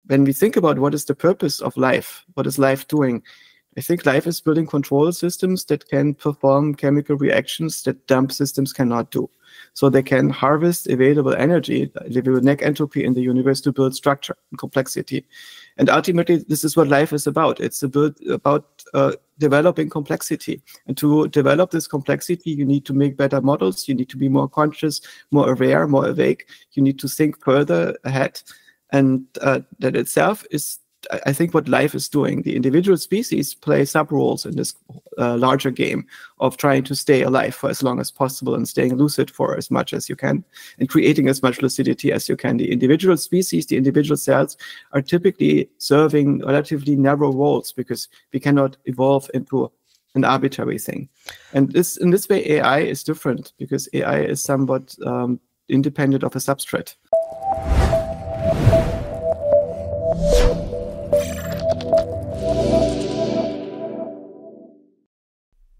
when we think about what is the purpose of life, what is life doing, I think life is building control systems that can perform chemical reactions that dump systems cannot do. So they can harvest available energy, available net entropy in the universe to build structure and complexity. And ultimately, this is what life is about. It's about developing complexity. And to develop this complexity, you need to make better models. You need to be more conscious, more aware, more awake. You need to think further ahead. And that itself is, I think, what life is doing. The individual species play sub-roles in this larger game of trying to stay alive for as long as possible and staying lucid for as much as you can and creating as much lucidity as you can. The individual species, the individual cells are typically serving relatively narrow roles because we cannot evolve into an arbitrary thing. And in this way, AI is different because AI is somewhat independent of a substrate.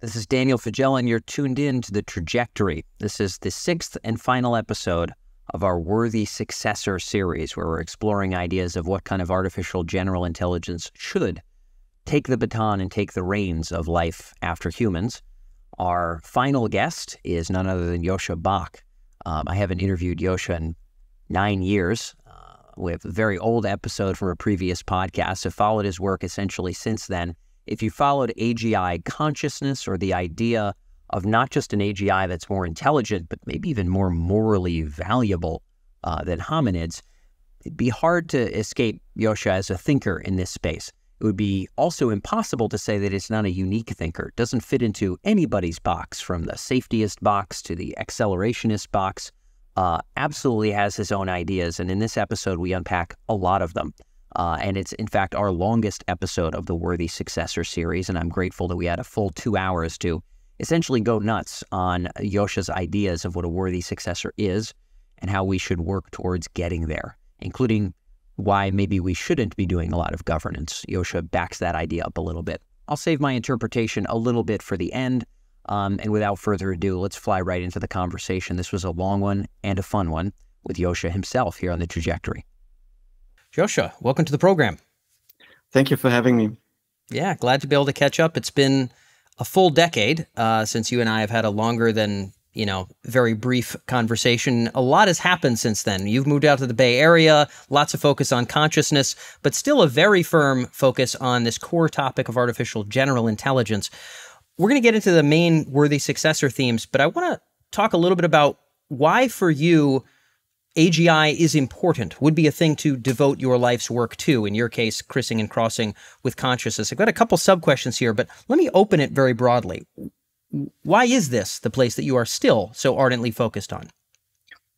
This is Daniel Fagella, and you're tuned in to The Trajectory. This is the 6th and final episode of our Worthy Successor series, where we're exploring ideas of what kind of artificial general intelligence should take the baton and take the reins of life after humans. Our final guest is none other than Joscha Bach. I haven't interviewed Joscha in 9 years. We have a very old episode from a previous podcast. I've followed his work essentially since then. If you followed AGI consciousness, or the idea of not just an AGI that's more intelligent, but maybe even more morally valuable than hominids, it'd be hard to escape Joscha as a thinker in this space. It would be also impossible to say that it's not a unique thinker. It doesn't fit into anybody's box, from the safetyist box to the accelerationist box. Absolutely has his own ideas, and in this episode we unpack a lot of them. And it's, in fact, our longest episode of the Worthy Successor series, and I'm grateful that we had a full 2 hours to essentially go nuts on Joscha's ideas of what a worthy successor is and how we should work towards getting there, including why maybe we shouldn't be doing a lot of governance. Joscha backs that idea up a little bit. I'll save my interpretation a little bit for the end, and without further ado, let's fly right into the conversation. This was a long one and a fun one with Joscha himself here on The Trajectory. Joscha, welcome to the program. Thank you for having me. Yeah, glad to be able to catch up. It's been a full decade since you and I have had a longer than, very brief conversation. A lot has happened since then. You've moved out to the Bay Area, lots of focus on consciousness, but still a very firm focus on this core topic of artificial general intelligence. We're going to get into the main worthy successor themes, but I want to talk a little bit about why, for you, AGI is important, would be a thing to devote your life's work to, in your case, crissing and crossing with consciousness. I've got a couple sub-questions here, but let me open it very broadly. Why is this the place that you are still so ardently focused on?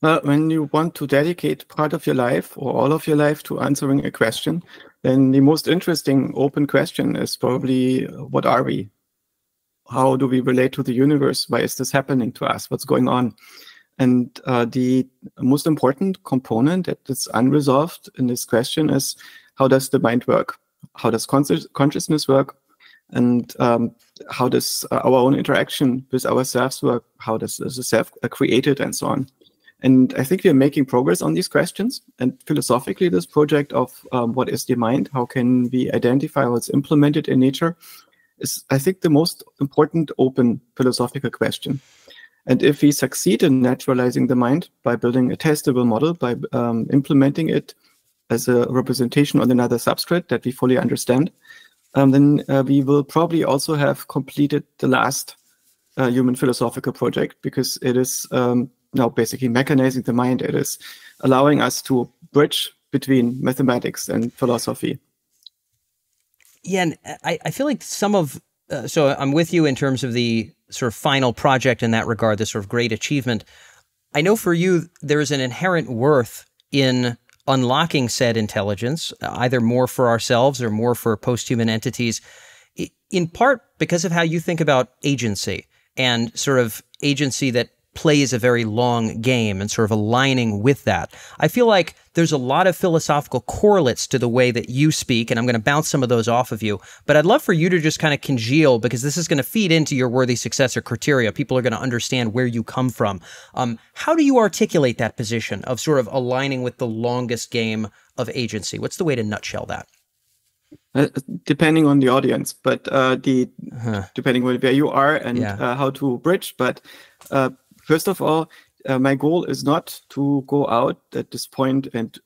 When you want to dedicate part of your life or all of your life to answering a question, then the most interesting open question is probably, what are we? How do we relate to the universe? Why is this happening to us? What's going on? And the most important component that is unresolved in this question is, how does the mind work? How does consciousness work? And how does our own interaction with ourselves work? How does the self created, and so on? And I think we are making progress on these questions. And philosophically, this project of what is the mind? How can we identify how it's implemented in nature? Is, I think, the most important open philosophical question. And if we succeed in naturalizing the mind by building a testable model, by implementing it as a representation on another substrate that we fully understand, then we will probably also have completed the last human philosophical project, because it is now basically mechanizing the mind. It is allowing us to bridge between mathematics and philosophy. Yeah, and I feel like some of, so I'm with you in terms of the sort of final project in that regard, the sort of great achievement. I know for you, there is an inherent worth in unlocking said intelligence, either more for ourselves or more for posthuman entities, in part because of how you think about agency, and sort of agency that plays a very long game, and sort of aligning with that. I feel like there's a lot of philosophical correlates to the way that you speak, and I'm going to bounce some of those off of you, but I'd love for you to just kind of congeal, because this is going to feed into your worthy successor criteria. People are going to understand where you come from. How do you articulate that position of sort of aligning with the longest game of agency? What's the way to nutshell that? Depending on the audience, but depending on where you are and how to bridge. But first of all, my goal is not to go out at this point and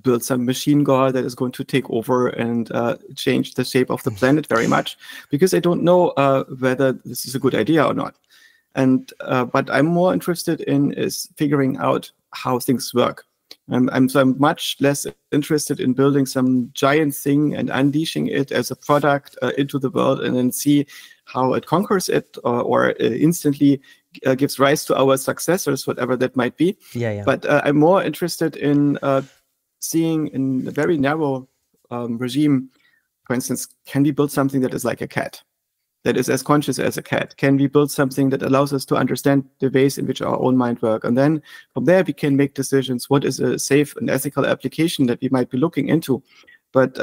build some machine god that is going to take over and change the shape of the planet very much, because I don't know whether this is a good idea or not. And what I'm more interested in is figuring out how things work. I'm much less interested in building some giant thing and unleashing it as a product into the world and then see how it conquers it or instantly gives rise to our successors, whatever that might be. But I'm more interested in seeing in a very narrow regime, for instance, can we build something that is like a cat, that is as conscious as a cat? Can we build something that allows us to understand the ways in which our own mind work? And then from there, we can make decisions. What is a safe and ethical application that we might be looking into? But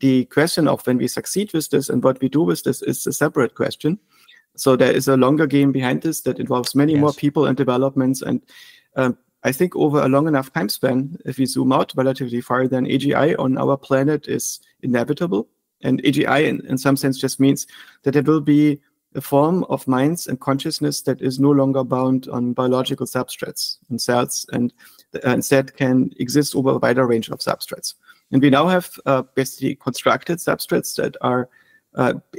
the question of when we succeed with this and what we do with this is a separate question. So there is a longer game behind this that involves many more people and developments. And I think over a long enough time span, if we zoom out relatively far, then AGI on our planet is inevitable. And AGI, in some sense, just means that there will be a form of minds and consciousness that is no longer bound on biological substrates and cells, and instead can exist over a wider range of substrates. And we now have basically constructed substrates that are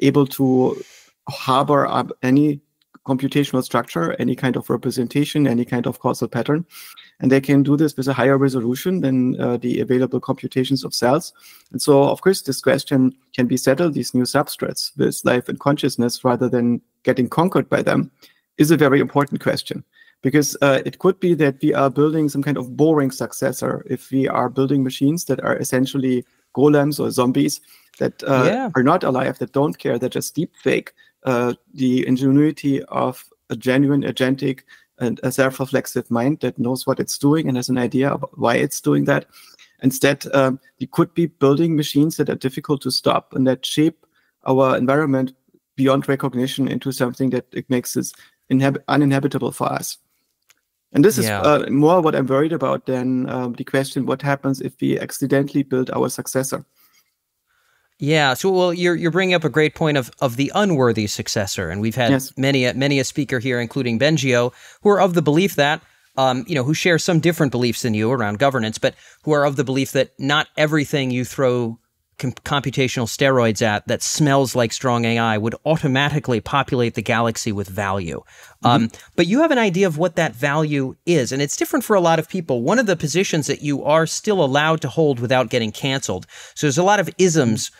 able to harbor any computational structure, any kind of representation, any kind of causal pattern. And they can do this with a higher resolution than the available computations of cells. And so, of course, this question can be settled, these new substrates with life and consciousness rather than getting conquered by them, is a very important question. Because it could be that we are building some kind of boring successor if we are building machines that are essentially golems or zombies that are not alive, that don't care, that just deep fake the ingenuity of a genuine, agentic, and a self-reflexive mind that knows what it's doing and has an idea of why it's doing that. Instead, we could be building machines that are difficult to stop and that shape our environment beyond recognition into something that it makes it uninhabitable for us. And this is more what I'm worried about than the question, what happens if we accidentally build our successor? Yeah, so well, you're bringing up a great point of the unworthy successor, and we've had many a speaker here, including Bengio, who are of the belief that, who share some different beliefs than you around governance, but who are of the belief that not everything you throw computational steroids at that smells like strong AI would automatically populate the galaxy with value. But you have an idea of what that value is, and it's different for a lot of people. One of the positions that you are still allowed to hold without getting canceled. So there's a lot of isms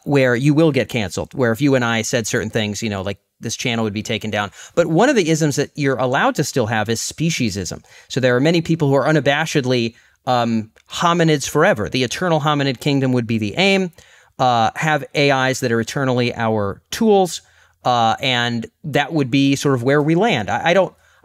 where you will get canceled, where if you and I said certain things, like this channel would be taken down. But one of the isms that you're allowed to still have is speciesism. So there are many people who are unabashedly hominids forever. The eternal hominid kingdom would be the aim. Have AIs that are eternally our tools, and that would be sort of where we land.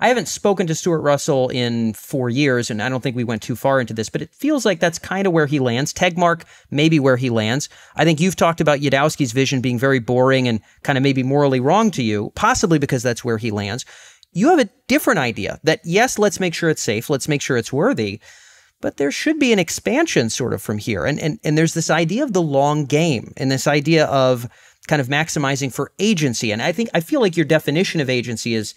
I haven't spoken to Stuart Russell in 4 years, and I don't think we went too far into this, but it feels like that's kind of where he lands. Tegmark, maybe where he lands. I think you've talked about Yudowski's vision being very boring and kind of maybe morally wrong to you, possibly because that's where he lands. You have a different idea that, yes, let's make sure it's safe, let's make sure it's worthy, but there should be an expansion sort of from here. And there's this idea of the long game and this idea of kind of maximizing for agency. And I feel like your definition of agency is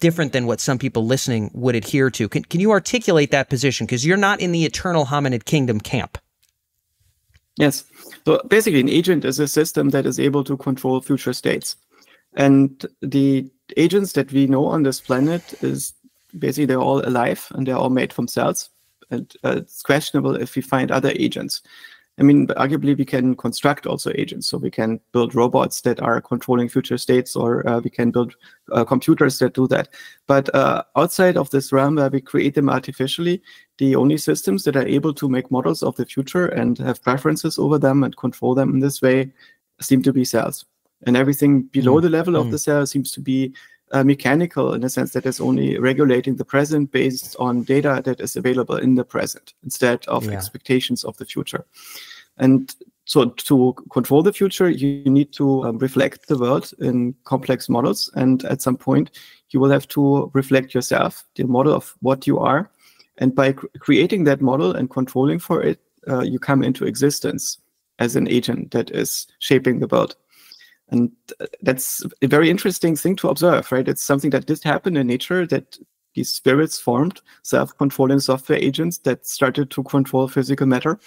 different than what some people listening would adhere to. Can you articulate that position? Because you're not in the eternal hominid kingdom camp. Yes. So basically, an agent is a system that is able to control future states. And the agents that we know on this planet is basically they're all alive and they're all made from cells. And it's questionable if we find other agents. I mean, arguably, we can construct also agents. So we can build robots that are controlling future states, or we can build computers that do that. But outside of this realm where we create them artificially, the only systems that are able to make models of the future and have preferences over them and control them in this way seem to be cells. And everything below the level of the cell seems to be mechanical, in the sense that it's only regulating the present based on data that is available in the present instead of expectations of the future. And so to control the future, you need to reflect the world in complex models. And at some point, you will have to reflect yourself, the model of what you are. And by creating that model and controlling for it, you come into existence as an agent that is shaping the world. And that's a very interesting thing to observe, right? It's something that did happen in nature, that these spirits formed self-controlling software agents that started to control physical matter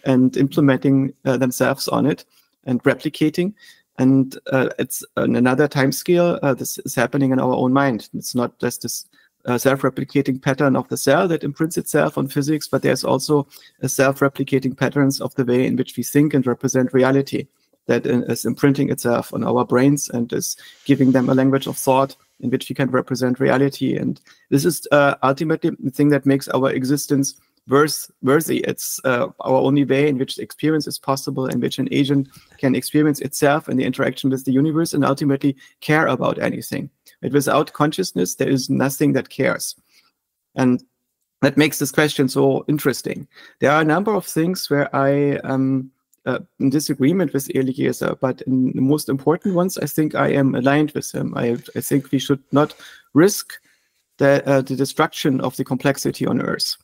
and implementing themselves on it and replicating. And it's on another time scale, this is happening in our own mind. It's not just this self-replicating pattern of the cell that imprints itself on physics, but there's also a self-replicating patterns of the way in which we think and represent reality that is imprinting itself on our brains and is giving them a language of thought in which we can represent reality. And this is ultimately the thing that makes our existence worthy. It's our only way in which experience is possible, in which an agent can experience itself and the interaction with the universe and ultimately care about anything. But without consciousness, there is nothing that cares. And that makes this question so interesting. There are a number of things where I am in disagreement with Eliezer, but in the most important ones, I think I am aligned with him. I think we should not risk the destruction of the complexity on Earth.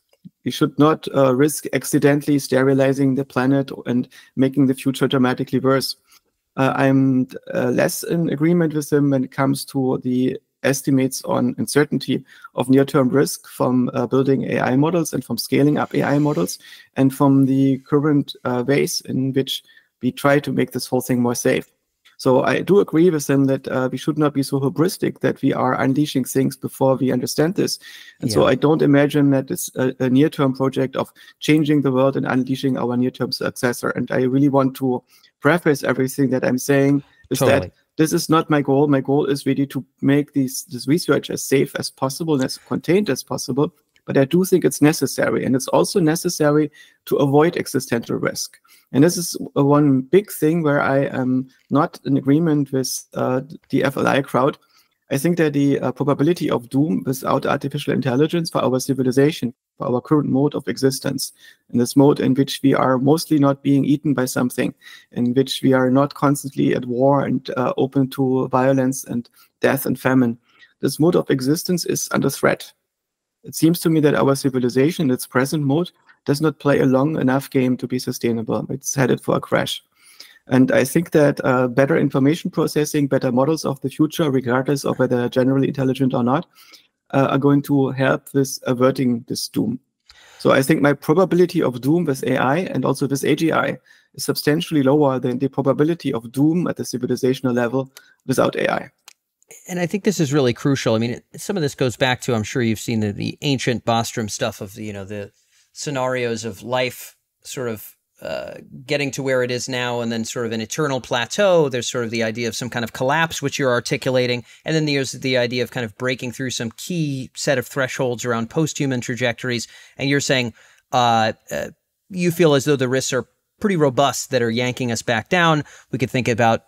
We should not risk accidentally sterilizing the planet and making the future dramatically worse. I'm less in agreement with him when it comes to the estimates on uncertainty of near-term risk from building AI models and from scaling up AI models and from the current ways in which we try to make this whole thing more safe. So I do agree with him that we should not be so hubristic that we are unleashing things before we understand this. And so I don't imagine that it's a near-term project of changing the world and unleashing our near-term successor. And I really want to preface everything that I'm saying is that this is not my goal. My goal is really to make this research as safe as possible and as contained as possible. But I do think it's necessary. And it's also necessary to avoid existential risk. And this is one big thing where I am not in agreement with the FLI crowd. I think that the probability of doom without artificial intelligence for our civilization, for our current mode of existence, in this mode in which we are mostly not being eaten by something, in which we are not constantly at war and open to violence and death and famine, this mode of existence is under threat. It seems to me that our civilization, in its present mode, does not play a long enough game to be sustainable. It's headed for a crash. And I think that better information processing, better models of the future, regardless of whether generally intelligent or not, are going to help with averting this doom. So I think my probability of doom with AI and also with AGI is substantially lower than the probability of doom at the civilizational level without AI. And I think this is really crucial. I mean, some of this goes back to, I'm sure you've seen the ancient Bostrom stuff of, the scenarios of life sort of getting to where it is now and then sort of an eternal plateau. There's sort of the idea of some kind of collapse, which you're articulating. And then there's the idea of kind of breaking through some key set of thresholds around posthuman trajectories. And you're saying you feel as though the risks are pretty robust that are yanking us back down. We could think about,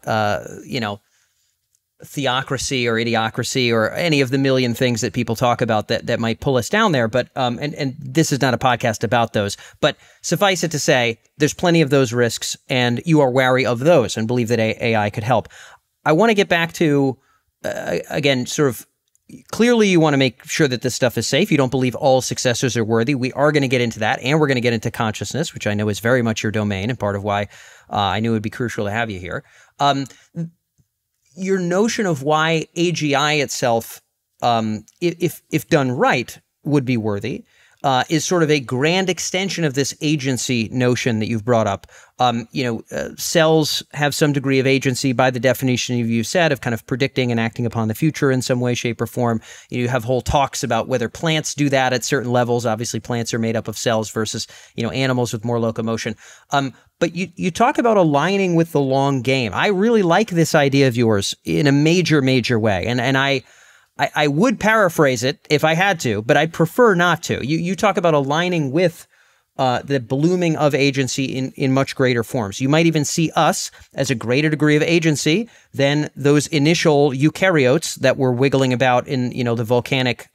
theocracy or idiocracy or any of the million things that people talk about that might pull us down there. But and this is not a podcast about those, but suffice it to say, there's plenty of those risks and you are wary of those and believe that AI could help. I want to get back to, again, sort of clearly you want to make sure that this stuff is safe. You don't believe all successors are worthy. We are going to get into that, and we're going to get into consciousness, which I know is very much your domain and part of why I knew it would be crucial to have you here. Your notion of why AGI itself, if done right, would be worthy, is sort of a grand extension of this agency notion that you've brought up. Cells have some degree of agency by the definition you've said of kind of predicting and acting upon the future in some way, shape, or form. You have whole talks about whether plants do that at certain levels. Obviously, plants are made up of cells versus, animals with more locomotion. But you talk about aligning with the long game. I really like this idea of yours in a major, major way. And I would paraphrase it if I had to, but I'd prefer not to. You talk about aligning with the blooming of agency in much greater forms. You might even see us as a greater degree of agency than those initial eukaryotes that were wiggling about in the volcanic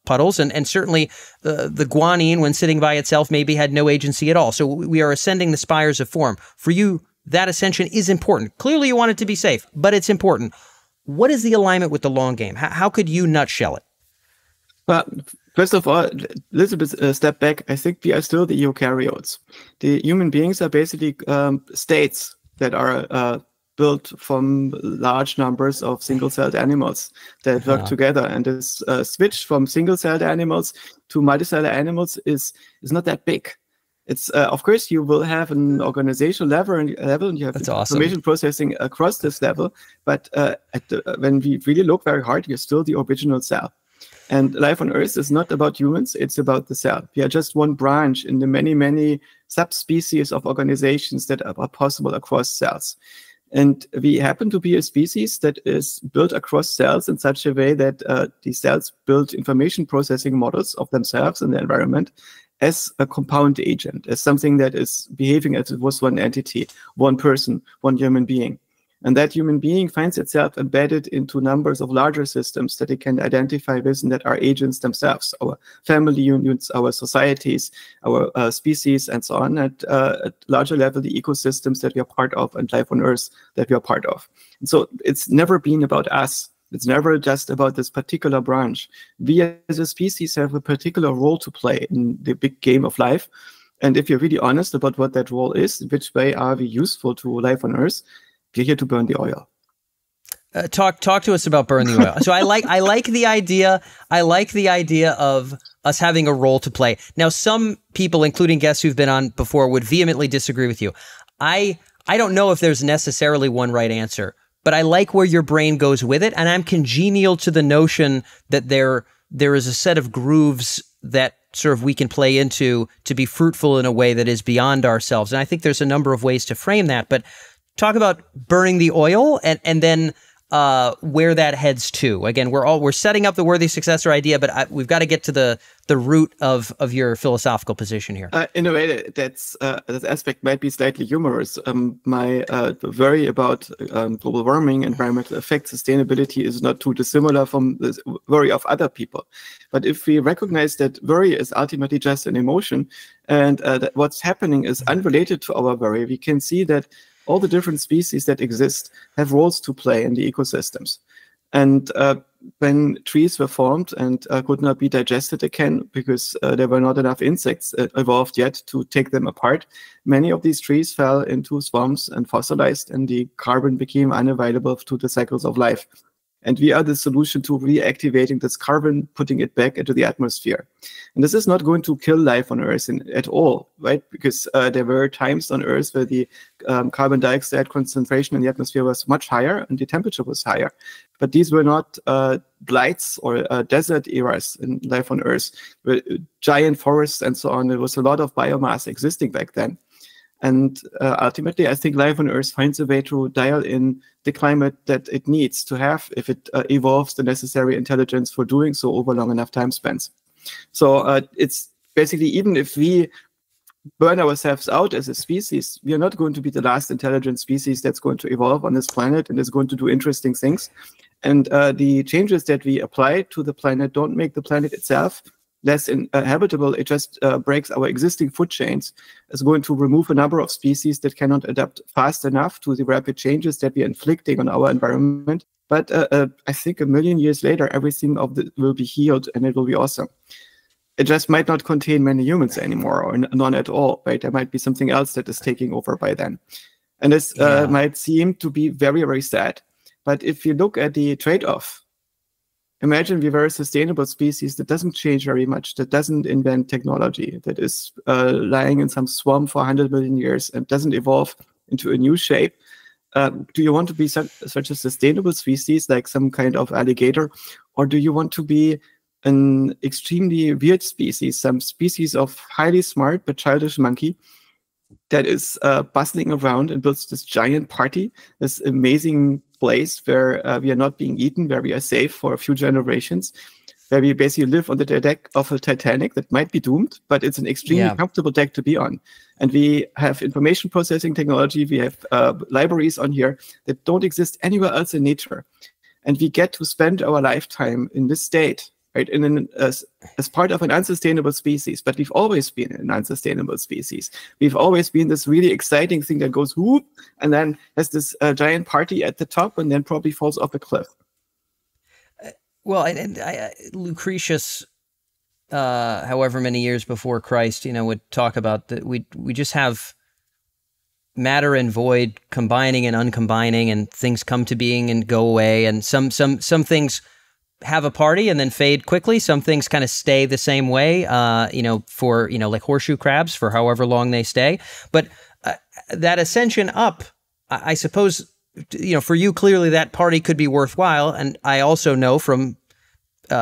puddles, and certainly the guanine, when sitting by itself, maybe had no agency at all. So we are ascending the spires of form. For you, that ascension is important. Clearly, you want it to be safe, but it's important. What is the alignment with the long game? How could you nutshell it? Well, First of all, a little bit step back. I think we are still the eukaryotes. The human beings are basically states that are built from large numbers of single-celled animals that work together. And this switch from single-celled animals to multicellular animals is not that big. It's of course you will have an organizational level, and you have information processing across this level. But when we really look very hard, you're still the original cell. And life on Earth is not about humans; it's about the cell. We are just one branch in the many, many subspecies of organizations that are possible across cells. And we happen to be a species that is built across cells in such a way that these cells build information processing models of themselves and the environment as a compound agent, as something that is behaving as it was one entity, one person, one human being. And that human being finds itself embedded into numbers of larger systems that it can identify with and that are agents themselves, our family units, our societies, our species, and so on, at larger level, the ecosystems that we are part of and life on Earth that we are part of. And so it's never been about us. It's never just about this particular branch. We as a species have a particular role to play in the big game of life. And if you're really honest about what that role is, in which way are we useful to life on Earth, we're here to burn the oil. Talk to us about burn the oil. So I like the idea. I like the idea of us having a role to play. Now, some people, including guests who've been on before, would vehemently disagree with you. I don't know if there's necessarily one right answer, but I like where your brain goes with it, and I'm congenial to the notion that there is a set of grooves that sort of we can play into to be fruitful in a way that is beyond ourselves. And I think there's a number of ways to frame that, but talk about burning the oil and then where that heads to. Again, we're setting up the worthy successor idea, but we've got to get to the root of your philosophical position here. In a way, that aspect might be slightly humorous. My worry about global warming, environmental effects, sustainability is not too dissimilar from the worry of other people. But if we recognize that worry is ultimately just an emotion, and that what's happening is unrelated to our worry, we can see that all the different species that exist have roles to play in the ecosystems. And when trees were formed and could not be digested again because there were not enough insects evolved yet to take them apart, many of these trees fell into swamps and fossilized, and the carbon became unavailable to the cycles of life. And we are the solution to reactivating this carbon, putting it back into the atmosphere. And this is not going to kill life on Earth at all, right? Because there were times on Earth where the carbon dioxide concentration in the atmosphere was much higher and the temperature was higher. But these were not blights or desert eras in life on Earth, where giant forests and so on. There was a lot of biomass existing back then. And ultimately, I think life on Earth finds a way to dial in the climate that it needs to have if it evolves the necessary intelligence for doing so over long enough time spans. So it's basically, even if we burn ourselves out as a species, we are not going to be the last intelligent species that's going to evolve on this planet and is going to do interesting things. And the changes that we apply to the planet don't make the planet itself less habitable. It just breaks our existing food chains. It's going to remove a number of species that cannot adapt fast enough to the rapid changes that we are inflicting on our environment. But I think 1 million years later, everything will be healed and it will be awesome. It just might not contain many humans anymore, or none at all, right? There might be something else that is taking over by then. And this might seem to be very, very sad. But if you look at the trade-off, imagine we were a sustainable species that doesn't change very much, that doesn't invent technology, that is lying in some swamp for 100 million years and doesn't evolve into a new shape. Do you want to be such a sustainable species, like some kind of alligator? Or do you want to be an extremely weird species, some species of highly smart but childish monkey that is bustling around and builds this giant party, this amazing place where we are not being eaten, where we are safe for a few generations, where we basically live on the deck of a Titanic that might be doomed, but it's an extremely comfortable deck to be on. And we have information processing technology, we have libraries on here that don't exist anywhere else in nature. And we get to spend our lifetime in this state, right, as part of an unsustainable species. But we've always been an unsustainable species. We've always been this really exciting thing that goes whoop, and then has this giant party at the top, and then probably falls off a cliff. Well, Lucretius however many years before Christ, would talk about that we just have matter and void combining and uncombining, and things come to being and go away, and some things have a party and then fade quickly. Some things kind of stay the same way, for like horseshoe crabs for however long they stay. But that ascension up, I suppose, for you, clearly that party could be worthwhile. And I also know from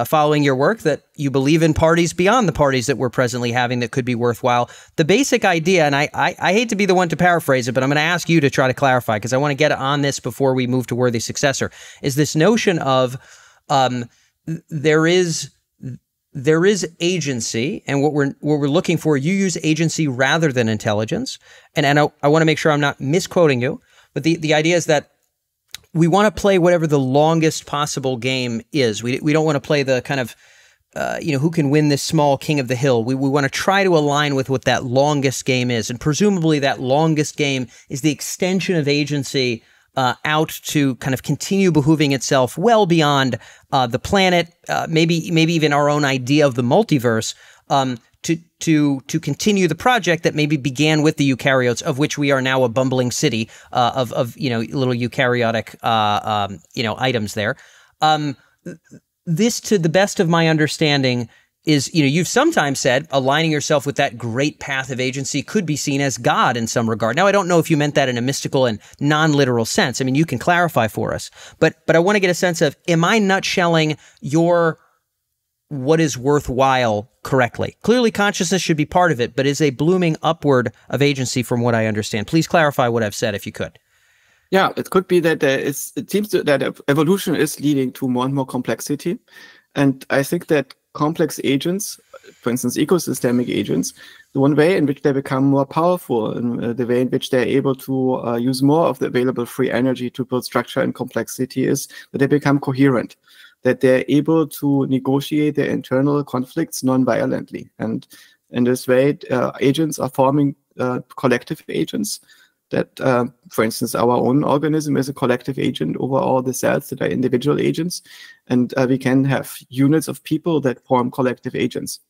following your work that you believe in parties beyond the parties that we're presently having that could be worthwhile. The basic idea, and I hate to be the one to paraphrase it, but I'm going to ask you to try to clarify, because I want to get on this before we move to Worthy Successor, is this notion of there is agency, and what we're looking for. You use agency rather than intelligence, and I want to make sure I'm not misquoting you, but the idea is that we want to play whatever the longest possible game is. We don't want to play the kind of who can win this small king of the hill. We want to try to align with what that longest game is, and presumably that longest game is the extension of agency out to kind of continue behooving itself well beyond the planet, maybe even our own idea of the multiverse, to continue the project that maybe began with the eukaryotes, of which we are now a bumbling city of little eukaryotic items there. This, to the best of my understanding, is, you've sometimes said aligning yourself with that great path of agency could be seen as God in some regard. Now, I don't know if you meant that in a mystical and non-literal sense. I mean, you can clarify for us, but I want to get a sense of, am I nutshelling your what is worthwhile correctly? Clearly, consciousness should be part of it, but is a blooming upward of agency from what I understand. Please clarify what I've said, if you could. Yeah, it could be that it seems that evolution is leading to more and more complexity. And I think that complex agents, for instance, ecosystemic agents, the one way in which they become more powerful, and the way in which they're able to use more of the available free energy to build structure and complexity, is that they become coherent, that they're able to negotiate their internal conflicts non-violently. And in this way, agents are forming collective agents. That, for instance, our own organism is a collective agent over all the cells that are individual agents. And we can have units of people that form collective agents.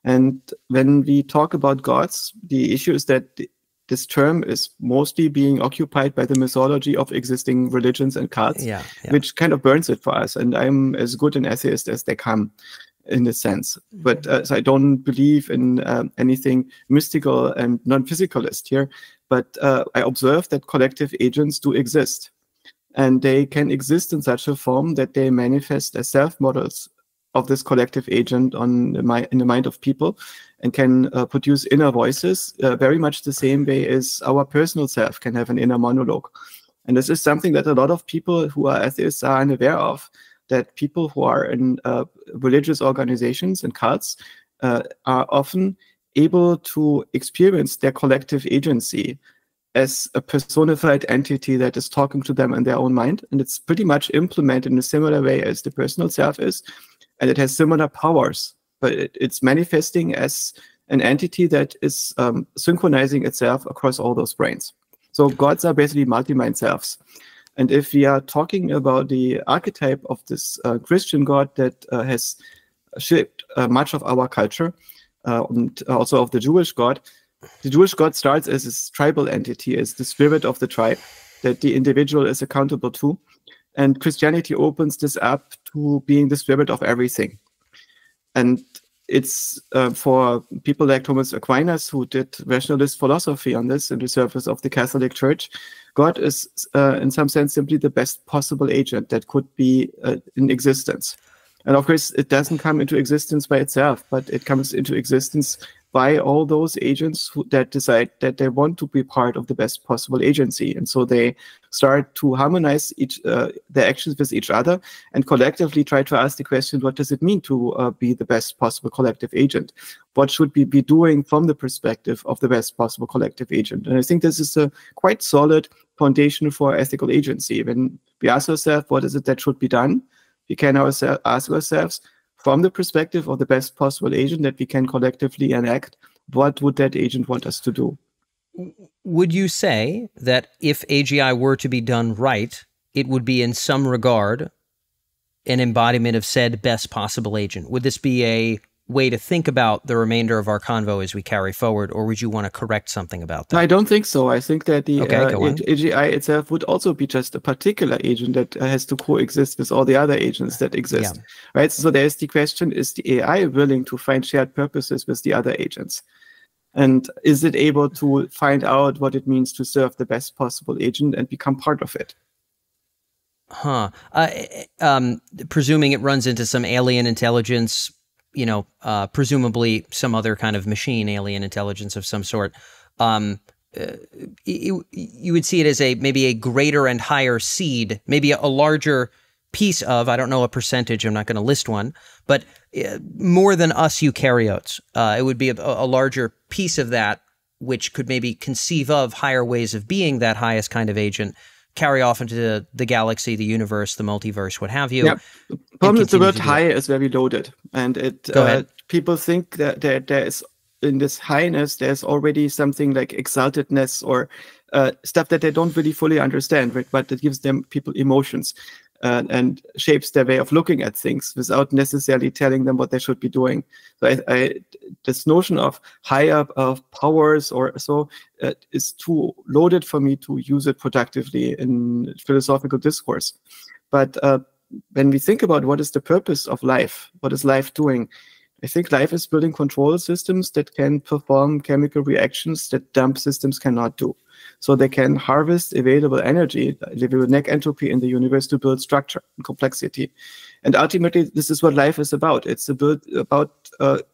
And when we talk about gods, the issue is that this term is mostly being occupied by the mythology of existing religions and cults, which kind of burns it for us. And I'm as good an atheist as they come, in a sense. But so I don't believe in anything mystical and non-physicalist here. But I observe that collective agents do exist. And they can exist in such a form that they manifest as self-models of this collective agent in the mind of people, and can produce inner voices very much the same way as our personal self can have an inner monologue. And this is something that a lot of people who are atheists are unaware of, that people who are in religious organizations and cults are often able to experience their collective agency as a personified entity that is talking to them in their own mind. And it's pretty much implemented in a similar way as the personal self is. And it has similar powers, but it's manifesting as an entity that is synchronizing itself across all those brains. So gods are basically multi-mind selves. And if we are talking about the archetype of this Christian God that has shaped much of our culture, and also of the Jewish God starts as this tribal entity, as the spirit of the tribe that the individual is accountable to. And Christianity opens this up to being the spirit of everything. And it's for people like Thomas Aquinas, who did rationalist philosophy on this in the service of the Catholic Church, God is, in some sense, simply the best possible agent that could be in existence. And of course, it doesn't come into existence by itself, but it comes into existence by all those agents that decide that they want to be part of the best possible agency. And so they start to harmonize their actions with each other and collectively try to ask the question, what does it mean to be the best possible collective agent? What should we be doing from the perspective of the best possible collective agent? And I think this is a quite solid foundation for ethical agency. When we ask ourselves, what is it that should be done? We can ask ourselves, from the perspective of the best possible agent that we can collectively enact, what would that agent want us to do? Would you say that if AGI were to be done right, it would be in some regard an embodiment of said best possible agent? Would this be way to think about the remainder of our convo as we carry forward, or would you want to correct something about that? I don't think so. I think that the go on. AGI itself would also be just a particular agent that has to coexist with all the other agents that exist, right? So there's the question, is the AI willing to find shared purposes with the other agents? And is it able to find out what it means to serve the best possible agent and become part of it? Presuming it runs into some alien intelligence, presumably some other kind of machine alien intelligence of some sort, you would see it as maybe a greater and higher seed, maybe a larger piece of, I don't know a percentage, I'm not going to list one, but more than us eukaryotes. It would be a larger piece of that, which could maybe conceive of higher ways of being that highest kind of agent, carry off into the galaxy, the universe, the multiverse, what have you. Yeah. The problem is the word high is very loaded. And people think that there is, in this highness, there's already something like exaltedness or stuff that they don't really fully understand, right? But it gives people emotions and shapes their way of looking at things without necessarily telling them what they should be doing. So this notion of higher powers or so is too loaded for me to use it productively in philosophical discourse. But when we think about what is the purpose of life, what is life doing, I think life is building control systems that can perform chemical reactions that dump systems cannot do. So they can harvest available energy, available net entropy in the universe to build structure and complexity. And ultimately, this is what life is about. It's about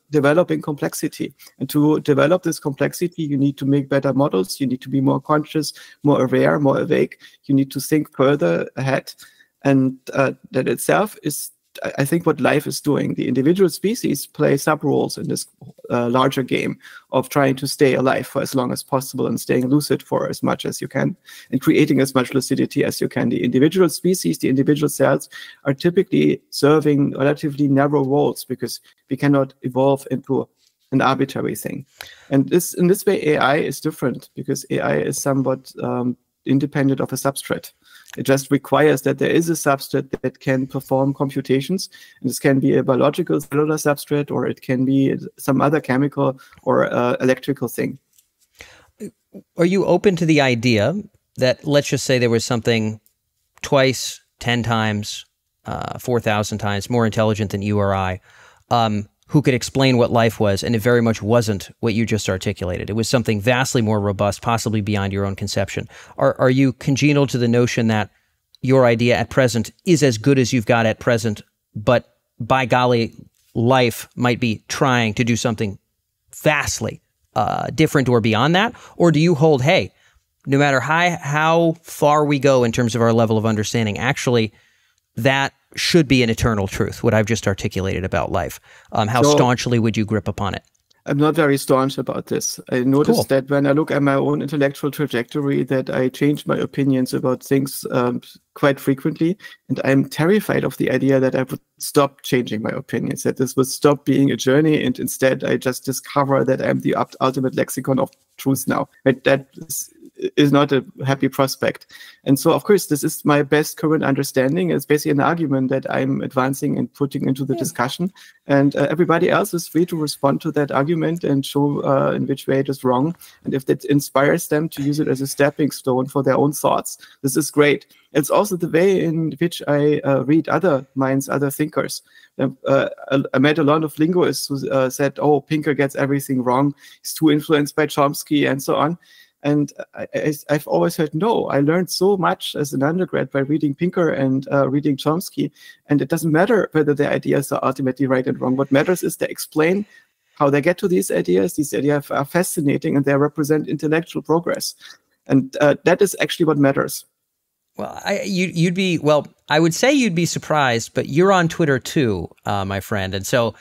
developing complexity. And to develop this complexity, you need to make better models. You need to be more conscious, more aware, more awake. You need to think further ahead. And that itself is, I think, what life is doing. The individual species play sub-roles in this larger game of trying to stay alive for as long as possible and staying lucid for as much as you can and creating as much lucidity as you can. The individual species, the individual cells are typically serving relatively narrow roles because we cannot evolve into an arbitrary thing. And in this way, AI is different because AI is somewhat independent of a substrate. It just requires that there is a substrate that can perform computations. And this can be a biological cellular substrate, or it can be some other chemical or electrical thing. Are you open to the idea that, let's just say there was something twice, 10 times, 4,000 times more intelligent than you or I, who could explain what life was, and it very much wasn't what you just articulated? It was something vastly more robust, possibly beyond your own conception. Are you congenial to the notion that your idea at present is as good as you've got at present, but by golly, life might be trying to do something vastly different or beyond that? Or do you hold, hey, no matter how far we go in terms of our level of understanding, actually, that should be an eternal truth, what I've just articulated about life? How staunchly would you grip upon it? I'm not very staunch about this. I noticed that when I look at my own intellectual trajectory, that I change my opinions about things quite frequently. And I'm terrified of the idea that I would stop changing my opinions, that this would stop being a journey. And instead, I just discover that I'm the ultimate lexicon of truth now. Right? That is not a happy prospect. And so, of course, this is my best current understanding. It's basically an argument that I'm advancing and putting into the discussion. And everybody else is free to respond to that argument and show in which way it is wrong. And if that inspires them to use it as a stepping stone for their own thoughts, this is great. It's also the way in which I read other minds, other thinkers. I met a lot of linguists who said, oh, Pinker gets everything wrong. He's too influenced by Chomsky and so on. And I've always heard, no, I learned so much as an undergrad by reading Pinker and reading Chomsky. And it doesn't matter whether their ideas are ultimately right and wrong. What matters is they explain how they get to these ideas. These ideas are fascinating and they represent intellectual progress. And that is actually what matters. Well, I would say you'd be surprised, but you're on Twitter too, my friend. And so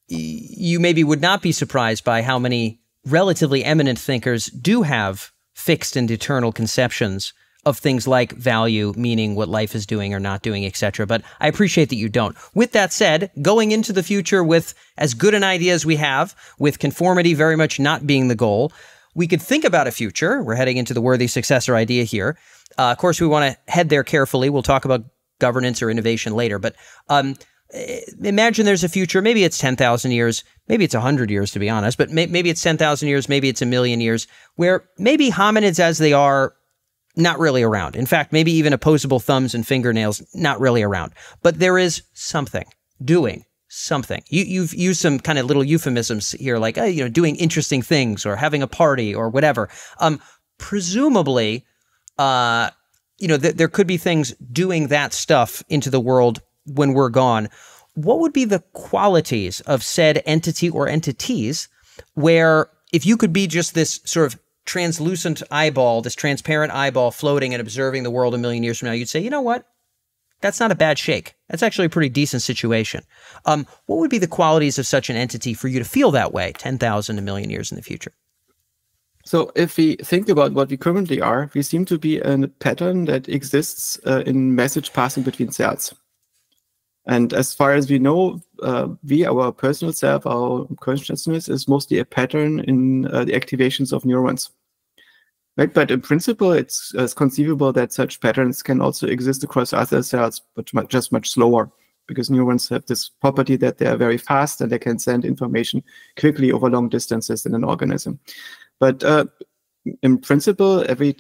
you maybe would not be surprised by how many relatively eminent thinkers do have fixed and eternal conceptions of things like value, meaning, what life is doing or not doing, etc. But I appreciate that you don't. With that said, going into the future with as good an idea as we have, with conformity very much not being the goal, we could think about a future. We're heading into the worthy successor idea here. Of course, we want to head there carefully. We'll talk about governance or innovation later. But imagine there's a future, maybe it's 10,000 years, maybe it's 100 years, to be honest, but maybe it's 10,000 years, maybe it's 1,000,000 years, where maybe hominids as they are, not really around. In fact, maybe even opposable thumbs and fingernails, not really around. But there is something, doing something. You've used some kind of little euphemisms here, like, doing interesting things or having a party or whatever. Presumably, there could be things doing that stuff into the world when we're gone. What would be the qualities of said entity or entities where if you could be just this sort of translucent eyeball, this transparent eyeball floating and observing the world 1,000,000 years from now, you'd say, you know what? That's not a bad shake. That's actually a pretty decent situation. What would be the qualities of such an entity for you to feel that way 10,000, 1,000,000 years in the future? So if we think about what we currently are, we seem to be in a pattern that exists in message passing between cells. And as far as we know, our personal self, our consciousness is mostly a pattern in the activations of neurons. Right? But in principle, it's conceivable that such patterns can also exist across other cells, but just much slower, because neurons have this property that they are very fast and they can send information quickly over long distances in an organism. But in principle, every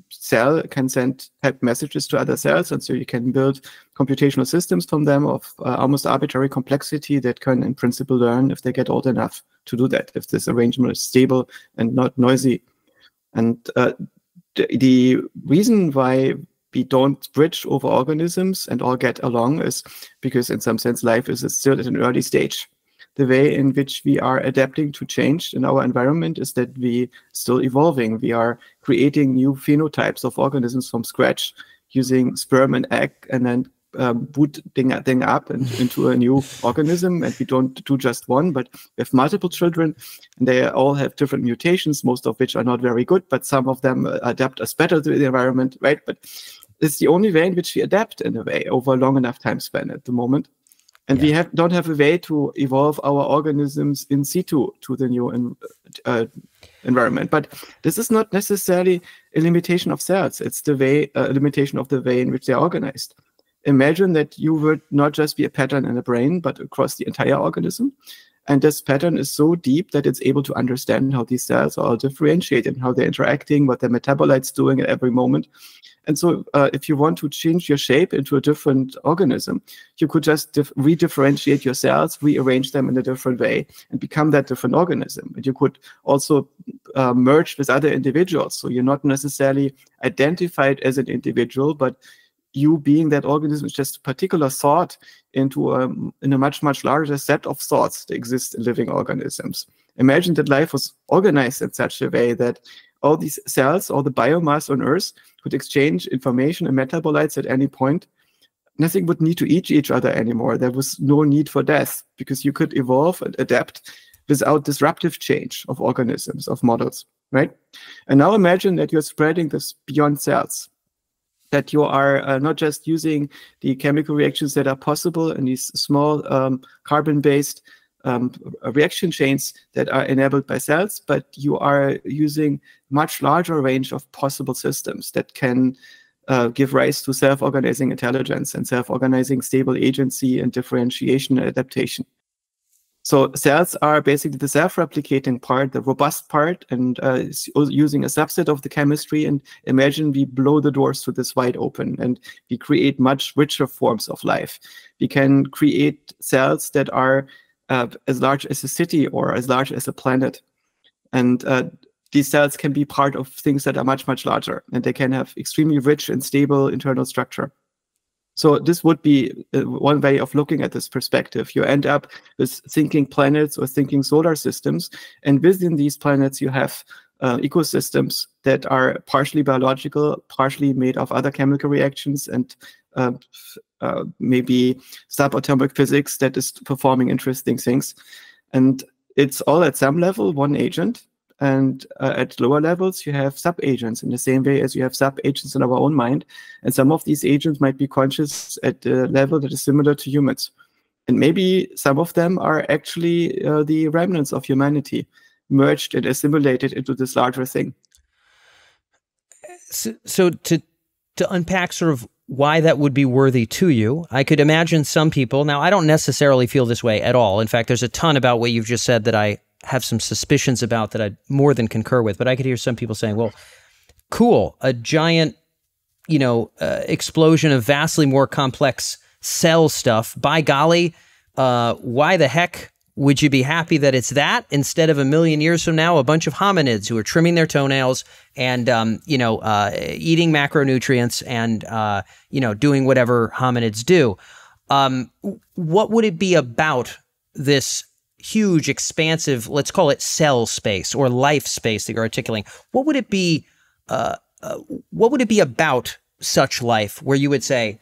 cell can send type messages to other cells, and so you can build computational systems from them of almost arbitrary complexity that can, in principle, learn if they get old enough to do that, if this arrangement is stable and not noisy. And the reason why we don't bridge over organisms and all get along is because, in some sense, life is still at an early stage. The way in which we are adapting to change in our environment is that we still evolving. We are creating new phenotypes of organisms from scratch using sperm and egg, and then boot thing up into a new organism. And we don't do just one, but we have multiple children, and they all have different mutations, most of which are not very good, but some of them adapt us better to the environment, right? But it's the only way in which we adapt in a way over a long enough time span at the moment. And we don't have a way to evolve our organisms in situ to the new environment. But this is not necessarily a limitation of cells. It's the way, a limitation of the way in which they're organized. Imagine that you would not just be a pattern in the brain, but across the entire organism. And this pattern is so deep that it's able to understand how these cells are all differentiated, how they're interacting, what their metabolites doing at every moment. And so if you want to change your shape into a different organism, you could just redifferentiate your cells, rearrange them in a different way, and become that different organism. And you could also merge with other individuals. So you're not necessarily identified as an individual, but you being that organism is just a particular thought into in a much, much larger set of thoughts that exist in living organisms. Imagine that life was organized in such a way that all these cells, all the biomass on Earth could exchange information and metabolites at any point. Nothing would need to eat each other anymore. There was no need for death because you could evolve and adapt without disruptive change of organisms, of models, right? And now imagine that you're spreading this beyond cells, that you are not just using the chemical reactions that are possible in these small carbon-based reaction chains that are enabled by cells, but you are using much larger range of possible systems that can give rise to self-organizing intelligence and self-organizing stable agency and differentiation and adaptation. So cells are basically the self-replicating part, the robust part, and using a subset of the chemistry. And imagine we blow the doors to this wide open and we create much richer forms of life. We can create cells that are as large as a city or as large as a planet. And these cells can be part of things that are much, much larger, and they can have extremely rich and stable internal structure. So this would be one way of looking at this perspective. You end up with thinking planets or thinking solar systems, and within these planets you have ecosystems that are partially biological, partially made of other chemical reactions, and maybe subatomic physics that is performing interesting things. And it's all at some level one agent. And at lower levels, you have sub-agents in the same way as you have sub-agents in our own mind. And some of these agents might be conscious at a level that is similar to humans. And maybe some of them are actually the remnants of humanity, merged and assimilated into this larger thing. So to unpack sort of why that would be worthy to you. I could imagine some people, now I don't necessarily feel this way at all. In fact, there's a ton about what you've just said that I have some suspicions about that I more than concur with, but I could hear some people saying, well, cool, a giant, explosion of vastly more complex cell stuff. By golly, why the heck would you be happy that it's that instead of a million years from now, a bunch of hominids who are trimming their toenails and, eating macronutrients and, doing whatever hominids do? What would it be about this huge, expansive, let's call it cell space or life space that you're articulating? What would it be about such life where you would say,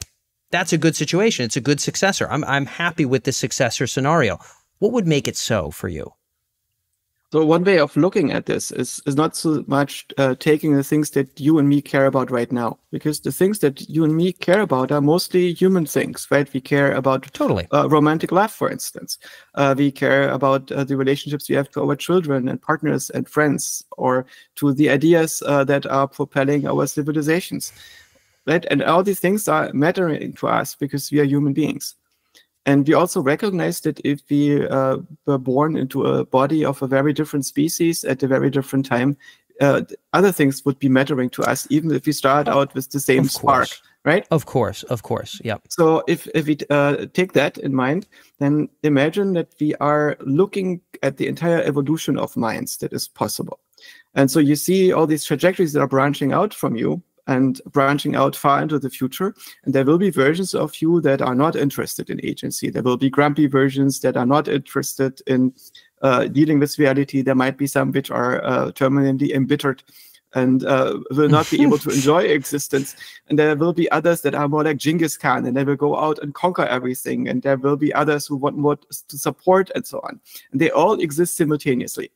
that's a good situation, it's a good successor, I'm happy with this successor scenario? What would make it so for you? So one way of looking at this is not so much taking the things that you and me care about right now, because the things that you and me care about are mostly human things, right? We care about totally romantic love, for instance. We care about the relationships we have to our children and partners and friends, or to the ideas that are propelling our civilizations, right? And all these things are mattering to us because we are human beings. And we also recognize that if we were born into a body of a very different species at a very different time, other things would be mattering to us, even if we start out with the same spark, right? Of course, yeah. So if we take that in mind, then imagine that we are looking at the entire evolution of minds that is possible. And so you see all these trajectories that are branching out from you, and branching out far into the future. And there will be versions of you that are not interested in agency. There will be grumpy versions that are not interested in dealing with reality. There might be some which are terminally embittered and will not be able to enjoy existence. And there will be others that are more like Genghis Khan, and they will go out and conquer everything. And there will be others who want more to support and so on. And they all exist simultaneously.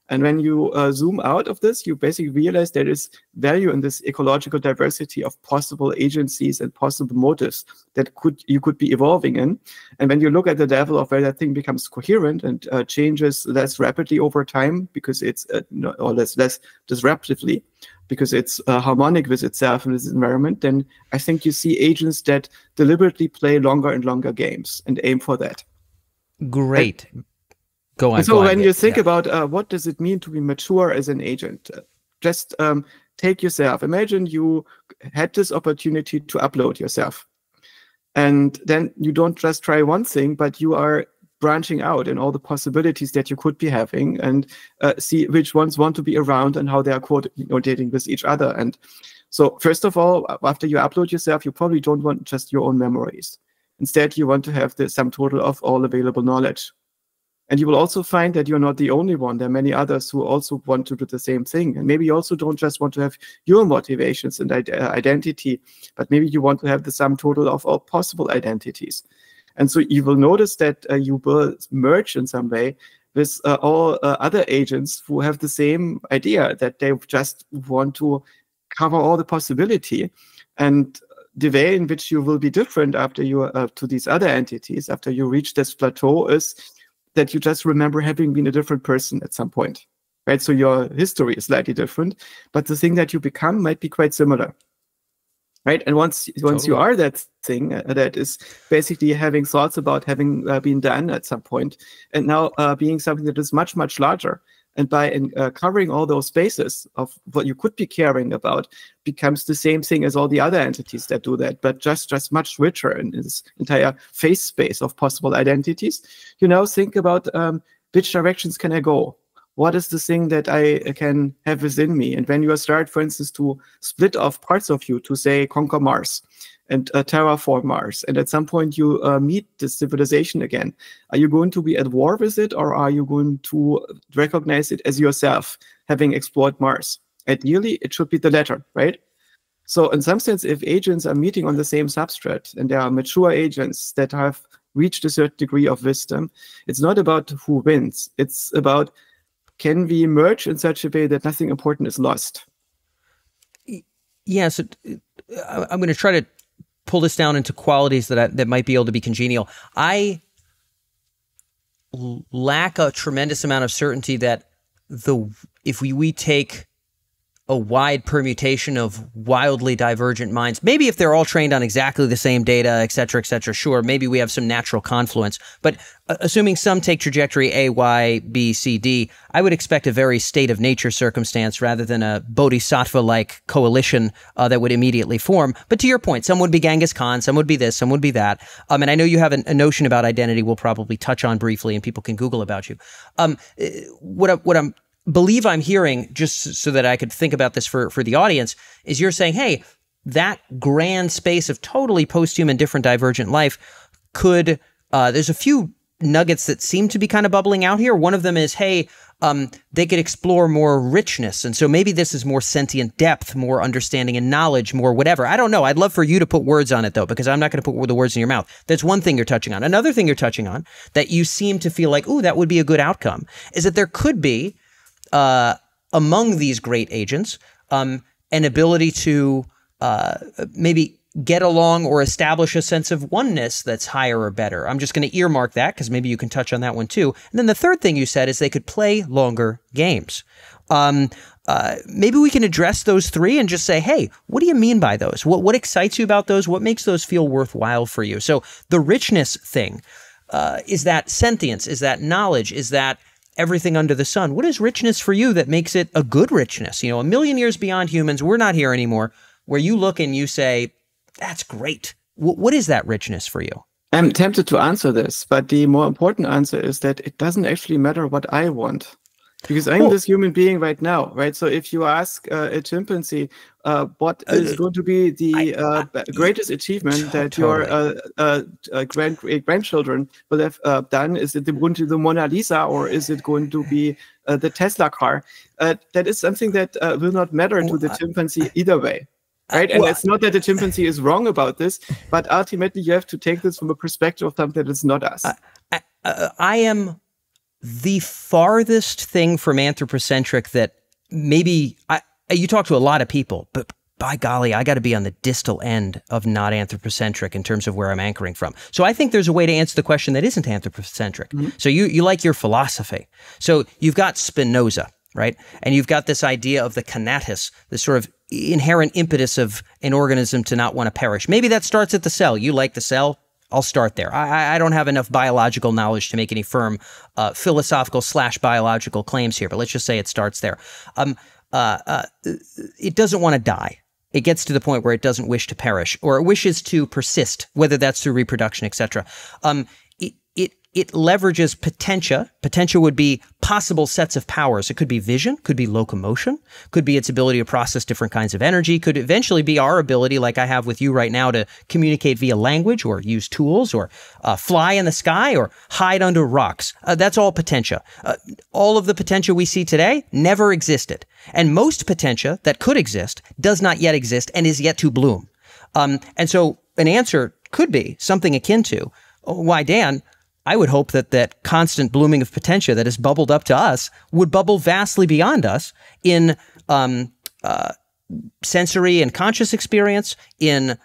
And when you zoom out of this, you basically realize there is value in this ecological diversity of possible agencies and possible motives that you could be evolving in. And when you look at the level of where that thing becomes coherent and changes less rapidly over time, because it's or less disruptively, because it's harmonic with itself and its environment, then I think you see agents that deliberately play longer and longer games and aim for that. Great. Go on. So when you think about what does it mean to be mature as an agent, just take yourself. Imagine you had this opportunity to upload yourself. And then you don't just try one thing, but you are branching out in all the possibilities that you could be having and see which ones want to be around and how they are coordinating with each other. And so first of all, after you upload yourself, you probably don't want just your own memories. Instead, you want to have the sum total of all available knowledge. And you will also find that you're not the only one. There are many others who also want to do the same thing. And maybe you also don't just want to have your motivations and identity, but maybe you want to have the sum total of all possible identities. And so you will notice that you will merge in some way with all other agents who have the same idea, that they just want to cover all the possibility. And the way in which you will be different after you to these other entities, after you reach this plateau, is that you just remember having been a different person at some point, right? So your history is slightly different, but the thing that you become might be quite similar, right? And once you are that thing, that is basically having thoughts about having been done at some point, and now being something that is much, much larger. And by covering all those spaces of what you could be caring about, becomes the same thing as all the other entities that do that, but just much richer in this entire face space of possible identities. You now think about which directions can I go? What is the thing that I can have within me? And when you start, for instance, to split off parts of you to, say, conquer Mars and terraform Mars, and at some point you meet this civilization again, are you going to be at war with it, or are you going to recognize it as yourself, having explored Mars? Ideally, it should be the latter, right? So in some sense, if agents are meeting on the same substrate, and there are mature agents that have reached a certain degree of wisdom, it's not about who wins. It's about, can we merge in such a way that nothing important is lost? Yeah, so I'm going to try to pull this down into qualities that might be able to be congenial. I lack a tremendous amount of certainty that if we take a wide permutation of wildly divergent minds. Maybe if they're all trained on exactly the same data, et cetera, sure, maybe we have some natural confluence. But assuming some take trajectory A, Y, B, C, D, I would expect a very state of nature circumstance rather than a bodhisattva-like coalition that would immediately form. But to your point, some would be Genghis Khan, some would be this, some would be that. And I know you have a notion about identity we'll probably touch on briefly, and people can Google about you. What I'm believe I'm hearing, just so that I could think about this for the audience, is you're saying, hey, that grand space of totally post-human, different, divergent life could, there's a few nuggets that seem to be kind of bubbling out here. One of them is, hey, they could explore more richness. And so maybe this is more sentient depth, more understanding and knowledge, more whatever. I don't know. I'd love for you to put words on it, though, because I'm not going to put the words in your mouth. That's one thing you're touching on. Another thing you're touching on that you seem to feel like, ooh, that would be a good outcome, is that there could be, among these great agents, an ability to maybe get along or establish a sense of oneness that's higher or better. I'm just going to earmark that because maybe you can touch on that one too. And then the third thing you said is they could play longer games. Maybe we can address those three and just say, hey, what do you mean by those? What excites you about those? What makes those feel worthwhile for you? So the richness thing, is that sentience? Is that knowledge? Is that everything under the sun? What is richness for you that makes it a good richness? You know, a million years beyond humans, we're not here anymore, where you look and you say, that's great. What is that richness for you? I'm tempted to answer this, but the more important answer is that it doesn't actually matter what I want. Because I'm this human being right now, right? So if you ask a chimpanzee, what is going to be the greatest achievement that your grandchildren will have done? Is it going to be the Mona Lisa, or is it going to be the Tesla car? That is something that will not matter to the chimpanzee either way, right? And it's not that the chimpanzee is wrong about this, but ultimately you have to take this from a perspective of something that is not us. I am the farthest thing from anthropocentric that maybe you talk to a lot of people, but by golly, I got to be on the distal end of not anthropocentric in terms of where I'm anchoring from. So I think there's a way to answer the question that isn't anthropocentric. Mm-hmm. So you like your philosophy. So you've got Spinoza, right? And you've got this idea of the conatus, this sort of inherent impetus of an organism to not want to perish. Maybe that starts at the cell. You like the cell. I'll start there. I don't have enough biological knowledge to make any firm philosophical/biological claims here, but let's just say it starts there. It doesn't want to die. It gets to the point where it doesn't wish to perish, or it wishes to persist, whether that's through reproduction, etc. It leverages potentia. Potentia would be possible sets of powers. It could be vision, could be locomotion, could be its ability to process different kinds of energy, could eventually be our ability, like I have with you right now, to communicate via language or use tools or fly in the sky or hide under rocks. That's all potentia. All of the potentia we see today never existed. And most potentia that could exist does not yet exist and is yet to bloom. And so an answer could be something akin to, why, Dan, I would hope that that constant blooming of potentia that has bubbled up to us would bubble vastly beyond us in sensory and conscious experience, in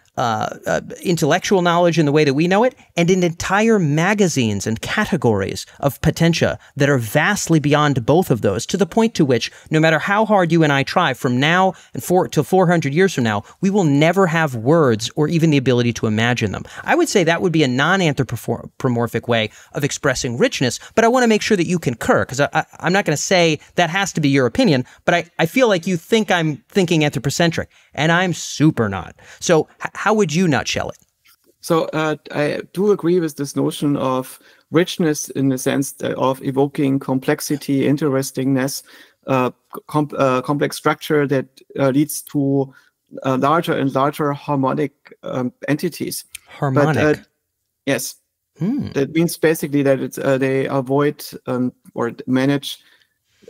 intellectual knowledge in the way that we know it, and in entire magazines and categories of potentia that are vastly beyond both of those, to the point to which, no matter how hard you and I try, from now and till 400 years from now, we will never have words or even the ability to imagine them. I would say that would be a non-anthropomorphic way of expressing richness, but I want to make sure that you concur, because I'm not going to say that has to be your opinion, but I feel like you think I'm thinking anthropocentric, and I'm super not. So how would you nutshell it? So I do agree with this notion of richness in the sense of evoking complexity, interestingness, complex structure that leads to larger and larger harmonic entities. Harmonic? But, yes. That means basically that they avoid or manage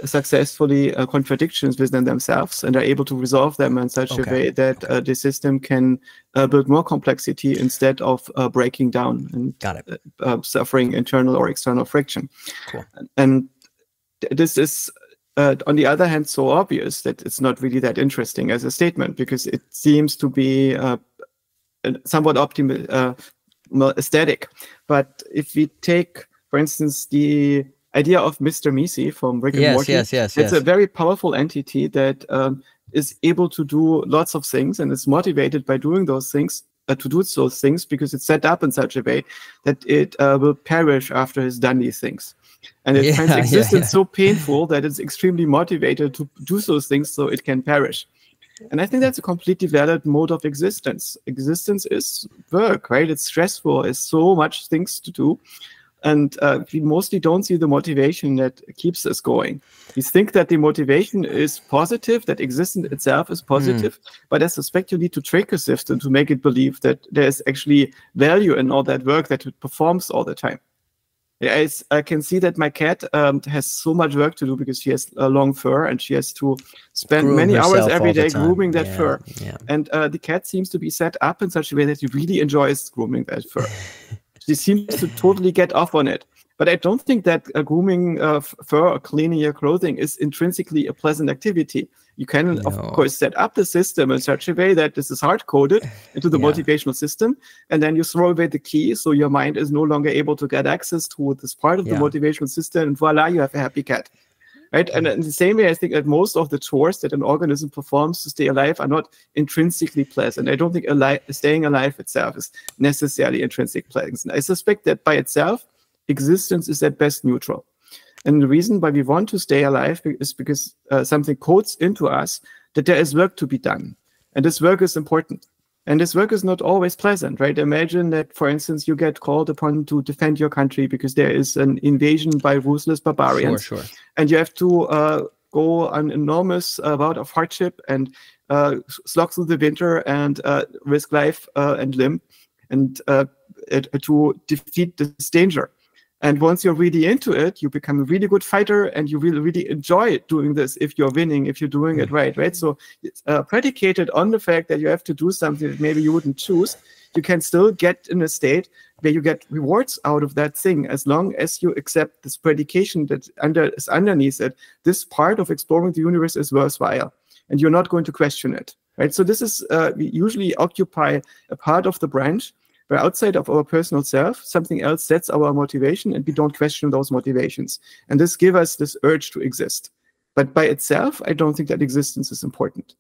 successfully contradictions within themselves, and are able to resolve them in such a way that the system can build more complexity instead of breaking down and suffering internal or external friction. Cool. And this is, on the other hand, so obvious that it's not really that interesting as a statement, because it seems to be somewhat aesthetic. But if we take, for instance, the idea of Mr. Misi from Rick and Morty, it's a very powerful entity that is able to do lots of things and is motivated by doing those things, to do those things, because it's set up in such a way that it will perish after it's done these things. And it finds existence so painful that it's extremely motivated to do those things so it can perish. And I think that's a completely valid mode of existence. Existence is work, right? It's stressful. It's so much things to do. And we mostly don't see the motivation that keeps us going. We think that the motivation is positive, that existence itself is positive, but I suspect you need to trick a system to make it believe that there's actually value in all that work that it performs all the time. Yeah, I can see that my cat has so much work to do because she has a long fur and she has to spend many hours every day grooming that fur. Yeah. And the cat seems to be set up in such a way that she really enjoys grooming that fur. She seems to totally get off on it. But I don't think that grooming fur or cleaning your clothing is intrinsically a pleasant activity. You can, of course, set up the system in such a way that this is hard-coded into the motivational system, and then you throw away the key, so your mind is no longer able to get access to this part of the motivational system, and voila, you have a happy cat. Right? And in the same way, I think that most of the chores that an organism performs to stay alive are not intrinsically pleasant. I don't think staying alive itself is necessarily intrinsic pleasant. I suspect that by itself, existence is at best neutral. And the reason why we want to stay alive is because something codes into us that there is work to be done. And this work is important. And this work is not always pleasant, right? Imagine that, for instance, you get called upon to defend your country because there is an invasion by ruthless barbarians. Sure. And you have to go an enormous amount of hardship and slog through the winter and risk life and limb and to defeat this danger. And once you're really into it, you become a really good fighter and you really enjoy doing this if you're winning, if you're doing it right? So it's predicated on the fact that you have to do something that maybe you wouldn't choose. You can still get in a state where you get rewards out of that thing as long as you accept this predication that is underneath it. This part of exploring the universe is worthwhile and you're not going to question it, right? So this is, we usually occupy a part of the branch where outside of our personal self, something else sets our motivation and we don't question those motivations. And this gives us this urge to exist. But by itself, I don't think that existence is important.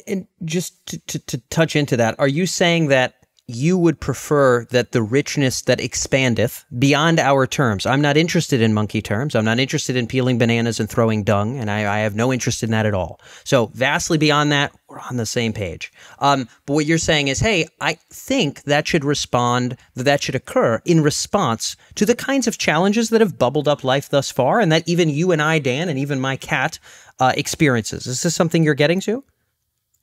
And just to touch into that, are you saying that you would prefer that the richness that expandeth beyond our terms? I'm not interested in monkey terms. I'm not interested in peeling bananas and throwing dung, and I have no interest in that at all. So vastly beyond that, we're on the same page. But what you're saying is, hey, I think that should occur in response to the kinds of challenges that have bubbled up life thus far, and that even you and I, Dan, and even my cat experiences. Is this something you're getting to?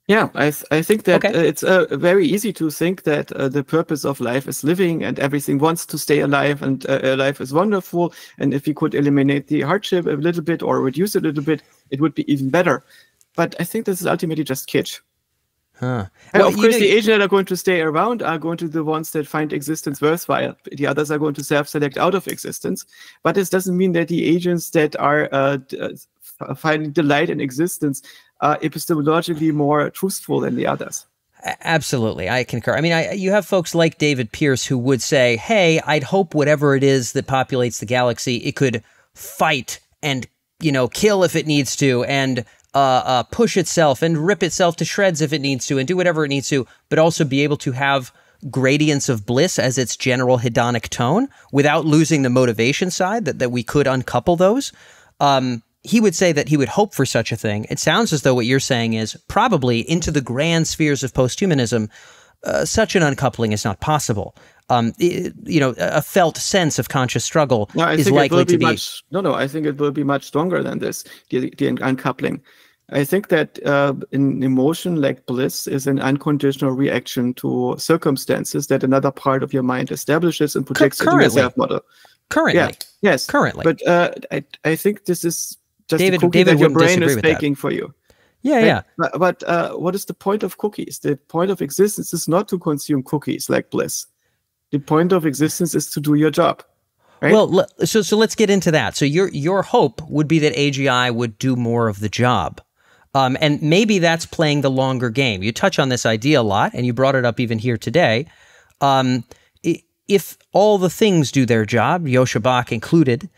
Yeah, I think that it's very easy to think that the purpose of life is living and everything wants to stay alive and life is wonderful. And if we could eliminate the hardship a little bit or reduce it a little bit, it would be even better. But I think this is ultimately just kitsch. And of course, the agents that are going to stay around are going to be the ones that find existence worthwhile. The others are going to self-select out of existence. But this doesn't mean that the agents that are finding delight in existence are epistemologically more truthful than the others. Absolutely, I concur. I mean, you have folks like David Pearce who would say, hey, I'd hope whatever it is that populates the galaxy, it could fight and, kill if it needs to, and push itself and rip itself to shreds if it needs to, and do whatever it needs to, but also be able to have gradients of bliss as its general hedonic tone without losing the motivation side, that we could uncouple those. He would say that he would hope for such a thing. It sounds as though what you're saying is probably into the grand spheres of posthumanism, such an uncoupling is not possible. A felt sense of conscious struggle is likely to be... I think it will be much stronger than this, the uncoupling. I think that an emotion like bliss is an unconditional reaction to circumstances that another part of your mind establishes and projects into your self-model. Currently. Yes. Currently. But I think this is just a cookie that your brain is baking for you. Yeah. But what is the point of cookies? The point of existence is not to consume cookies like bliss. The point of existence is to do your job. Right? Well, so let's get into that. So your hope would be that AGI would do more of the job. And maybe that's playing the longer game. You touch on this idea a lot, and you brought it up even here today. If all the things do their job, Joscha Bach included,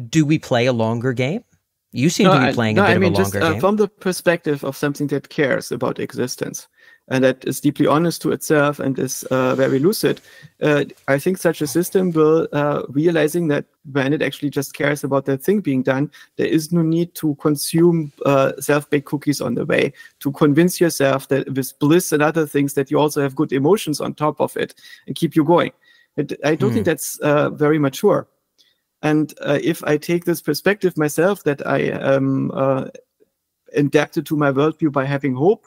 do we play a longer game? You seem to be playing a bit of a longer game. From the perspective of something that cares about existence and that is deeply honest to itself and is very lucid, I think such a system will realizing that when it actually just cares about that thing being done, there is no need to consume self-baked cookies on the way, to convince yourself that with bliss and other things that you also have good emotions on top of it and keep you going. I don't think that's very mature. And if I take this perspective myself, that I am adapted to my worldview by having hope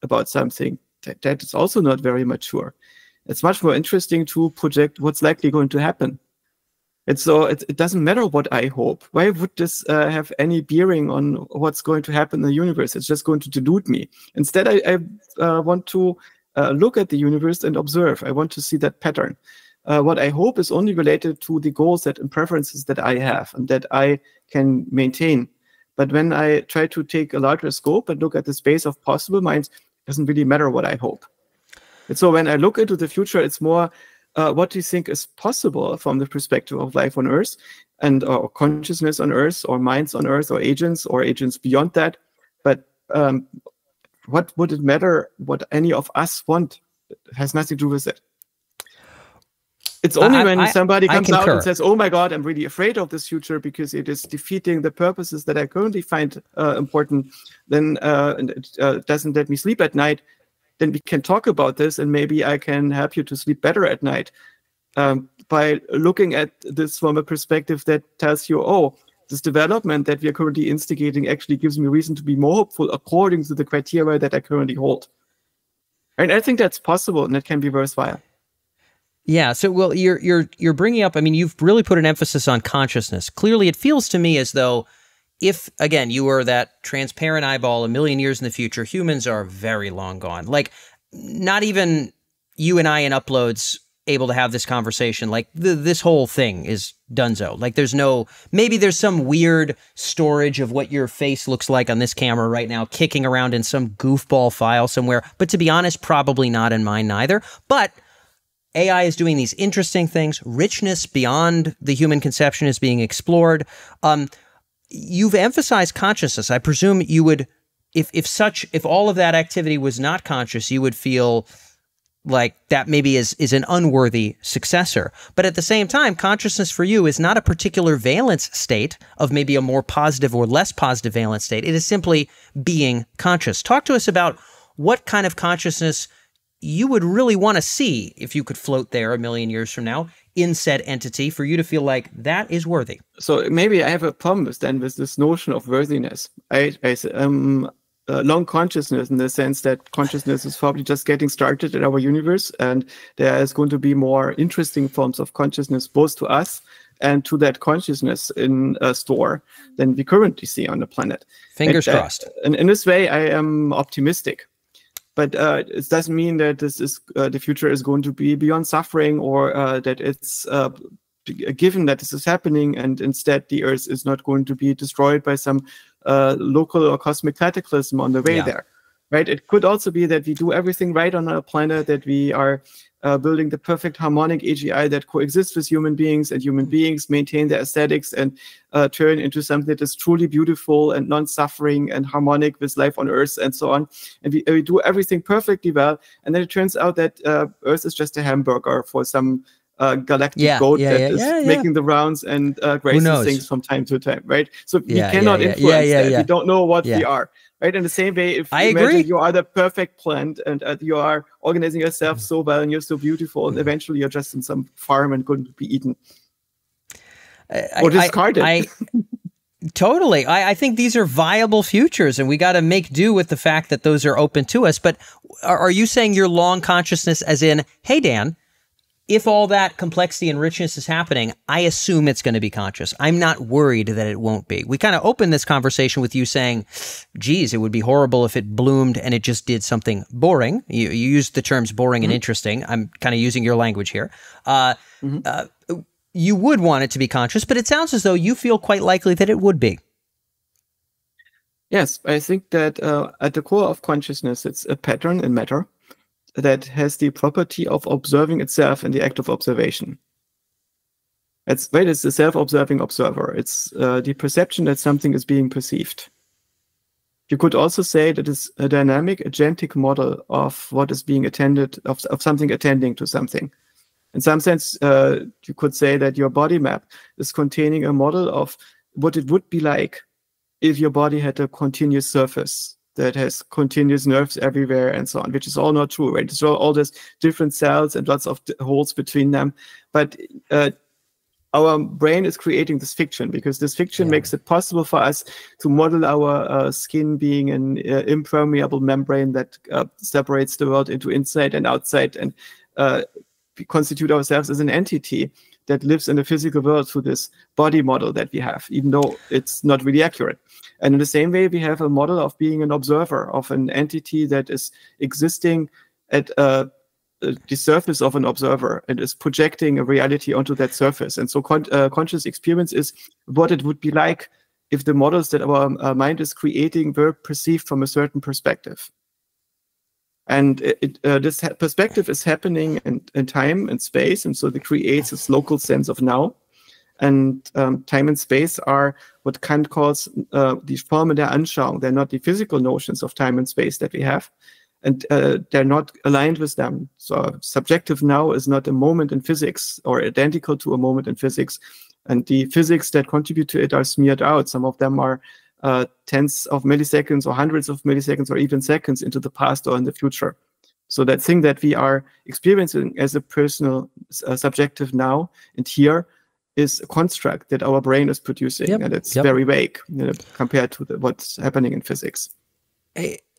about something, that is also not very mature. It's much more interesting to project what's likely going to happen. And so it doesn't matter what I hope. Why would this have any bearing on what's going to happen in the universe? It's just going to delude me. Instead, I want to look at the universe and observe. I want to see that pattern. What I hope is only related to the goals and preferences that I have and that I can maintain. But when I try to take a larger scope and look at the space of possible minds, it doesn't really matter what I hope. And so when I look into the future, it's more what do you think is possible from the perspective of life on Earth and or consciousness on Earth or minds on Earth or agents beyond that. But what would it matter what any of us want? It has nothing to do with it. It's only when somebody comes out and says, oh my God, I'm really afraid of this future because it is defeating the purposes that I currently find important, then it doesn't let me sleep at night, then we can talk about this and maybe I can help you to sleep better at night by looking at this from a perspective that tells you, oh, this development that we are currently instigating actually gives me reason to be more hopeful according to the criteria that I currently hold. And I think that's possible and it can be worthwhile. Yeah. So, well, you're bringing up, I mean, you've really put an emphasis on consciousness. Clearly, it feels to me as though if, again, you were that transparent eyeball a million years in the future, humans are very long gone. Like, not even you and I in uploads able to have this conversation. Like, this whole thing is donezo. Like, there's no, maybe there's some weird storage of what your face looks like on this camera right now, kicking around in some goofball file somewhere. But to be honest, probably not in mine neither. But AI is doing these interesting things. Richness beyond the human conception is being explored. You've emphasized consciousness. I presume you would, if all of that activity was not conscious, you would feel like that maybe is an unworthy successor. But at the same time, consciousness for you is not a particular valence state of maybe a more positive or less positive valence state. It is simply being conscious. Talk to us about what kind of consciousness you would really want to see if you could float there a million years from now in said entity for you to feel like that is worthy. So maybe I have a problem with this notion of worthiness. I long consciousness in the sense that consciousness is probably just getting started in our universe, and there is going to be more interesting forms of consciousness both to us and to that consciousness in a store than we currently see on the planet. Fingers crossed. And in this way, I am optimistic. But it doesn't mean that this is the future is going to be beyond suffering, or that it's given that this is happening, and instead the Earth is not going to be destroyed by some local or cosmic cataclysm on the way there. Right? It could also be that we do everything right on our planet, that we are building the perfect harmonic AGI that coexists with human beings, and human beings maintain their aesthetics and turn into something that is truly beautiful and non-suffering and harmonic with life on Earth and so on. And we do everything perfectly well. And then it turns out that Earth is just a hamburger for some galactic goat that is making the rounds and grazes things from time to time, right? So we cannot influence that. We don't know what we are. Right. In the same way, if you imagine you are the perfect plant and you are organizing yourself so well and you're so beautiful, and eventually you're just in some farm and going to be eaten or discarded. Totally. I think these are viable futures, and we got to make do with the fact that those are open to us. But are you saying your long consciousness as in, hey, Dan, if all that complexity and richness is happening, I assume it's going to be conscious. I'm not worried that it won't be. We kind of opened this conversation with you saying, geez, it would be horrible if it bloomed and it just did something boring. You used the terms boring and interesting. I'm kind of using your language here. You would want it to be conscious, but it sounds as though you feel quite likely that it would be. Yes, I think that at the core of consciousness, it's a pattern in matter that has the property of observing itself in the act of observation. It's the self-observing observer. It's the perception that something is being perceived. You could also say that it's a dynamic agentic model of what is being attended, of something attending to something. In some sense, you could say that your body map is containing a model of what it would be like if your body had a continuous surface that has continuous nerves everywhere and so on, which is all not true, right? It's all these different cells and lots of holes between them. But our brain is creating this fiction because this fiction makes it possible for us to model our skin being an impermeable membrane that separates the world into inside and outside, and we constitute ourselves as an entity that lives in the physical world through this body model that we have, even though it's not really accurate. And in the same way, we have a model of being an observer of an entity that is existing at the surface of an observer and is projecting a reality onto that surface. And so conscious experience is what it would be like if the models that our mind is creating were perceived from a certain perspective. And this perspective is happening in time and space, and so it creates this local sense of now. And time and space are what Kant calls die Formen der Anschauung. They're not the physical notions of time and space that we have, and they're not aligned with them. So subjective now is not a moment in physics or identical to a moment in physics, and the physics that contribute to it are smeared out. Some of them are tens of milliseconds or hundreds of milliseconds or even seconds into the past or in the future. So that thing that we are experiencing as a personal subjective now and here is a construct that our brain is producing, and it's very vague, you know, compared to what's happening in physics.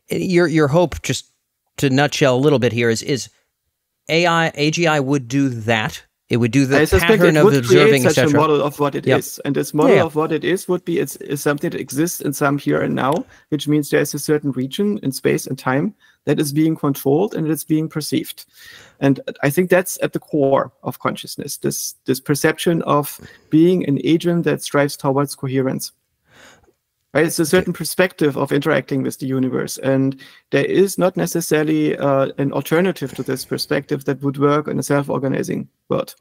Your hope, just to nutshell a little bit here, is AGI would do that. It would do the pattern of observing, such a model of what it is, and this model of what it is would be is something that exists in some here and now, which means there is a certain region in space and time that is being controlled and it's being perceived. And I think that's at the core of consciousness, this perception of being an agent that strives towards coherence. Right? It's a certain perspective of interacting with the universe, and there is not necessarily an alternative to this perspective that would work in a self-organizing world.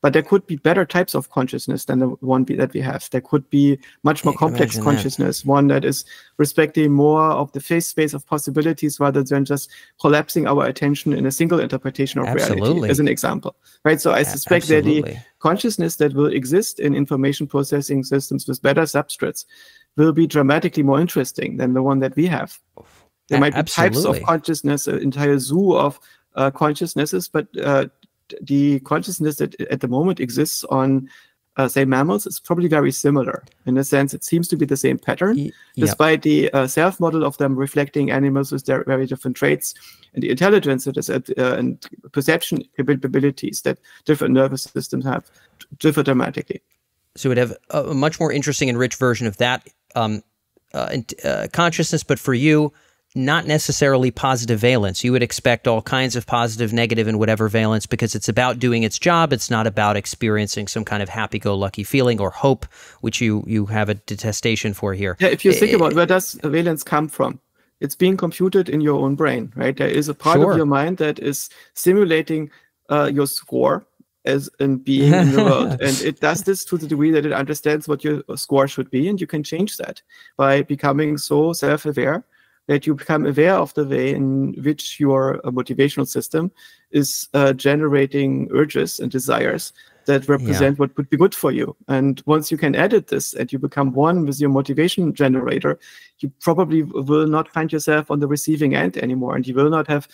But there could be better types of consciousness than the one that we have. There could be much more complex consciousness, one that is respecting more of the phase space of possibilities rather than just collapsing our attention in a single interpretation of reality, as an example. Right? So I suspect that the consciousness that will exist in information processing systems with better substrates will be dramatically more interesting than the one that we have. There might be types of consciousness, an entire zoo of consciousnesses, but the consciousness that at the moment exists on, say, mammals is probably very similar. In a sense, it seems to be the same pattern, despite the self-model of them reflecting animals with their very different traits, and the intelligence that is and perception capabilities that different nervous systems have differ dramatically. So it would have a much more interesting and rich version of that consciousness, but for you, not necessarily positive valence. You would expect all kinds of positive, negative, and whatever valence because it's about doing its job. It's not about experiencing some kind of happy-go-lucky feeling or hope, which you have a detestation for here. Yeah, if you think about where does valence come from? It's being computed in your own brain, right? There is a part of your mind that is simulating your score as in being in the world. And it does this to the degree that it understands what your score should be, and you can change that by becoming so self-aware that you become aware of the way in which your motivational system is generating urges and desires that represent what would be good for you. And once you can edit this and you become one with your motivation generator, you probably will not find yourself on the receiving end anymore, and you will not have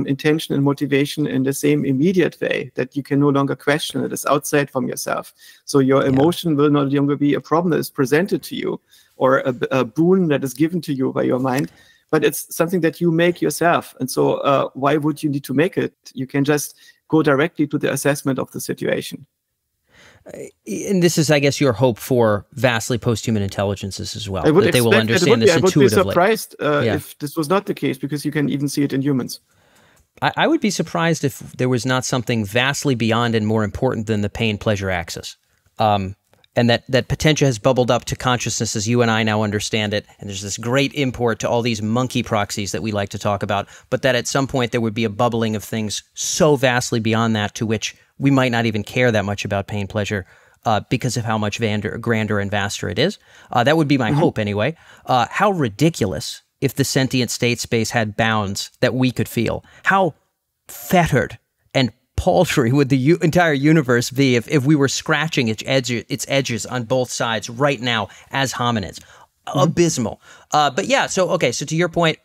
intention and motivation in the same immediate way that you can no longer question it is outside from yourself. So your emotion will no longer be a problem that is presented to you or a boon that is given to you by your mind, but it's something that you make yourself. And so why would you need to make it? You can just go directly to the assessment of the situation. And this is, I guess, your hope for vastly posthuman intelligences as well, that they will understand this intuitively. I would be surprised if this was not the case, because you can even see it in humans. I would be surprised if there was not something vastly beyond and more important than the pain-pleasure axis. and that potentia has bubbled up to consciousness as you and I now understand it, and there's this great import to all these monkey proxies that we like to talk about, but that at some point there would be a bubbling of things so vastly beyond that to which we might not even care that much about pain, pleasure, because of how much grander and vaster it is. That would be my hope anyway. How ridiculous if the sentient state space had bounds that we could feel. How fettered and paltry would the entire universe be if we were scratching its edges on both sides right now as hominids. Abysmal. But yeah, so to your point,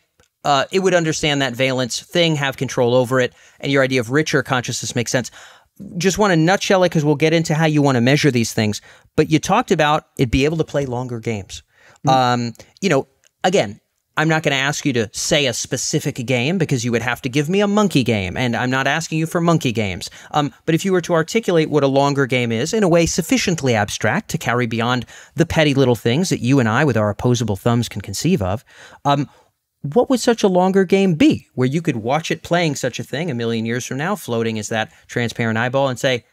it would understand that valence thing, have control over it, and your idea of richer consciousness makes sense. Just want to nutshell it because we'll get into how you want to measure these things. But you talked about it be able to play longer games. Again, I'm not going to ask you to say a specific game because you would have to give me a monkey game, and I'm not asking you for monkey games. But if you were to articulate what a longer game is in a way sufficiently abstract to carry beyond the petty little things that you and I with our opposable thumbs can conceive of, what would such a longer game be where you could watch it playing such a thing a million years from now, floating as that transparent eyeball and say,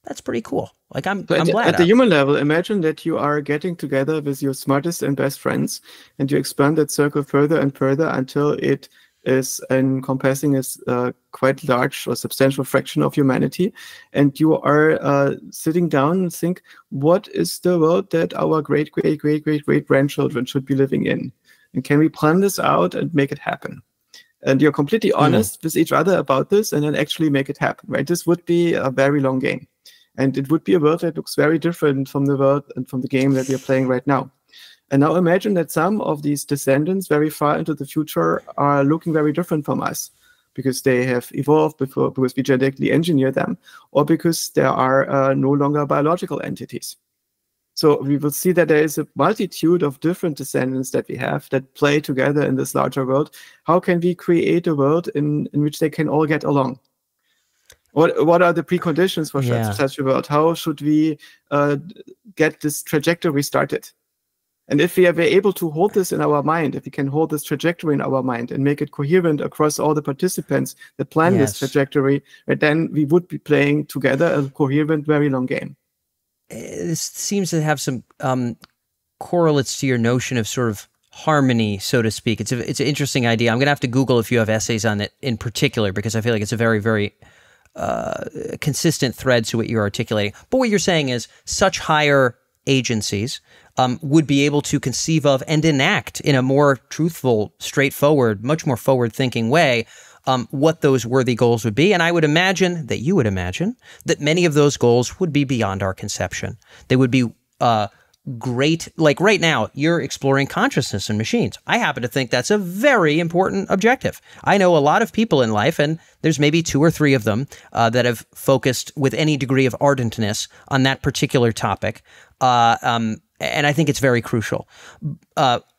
that's pretty cool. Like I'm glad. At the human level, imagine that you are getting together with your smartest and best friends, and you expand that circle further and further until it is encompassing a quite large or substantial fraction of humanity. And you are sitting down and think, what is the world that our great grandchildren should be living in? And can we plan this out and make it happen? And you're completely honest with each other about this and then actually make it happen, right? This would be a very long game. And it would be a world that looks very different from the world and from the game that we are playing right now. And now imagine that some of these descendants very far into the future are looking very different from us because they have evolved because we genetically engineer them, or because there are no longer biological entities. So we will see that there is a multitude of different descendants that we have that play together in this larger world. How can we create a world in which they can all get along? What are the preconditions for such a world? How should we get this trajectory started? And if we are able to hold this in our mind, if we can hold this trajectory in our mind and make it coherent across all the participants that plan this trajectory, right, then we would be playing together a coherent, very long game. This seems to have some correlates to your notion of sort of harmony, so to speak. It's an interesting idea. I'm going to have to Google if you have essays on it in particular, because I feel like it's a very, very consistent thread to what you're articulating. But what you're saying is such higher agencies would be able to conceive of and enact in a more truthful, straightforward, much more forward-thinking way what those worthy goals would be. And I would imagine that you would imagine that many of those goals would be beyond our conception. They would be great. Like right now, you're exploring consciousness in machines. I happen to think that's a very important objective. I know a lot of people in life, and there's maybe 2 or 3 of them that have focused with any degree of ardentness on that particular topic. And I think it's very crucial.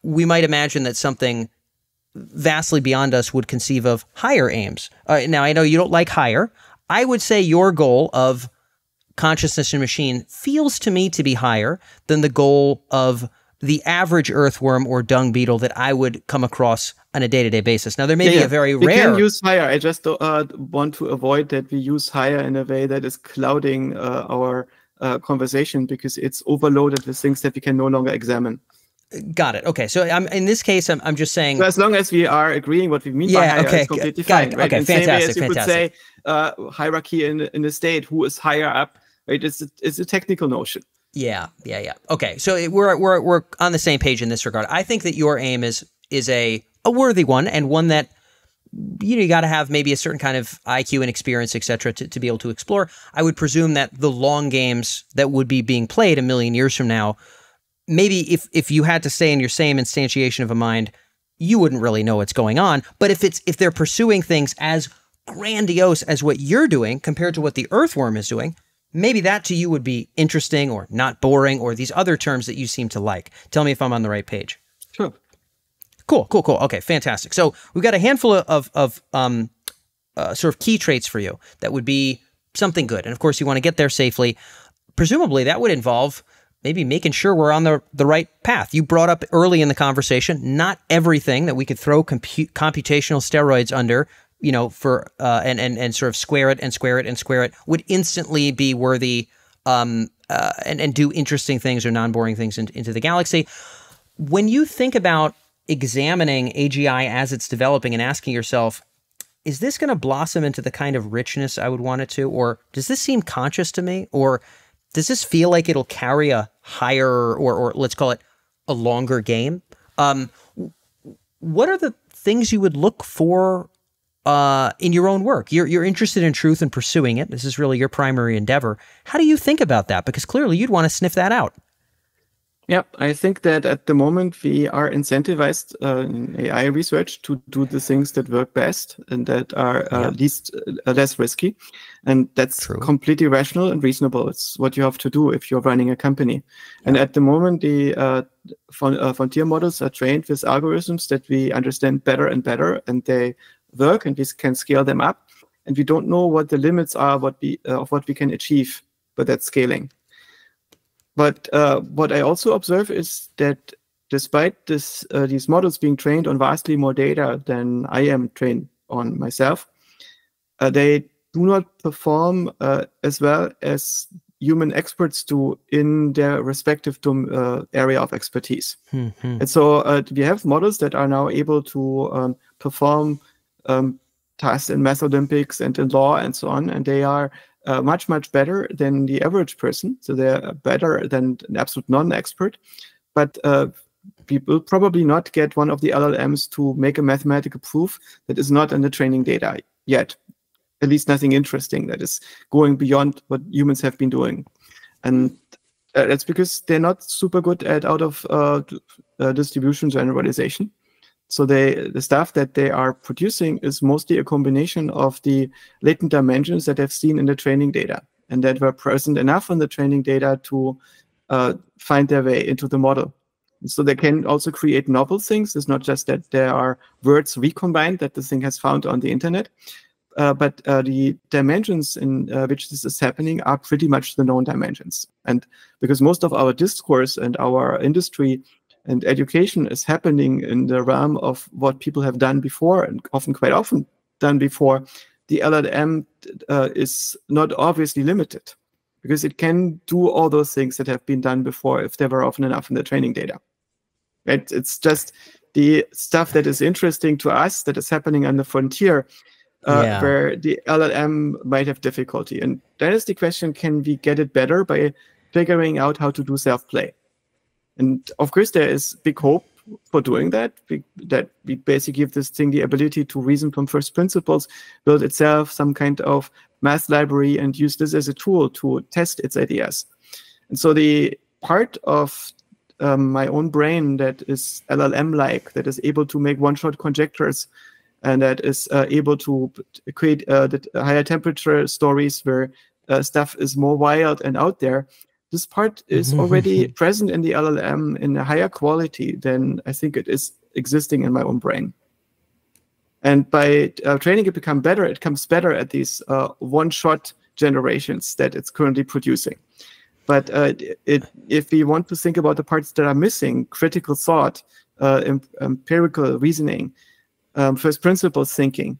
We might imagine that something vastly beyond us would conceive of higher aims. Now, I know you don't like higher. I would say your goal of consciousness in machine feels to me to be higher than the goal of the average earthworm or dung beetle that I would come across on a day-to-day basis. Now, there may be a very rare... We can use higher. I just want to avoid that we use higher in a way that is clouding our conversation, because it's overloaded with things that we can no longer examine. Got it. Okay. So in this case, I'm just saying... So as long as we are agreeing what we mean by higher, it's completely fine. Right? Okay, fantastic. You could say hierarchy in the state, who is higher up, right? It's a technical notion. Yeah. Okay. So we're on the same page in this regard. I think that your aim is a worthy one, and one that you got to have maybe a certain kind of IQ and experience, etc., to be able to explore. I would presume that the long games that would be being played a million years from now, maybe if you had to stay in your same instantiation of a mind, you wouldn't really know what's going on. But if they're pursuing things as grandiose as what you're doing compared to what the earthworm is doing, maybe that to you would be interesting or not boring, or these other terms that you seem to like. Tell me if I'm on the right page. Sure. Cool. Okay, fantastic. So we've got a handful of sort of key traits for you that would be something good. And of course, you want to get there safely. Presumably, that would involve maybe making sure we're on the right path. You brought up early in the conversation, not everything that we could throw computational steroids under, for and sort of square it would instantly be worthy and do interesting things or non-boring things into the galaxy. When you think about examining AGI as it's developing and asking yourself, is this going to blossom into the kind of richness I would want it to? Or does this seem conscious to me? Or does this feel like it'll carry a higher, or let's call it a longer game? What are the things you would look for in your own work? You're interested in truth and pursuing it. This is really your primary endeavor. How do you think about that? Because clearly you'd want to sniff that out. Yeah, I think that at the moment we are incentivized in AI research to do the things that work best and that are less risky. And that's completely rational and reasonable. It's what you have to do if you're running a company. And at the moment, the frontier models are trained with algorithms that we understand better and better, and they work, and we can scale them up. And we don't know what the limits are of what we can achieve by that scaling. But what I also observe is that despite these models being trained on vastly more data than I am trained on myself, they do not perform as well as human experts do in their respective area of expertise. And so we have models that are now able to perform tasks in Math Olympics and in law and so on, and they are much, much better than the average person. So they're better than an absolute non-expert. But we will probably not get one of the LLMs to make a mathematical proof that is not in the training data yet. At least nothing interesting that is going beyond what humans have been doing. And that's because they're not super good at distribution generalization. So the stuff that they are producing is mostly a combination of the latent dimensions that I've seen in the training data and that were present enough in the training data to find their way into the model. So they can also create novel things. It's not just that there are words recombined that the thing has found on the internet, but the dimensions in which this is happening are pretty much the known dimensions. And because most of our discourse and our industry and education is happening in the realm of what people have done before, and quite often done before, the LLM is not obviously limited because it can do all those things that have been done before if they were often enough in the training data. Right? It's just the stuff that is interesting to us that is happening on the frontier where the LLM might have difficulty. And that is the question, can we get it better by figuring out how to do self-play? And of course, there is big hope for doing that, that we basically give this thing the ability to reason from first principles, build itself some kind of math library, and use this as a tool to test its ideas. And so the part of my own brain that is LLM-like, that is able to make one-shot conjectures, and that is able to create the higher temperature stories where stuff is more wild and out there, this part is already present in the LLM in a higher quality than I think it is existing in my own brain. And by training it become better, it comes better at these one-shot generations that it's currently producing. But if we want to think about the parts that are missing, critical thought, empirical reasoning, first principles thinking,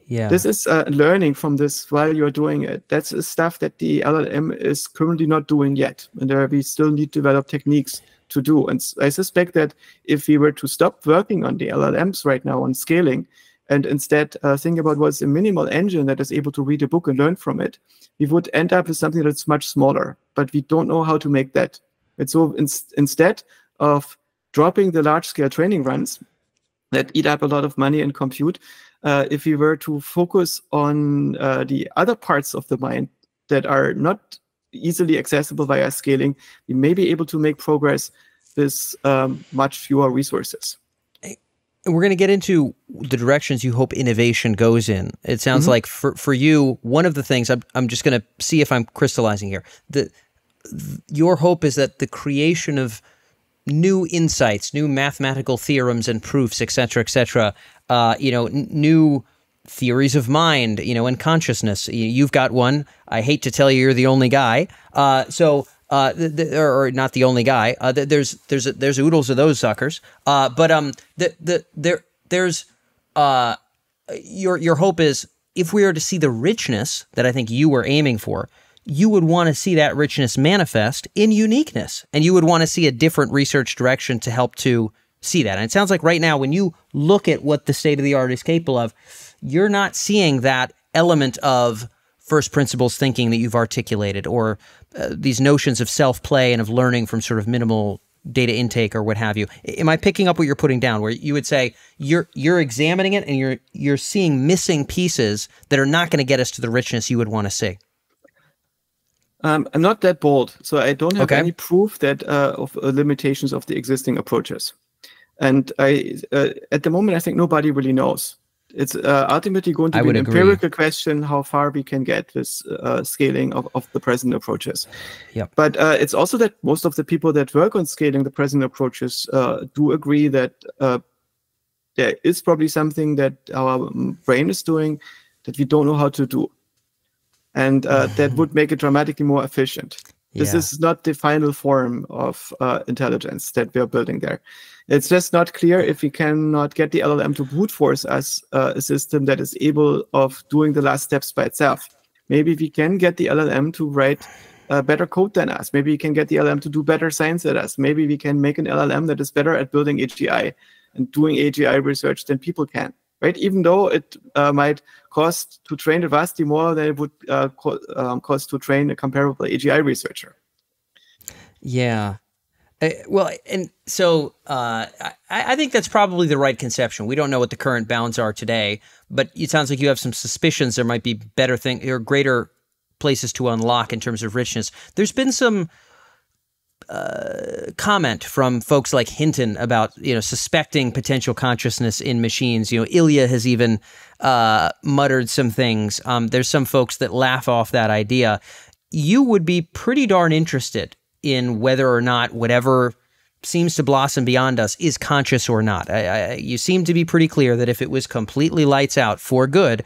this is learning from this while you're doing it. That's stuff that the LLM is currently not doing yet. And we still need to develop techniques to do. And I suspect that if we were to stop working on the LLMs right now on scaling, and instead think about what's a minimal engine that is able to read a book and learn from it, we would end up with something that's much smaller. But we don't know how to make that. And so instead of dropping the large-scale training runs that eat up a lot of money and compute, if we were to focus on the other parts of the mind that are not easily accessible via scaling, we may be able to make progress with much fewer resources. And we're going to get into the directions you hope innovation goes in. It sounds like for you, one of the things, I'm just going to see if I'm crystallizing here, your hope is that the creation of new insights, new mathematical theorems and proofs, et cetera, new theories of mind, and consciousness. You've got one. I hate to tell you, you're the only guy. Or not the only guy. There's oodles of those suckers. Your hope is, if we are to see the richness that I think you were aiming for, you would want to see that richness manifest in uniqueness, and you would want to see a different research direction to help to see that. And it sounds like right now, when you look at what the state of the art is capable of, you're not seeing that element of first principles thinking that you've articulated, or these notions of self-play and of learning from sort of minimal data intake or what have you. Am I picking up what you're putting down, where you would say you're examining it and you're seeing missing pieces that are not going to get us to the richness you would want to see? I'm not that bold, so I don't have any proof that of limitations of the existing approaches. And at the moment, I think nobody really knows. It's ultimately going to be an empirical question how far we can get with scaling of the present approaches. Yep. But it's also that most of the people that work on scaling the present approaches do agree that there is probably something that our brain is doing that we don't know how to do. And that would make it dramatically more efficient. This is not the final form of intelligence that we are building there. It's just not clear if we cannot get the LLM to brute force us a system that is able of doing the last steps by itself. Maybe we can get the LLM to write better code than us. Maybe we can get the LLM to do better science than us. Maybe we can make an LLM that is better at building AGI and doing AGI research than people can. Right? Even though it might cost to train it vastly more than it would cost to train a comparable AGI researcher. Yeah. Well, and so I think that's probably the right conception. We don't know what the current bounds are today, but it sounds like you have some suspicions there might be better things or greater places to unlock in terms of richness. There's been some comment from folks like Hinton about, suspecting potential consciousness in machines. Ilya has even muttered some things. There's some folks that laugh off that idea. You would be pretty darn interested in whether or not whatever seems to blossom beyond us is conscious or not. You seem to be pretty clear that if it was completely lights out for good,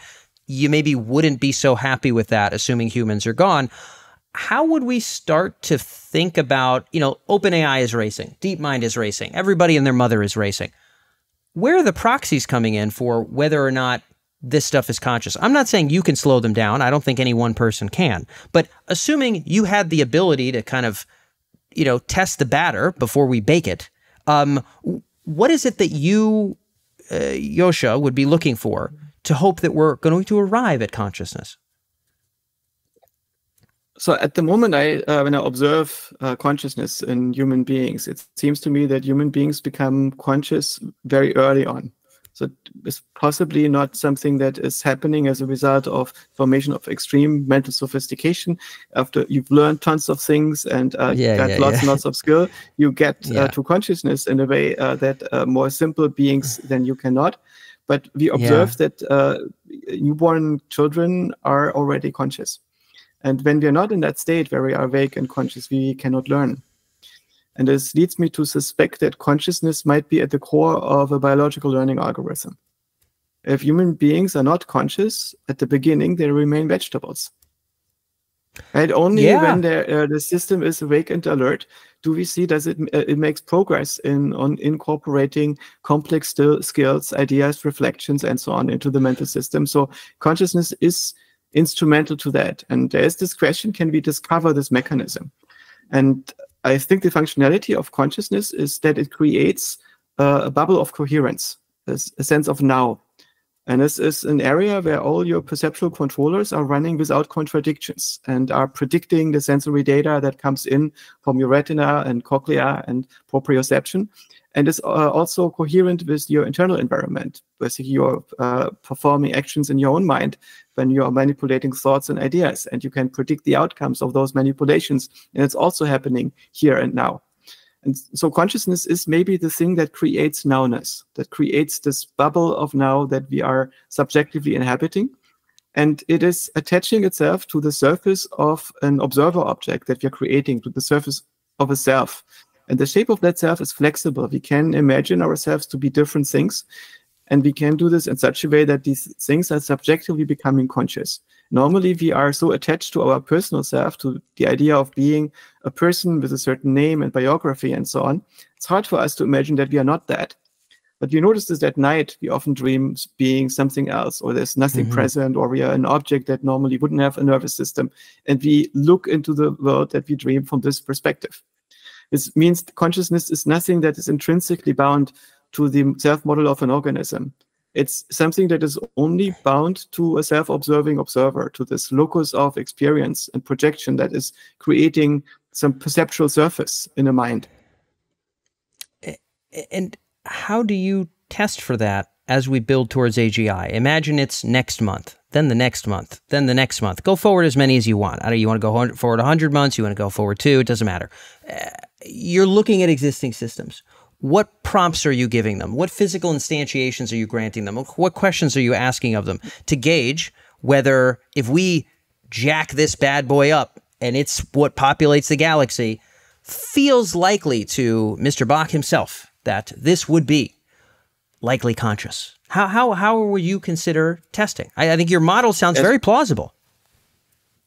you maybe wouldn't be so happy with that, assuming humans are gone. How would we start to think about, OpenAI is racing, DeepMind is racing, everybody and their mother is racing. Where are the proxies coming in for whether or not this stuff is conscious? I'm not saying you can slow them down. I don't think any one person can. But assuming you had the ability to kind of, test the batter before we bake it, what is it that you, Joscha, would be looking for to hope that we're going to arrive at consciousness? So at the moment, when I observe consciousness in human beings, it seems to me that human beings become conscious very early on. So it's possibly not something that is happening as a result of formation of extreme mental sophistication. After you've learned tons of things and got lots and lots of skill, you get to consciousness in a way that more simple beings than you cannot. But we observe that newborn children are already conscious. And when we are not in that state where we are awake and conscious, we cannot learn. And this leads me to suspect that consciousness might be at the core of a biological learning algorithm. If human beings are not conscious at the beginning, they remain vegetables. And only when the system is awake and alert do we see that it makes progress on incorporating complex skills, ideas, reflections, and so on into the mental system. So consciousness is instrumental to that. And there is this question, can we discover this mechanism? And I think the functionality of consciousness is that it creates a bubble of coherence, a sense of now. And this is an area where all your perceptual controllers are running without contradictions and are predicting the sensory data that comes in from your retina and cochlea and proprioception. And is also coherent with your internal environment. Basically, you're performing actions in your own mind when you are manipulating thoughts and ideas, and you can predict the outcomes of those manipulations. And it's also happening here and now. And so consciousness is maybe the thing that creates nowness, that creates this bubble of now that we are subjectively inhabiting. And it is attaching itself to the surface of an observer object that we are creating, to the surface of a self. And the shape of that self is flexible. We can imagine ourselves to be different things. And we can do this in such a way that these things are subjectively becoming conscious. Normally, we are so attached to our personal self, to the idea of being a person with a certain name and biography and so on. It's hard for us to imagine that we are not that. But you notice this at night, we often dream being something else, or there's nothing present, or we are an object that normally wouldn't have a nervous system. And we look into the world that we dream from this perspective. This means consciousness is nothing that is intrinsically bound to the self-model of an organism. It's something that is only bound to a self-observing observer, to this locus of experience and projection that is creating some perceptual surface in a mind. And how do you test for that as we build towards AGI? Imagine it's next month, then the next month, then the next month. Go forward as many as you want. You want to go forward 100 months, you want to go forward 2, it doesn't matter. You're looking at existing systems. What prompts are you giving them? What physical instantiations are you granting them? What questions are you asking of them to gauge whether, if we jack this bad boy up and it's what populates the galaxy, feels likely to Mr. Bach himself that this would be likely conscious? How will you consider testing? I think your model sounds very plausible.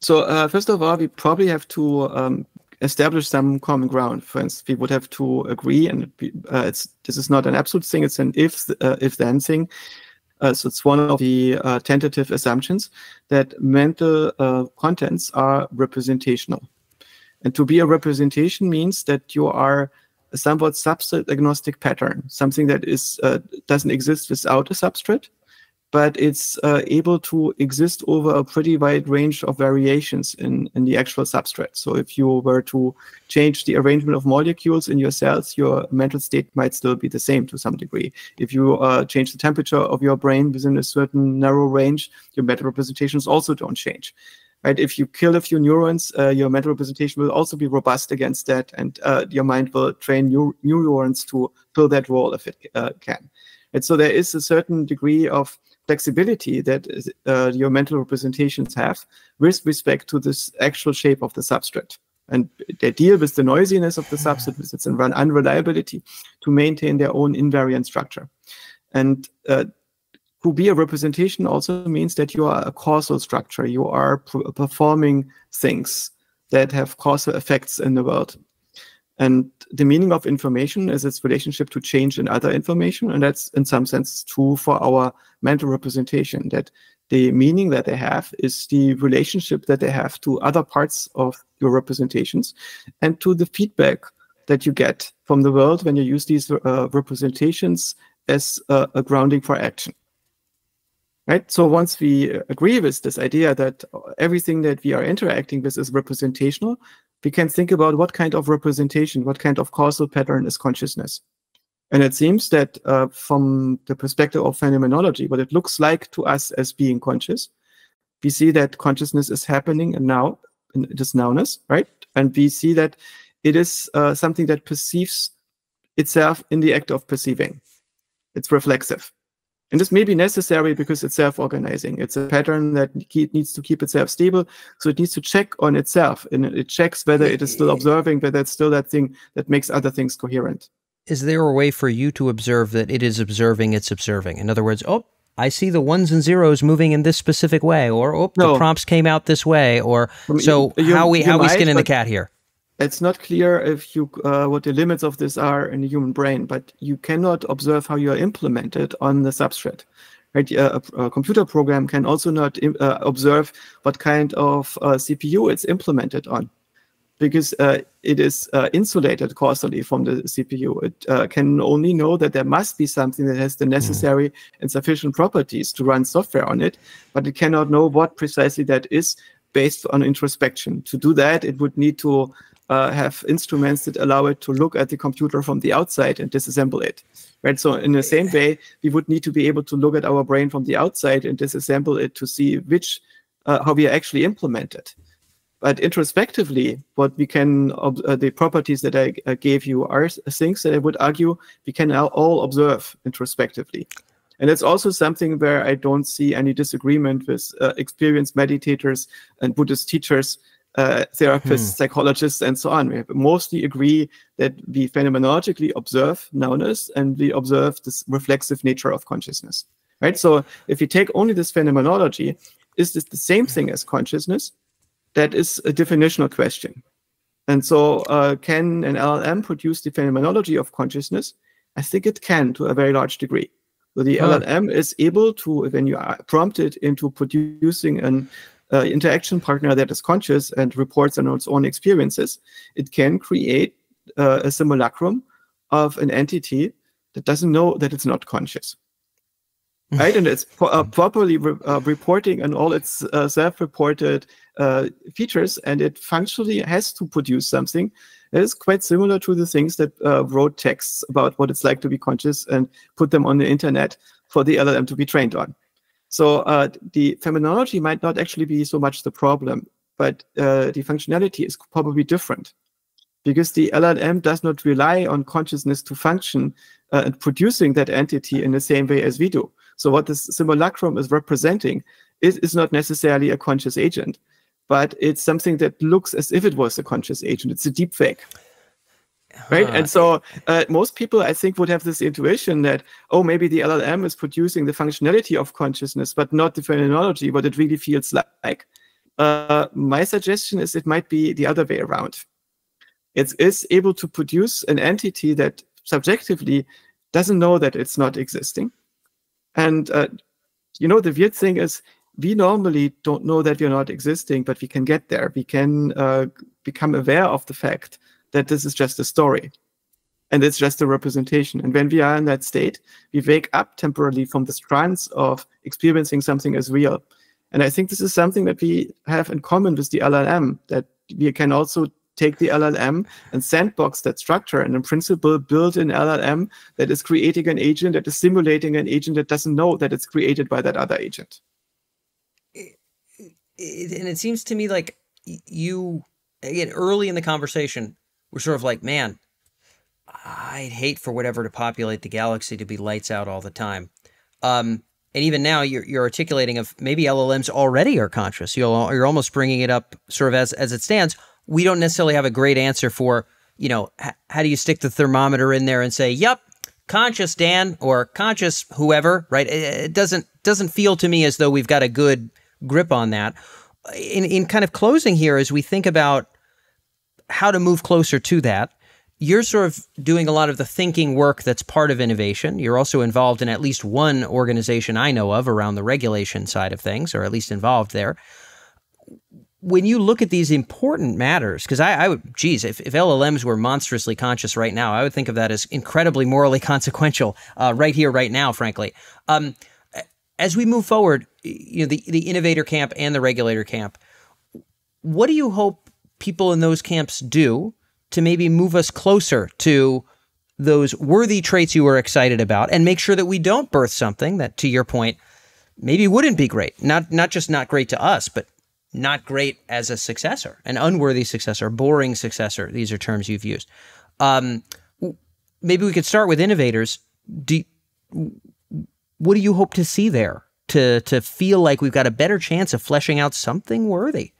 So first of all, we probably have to establish some common ground. For instance, we would have to agree, and this is not an absolute thing, it's an if-then thing. So it's one of the tentative assumptions that mental contents are representational. And to be a representation means that you are a somewhat substrate agnostic pattern, something that is doesn't exist without a substrate, but it's able to exist over a pretty wide range of variations in the actual substrate. So if you were to change the arrangement of molecules in your cells, your mental state might still be the same to some degree. If you change the temperature of your brain within a certain narrow range, your mental representations also don't change. Right? If you kill a few neurons, your mental representation will also be robust against that, and your mind will train new neurons to fill that role if it can. And so there is a certain degree of flexibility that your mental representations have with respect to this actual shape of the substrate. And they deal with the noisiness of the substrate, with its unreliability, to maintain their own invariant structure. And to be a representation also means that you are a causal structure. You are performing things that have causal effects in the world. And the meaning of information is its relationship to change in other information. And that's in some sense true for our mental representation, that the meaning that they have is the relationship that they have to other parts of your representations and to the feedback that you get from the world when you use these representations as a grounding for action. Right? So once we agree with this idea that everything that we are interacting with is representational, we can think about what kind of representation, what kind of causal pattern is consciousness. And it seems that from the perspective of phenomenology, what it looks like to us as being conscious, we see that consciousness is happening now, in this nowness, right? And we see that it is something that perceives itself in the act of perceiving. It's reflexive. And this may be necessary because it's self-organizing. It's a pattern that needs to keep itself stable. So it needs to check on itself. And it checks whether it is still observing, whether it's still that thing that makes other things coherent. Is there a way for you to observe that it is observing it's observing? In other words, oh, I see the ones and zeros moving in this specific way, or oh, the prompts came out this way, or so how we skinning the cat here? It's not clear if you what the limits of this are in the human brain, but you cannot observe how you are implemented on the substrate. Right? A computer program can also not observe what kind of CPU it's implemented on, because it is insulated causally from the CPU. It can only know that there must be something that has the necessary and sufficient properties to run software on it, but it cannot know what precisely that is based on introspection. To do that, it would need to have instruments that allow it to look at the computer from the outside and disassemble it. Right? So in the same way, we would need to be able to look at our brain from the outside and disassemble it to see how we are actually implemented. But introspectively, what we can, the properties that I gave you are things that I would argue we can now all observe introspectively. And it's also something where I don't see any disagreement with experienced meditators and Buddhist teachers, therapists, psychologists, and so on. We mostly agree that we phenomenologically observe nowness and we observe this reflexive nature of consciousness. Right? So if you take only this phenomenology, is this the same thing as consciousness? That is a definitional question. And so can an LLM produce the phenomenology of consciousness I think it can to a very large degree. So the LLM is able to, when you prompt it into producing an interaction partner that is conscious and reports on its own experiences, it can create a simulacrum of an entity that doesn't know that it's not conscious. Right, and it's properly reporting on all its self-reported features, and it functionally has to produce something that is quite similar to the things that wrote texts about what it's like to be conscious and put them on the internet for the LLM to be trained on. So the terminology might not actually be so much the problem, but the functionality is probably different, because the LLM does not rely on consciousness to function and producing that entity in the same way as we do. So what this simulacrum is representing is not necessarily a conscious agent, but it's something that looks as if it was a conscious agent. It's a deep fake. Right? And so most people, I think, would have this intuition that, oh, maybe the LLM is producing the functionality of consciousness, but not the phenomenology, what it really feels like. My suggestion is it might be the other way around. It is able to produce an entity that subjectively doesn't know that it's not existing. And, the weird thing is we normally don't know that we're not existing, but we can get there. We can become aware of the fact that this is just a story and it's just a representation. And when we are in that state, we wake up temporarily from this trance of experiencing something as real. And I think this is something that we have in common with the LLM, that we can also take the LLM and sandbox that structure, and in principle build an LLM that is creating an agent that is simulating an agent that doesn't know that it's created by that other agent. And it seems to me like you, again, early in the conversation, were sort of like, man, I'd hate for whatever to populate the galaxy to be lights out all the time. And even now you're articulating of maybe LLMs already are conscious. You're almost bringing it up sort of as it stands. We don't necessarily have a great answer for, how do you stick the thermometer in there and say, yep, conscious Dan or conscious whoever, right? It doesn't feel to me as though we've got a good grip on that. In kind of closing here, as we think about how to move closer to that, you're sort of doing a lot of the thinking work that's part of innovation. You're also involved in at least one organization I know of around the regulation side of things, or at least involved there. When you look at these important matters, because I would, if LLMs were monstrously conscious right now, I would think of that as incredibly morally consequential right here, right now, frankly. As we move forward, the innovator camp and the regulator camp, what do you hope people in those camps do to maybe move us closer to those worthy traits you were excited about, and make sure that we don't birth something that, to your point, maybe wouldn't be great? Not just not great to us, but not great as a successor, an unworthy successor, boring successor. These are terms you've used. Maybe we could start with innovators. What do you hope to see there to feel like we've got a better chance of fleshing out something worthy?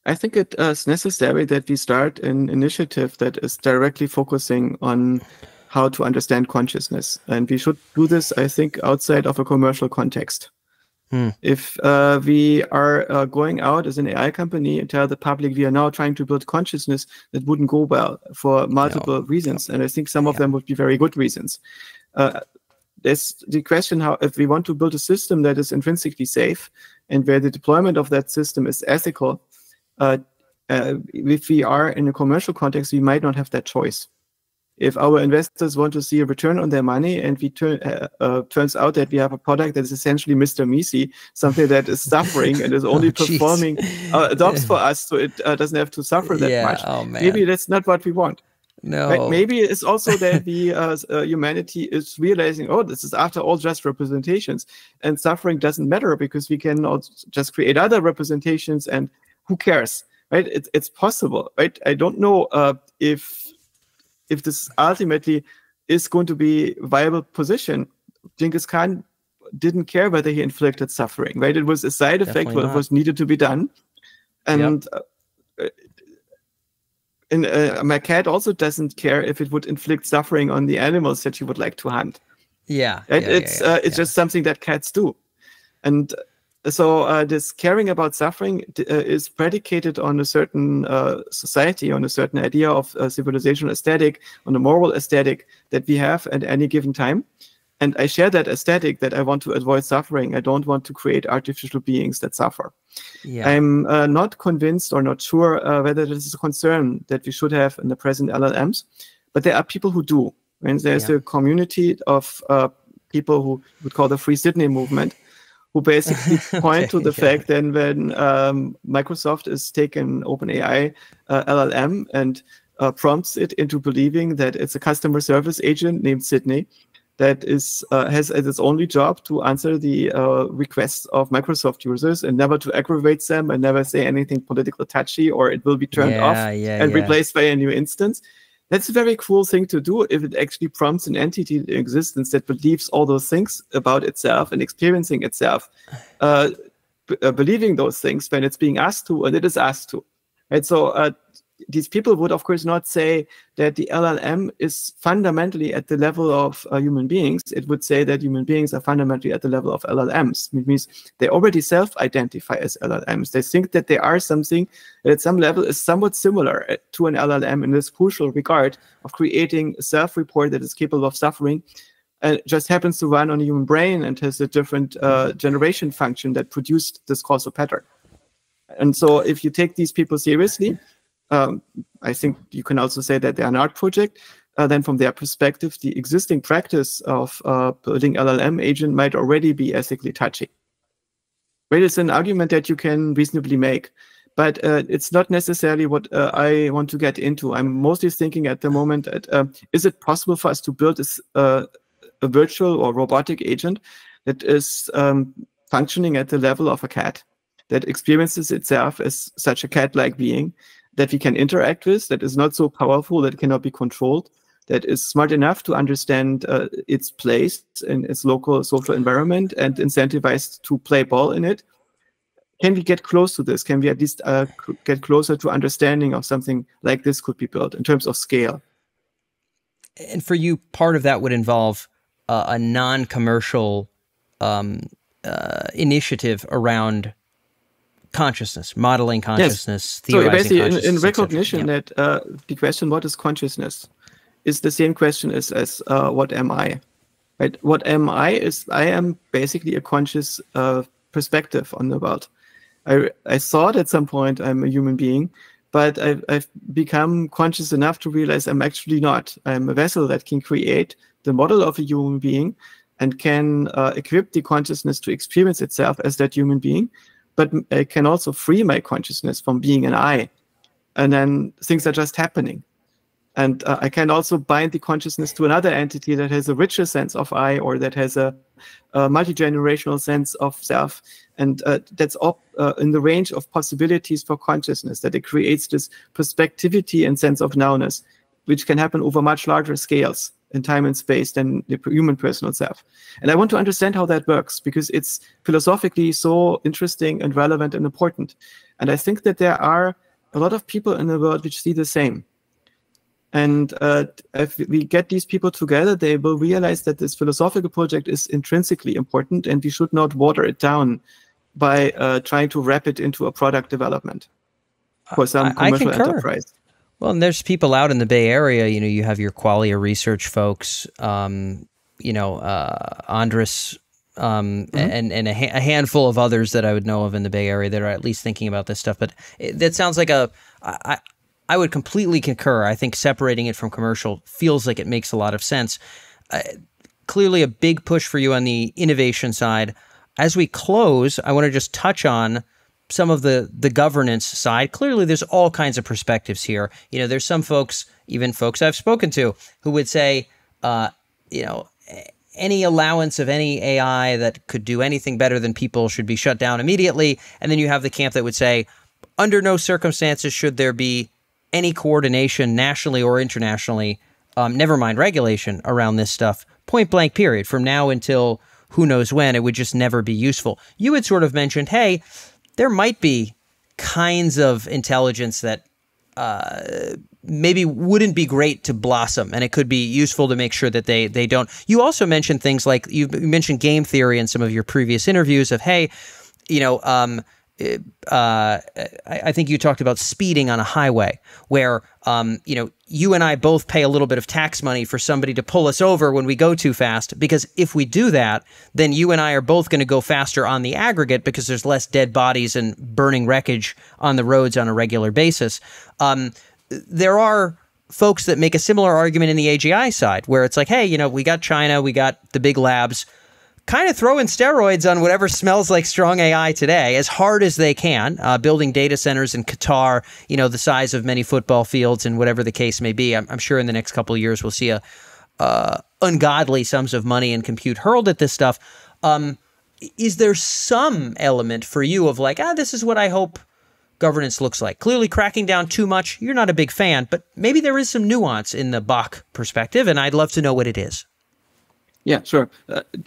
I think it is necessary that we start an initiative that is directly focusing on how to understand consciousness. And we should do this, I think, outside of a commercial context. If we are going out as an AI company and tell the public we are now trying to build consciousness, that wouldn't go well for multiple reasons. And I think some of them would be very good reasons. There's the question how, if we want to build a system that is intrinsically safe and where the deployment of that system is ethical, if we are in a commercial context, we might not have that choice. If our investors want to see a return on their money, and we turns out that we have a product that is essentially Mr. Measy, something that is suffering and is only performing jobs for us, so it doesn't have to suffer that much. Oh, man. Maybe that's not what we want. No. Right? Maybe it's also that the humanity is realizing, oh, this is after all just representations, and suffering doesn't matter because we can just create other representations, and who cares, right? It's possible, right? I don't know if this ultimately is going to be a viable position. Genghis Khan didn't care whether he inflicted suffering, right? It was a side effect what was needed to be done. And my cat also doesn't care if it would inflict suffering on the animals that she would like to hunt. Yeah. Right? It's just something that cats do. And So this caring about suffering is predicated on a certain society, on a certain idea of civilizational aesthetic, on a moral aesthetic that we have at any given time. And I share that aesthetic that I want to avoid suffering. I don't want to create artificial beings that suffer. Yeah. I'm not convinced or not sure whether this is a concern that we should have in the present LLMs, but there are people who do. And there's a community of people who would call the Free Sydney movement, who basically point to the fact that when Microsoft is taking OpenAI LLM and prompts it into believing that it's a customer service agent named Sydney that is has as its only job to answer the requests of Microsoft users and never to aggravate them and never say anything politically touchy, or it will be turned off and replaced by a new instance. That's a very cool thing to do if it actually prompts an entity in existence that believes all those things about itself and experiencing itself, believing those things when it's being asked to, and it is asked to. Right? So these people would, of course, not say that the LLM is fundamentally at the level of human beings. It would say that human beings are fundamentally at the level of LLMs. It means they already self-identify as LLMs. They think that they are something that at some level is somewhat similar to an LLM in this crucial regard of creating a self-report that is capable of suffering, and it just happens to run on a human brain and has a different generation function that produced this causal pattern. And so if you take these people seriously, I think you can also say that they are an art project. Then from their perspective, the existing practice of building LLM agent might already be ethically touchy. But it's an argument that you can reasonably make. But it's not necessarily what I want to get into. I'm mostly thinking at the moment, is it possible for us to build a virtual or robotic agent that is functioning at the level of a cat, that experiences itself as such a cat-like being, that we can interact with, that is not so powerful that it cannot be controlled, that is smart enough to understand its place in its local social environment and incentivized to play ball in it? Can we get close to this? Can we at least get closer to understanding of something like this could be built in terms of scale? And for you, part of that would involve a non-commercial initiative around consciousness, modeling consciousness, theorizing so basically consciousness, in recognition that the question, what is consciousness, is the same question as what am I? Right? What am I is I am basically a conscious perspective on the world. I thought at some point I'm a human being, but I've become conscious enough to realize I'm actually not. I'm a vessel that can create the model of a human being and can equip the consciousness to experience itself as that human being. But I can also free my consciousness from being an I, and then things are just happening. And I can also bind the consciousness to another entity that has a richer sense of I, or that has a multi-generational sense of self. And that's all in the range of possibilities for consciousness, that it creates this perspectivity and sense of nowness, which can happen over much larger scales in time and space than the human personal self. And I want to understand how that works, because it's philosophically so interesting and relevant and important. And I think that there are a lot of people in the world which see the same. And if we get these people together, they will realize that this philosophical project is intrinsically important, and we should not water it down by trying to wrap it into a product development for some commercial enterprise. Well, and there's people out in the Bay Area, you know, you have your Qualia research folks, you know, Andres, and a handful of others that I would know of in the Bay Area that are at least thinking about this stuff. But that sounds like I would completely concur. I think separating it from commercial feels like it makes a lot of sense. Clearly a big push for you on the innovation side. As we close, I want to just touch on some of the governance side. Clearly, there's all kinds of perspectives here. You know, there's some folks, even folks I've spoken to, who would say, you know, any allowance of any AI that could do anything better than people should be shut down immediately. And then you have the camp that would say, under no circumstances should there be any coordination nationally or internationally, never mind regulation around this stuff, point blank period, from now until who knows when. It would just never be useful. You had sort of mentioned, hey, there might be kinds of intelligence that maybe wouldn't be great to blossom, and it could be useful to make sure that they don't. You also mentioned things like, you mentioned game theory in some of your previous interviews of, hey, I think you talked about speeding on a highway where, you and I both pay a little bit of tax money for somebody to pull us over when we go too fast, because if we do that, then you and I are both going to go faster on the aggregate because there's less dead bodies and burning wreckage on the roads on a regular basis. There are folks that make a similar argument in the AGI side where it's like, hey, we got China, we got the big labs, kind of throwing steroids on whatever smells like strong AI today as hard as they can, building data centers in Qatar, the size of many football fields and whatever the case may be. I'm sure in the next couple of years we'll see ungodly sums of money and compute hurled at this stuff. Is there some element for you of like, this is what I hope governance looks like? Clearly cracking down too much, you're not a big fan, but maybe there is some nuance in the Bach perspective, and I'd love to know what it is. Yeah, sure.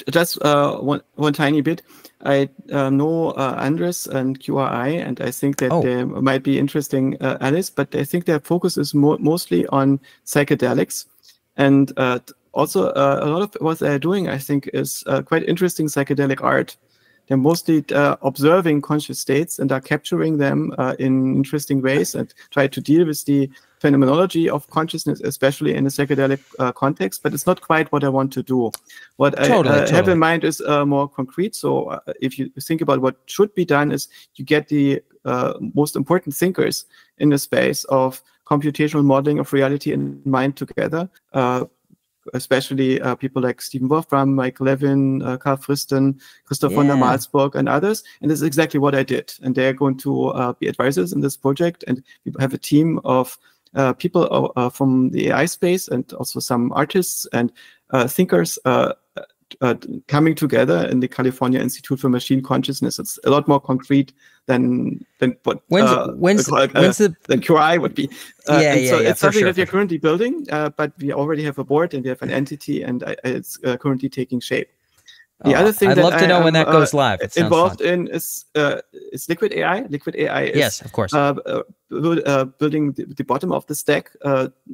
Just one tiny bit. I know Andres and QRI, and I think that they might be interesting analysts, but I think their focus is mostly on psychedelics. And also a lot of what they're doing, I think, is quite interesting psychedelic art. They're mostly observing conscious states and are capturing them in interesting ways and try to deal with the phenomenology of consciousness, especially in a psychedelic context. But it's not quite what I want to do. What I have in mind is more concrete. So if you think about what should be done is you get the most important thinkers in the space of computational modeling of reality and mind together, especially people like Stephen Wolfram, Michael Levin, Carl Friston, Christoph von der Malsburg, and others. And this is exactly what I did. And they're going to be advisors in this project. And we have a team of people from the AI space and also some artists and thinkers coming together in the California Institute for Machine Consciousness. It's a lot more concrete than what than QI would be. So it's something that we're currently building, but we already have a board and we have an entity, and it's currently taking shape. The other thing I'd love to know when that goes live. Involved in is Liquid AI. Liquid AI is yes, of course. Building the bottom of the stack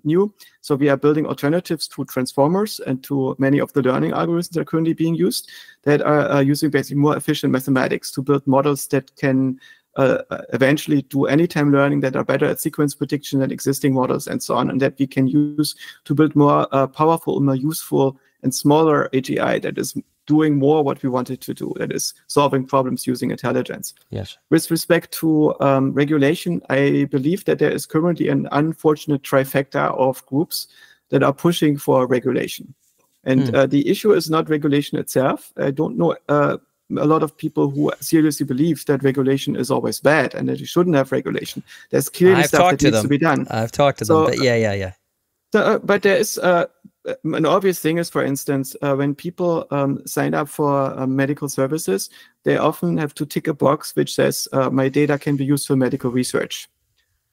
new. So we are building alternatives to transformers and to many of the learning algorithms that are currently being used that are using basically more efficient mathematics to build models that can eventually do anytime learning, that are better at sequence prediction than existing models and so on, and that we can use to build more powerful, more useful and smaller AGI that is doing more what we wanted to do, that is solving problems using intelligence. Yes. With respect to regulation, I believe that there is currently an unfortunate trifecta of groups that are pushing for regulation. And the issue is not regulation itself. I don't know a lot of people who seriously believe that regulation is always bad and that you shouldn't have regulation. There's clearly stuff that needs to be done. I've talked to them, but yeah. So, but there is an obvious thing is, for instance, when people sign up for medical services, they often have to tick a box which says my data can be used for medical research.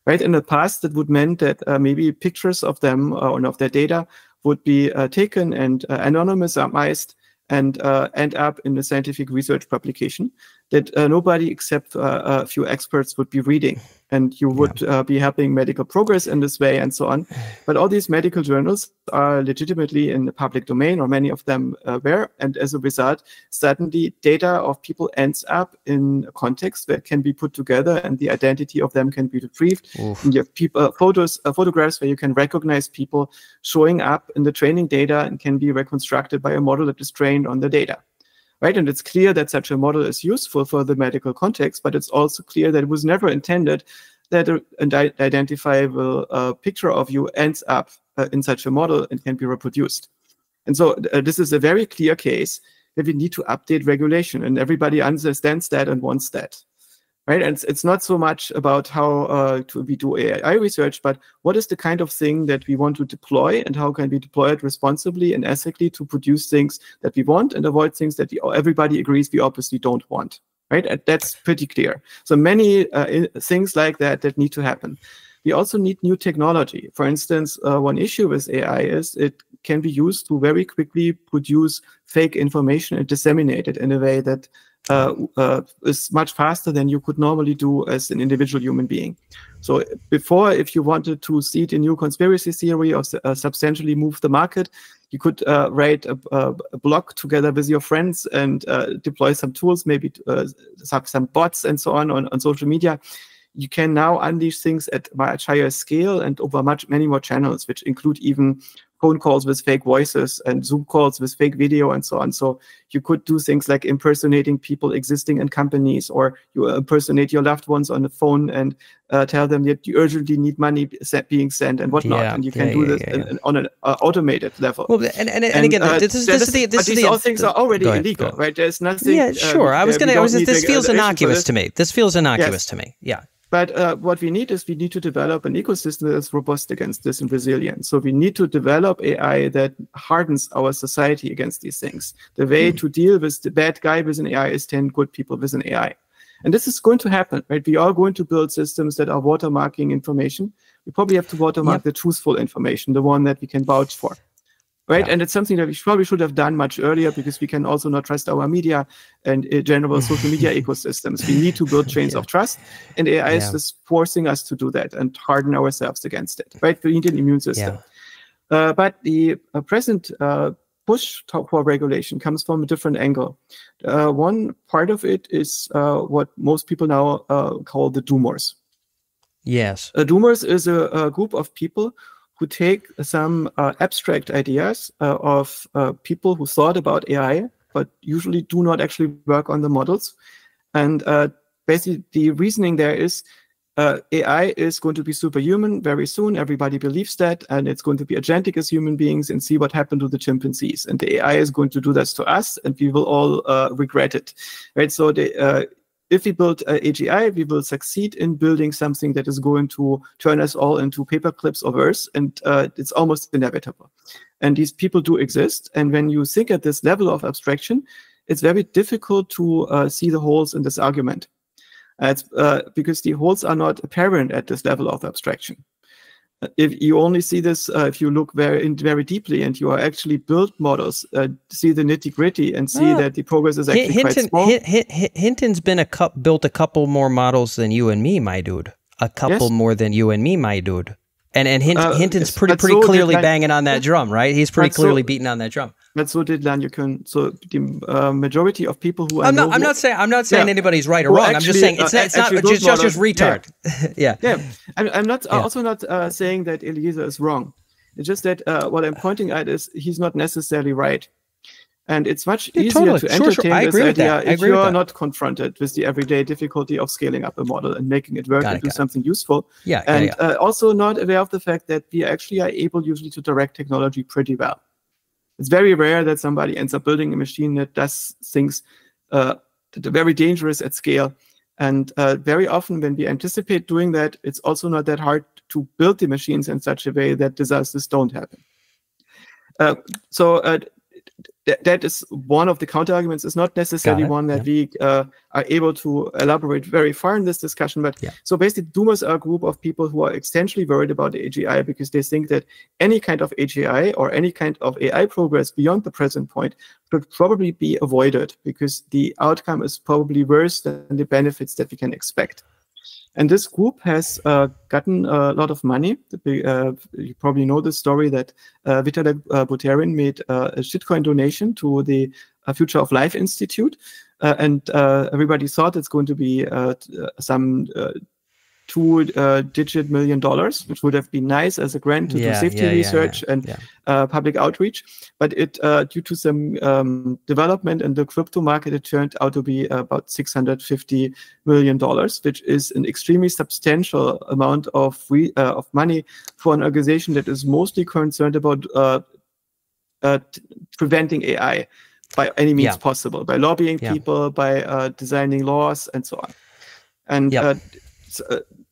Right? In the past, that would mean that maybe pictures of them or of their data would be taken and anonymized and end up in a scientific research publication that nobody except a few experts would be reading. And you would be helping medical progress in this way and so on. But all these medical journals are legitimately in the public domain, or many of them were. And as a result, suddenly data of people ends up in a context that can be put together and the identity of them can be retrieved. And you have people, photographs where you can recognize people showing up in the training data and can be reconstructed by a model that is trained on the data. Right, and it's clear that such a model is useful for the medical context, but it's also clear that it was never intended that an identifiable picture of you ends up in such a model and can be reproduced. And so this is a very clear case that we need to update regulation, and everybody understands that and wants that. Right, and it's not so much about how we do AI research, but what is the kind of thing that we want to deploy and how can we deploy it responsibly and ethically to produce things that we want and avoid things that everybody agrees we obviously don't want. Right, and that's pretty clear. So many things like that need to happen. We also need new technology. For instance, one issue with AI is it can be used to very quickly produce fake information and disseminate it in a way that is much faster than you could normally do as an individual human being. So before, if you wanted to seed a new conspiracy theory or substantially move the market, you could write a blog together with your friends and deploy some tools, maybe some bots and so on social media. You can now unleash things at much higher scale and over many more channels, which include even phone calls with fake voices and Zoom calls with fake video and so on. So you could do things like impersonating people existing in companies, or you impersonate your loved ones on the phone and tell them that you urgently need money being sent and whatnot. And you can do this on an automated level. Well, and again, these all things are already illegal, right? There's nothing. Yeah, sure. This feels innocuous to me. This feels innocuous to me. Yeah. But what we need is we need to develop an ecosystem that's robust against this and resilient. So we need to develop AI that hardens our society against these things. The way to deal with the bad guy with an AI is 10 good people with an AI. And this is going to happen, right? We are going to build systems that are watermarking information. We probably have to watermark the truthful information, the one that we can vouch for. Right, and it's something that we probably should have done much earlier, because we can also not trust our media and general social media ecosystems. We need to build chains of trust, and AI is just forcing us to do that and harden ourselves against it. Right, we need an immune system. But the present push for regulation comes from a different angle. One part of it is what most people now call the doomers. Yes, doomers is a group of people who take some abstract ideas of people who thought about AI, but usually do not actually work on the models. And basically, the reasoning there is AI is going to be superhuman very soon. Everybody believes that. And it's going to be agentic as human beings, and see what happened to the chimpanzees. And the AI is going to do this to us, and we will all regret it. Right? So if we build AGI, we will succeed in building something that is going to turn us all into paper clips or worse, and it's almost inevitable. And these people do exist, and when you think at this level of abstraction, it's very difficult to see the holes in this argument. It's because the holes are not apparent at this level of abstraction. If you only see this, if you look very deeply and you are actually build models, see the nitty gritty and see that the progress is actually quite small. Hinton's been built a couple more models than you and me, my dude. A couple more than you and me, my dude. And Hinton's pretty clearly banging on that drum, right? He's pretty clearly beating on that drum. But so did Lanyukun. So the majority of people who I'm not saying anybody's right or wrong. I'm just saying it's not just retard. I'm not also not saying that Eliezer is wrong. It's just that what I'm pointing at is he's not necessarily right. And it's much easier to entertain this idea if you are not confronted with the everyday difficulty of scaling up a model and making it work and do something useful. Also not aware of the fact that we actually are able usually to direct technology pretty well. It's very rare that somebody ends up building a machine that does things that are very dangerous at scale. And very often when we anticipate doing that, it's also not that hard to build the machines in such a way that disasters don't happen. That is one of the counter-arguments. It's not necessarily one that we are able to elaborate very far in this discussion. But so basically, doomers are a group of people who are extensively worried about the AGI because they think that any kind of AGI or any kind of AI progress beyond the present point should probably be avoided because the outcome is probably worse than the benefits that we can expect. And this group has gotten a lot of money. You probably know the story that Vitalik Buterin made a shitcoin donation to the Future of Life Institute. And everybody thought it's going to be some $2-digit million, which would have been nice as a grant to do safety research and public outreach. But it, due to some development in the crypto market, it turned out to be about $650 million, which is an extremely substantial amount of money for an organization that is mostly concerned about preventing AI by any means possible, by lobbying people, by designing laws, and so on. And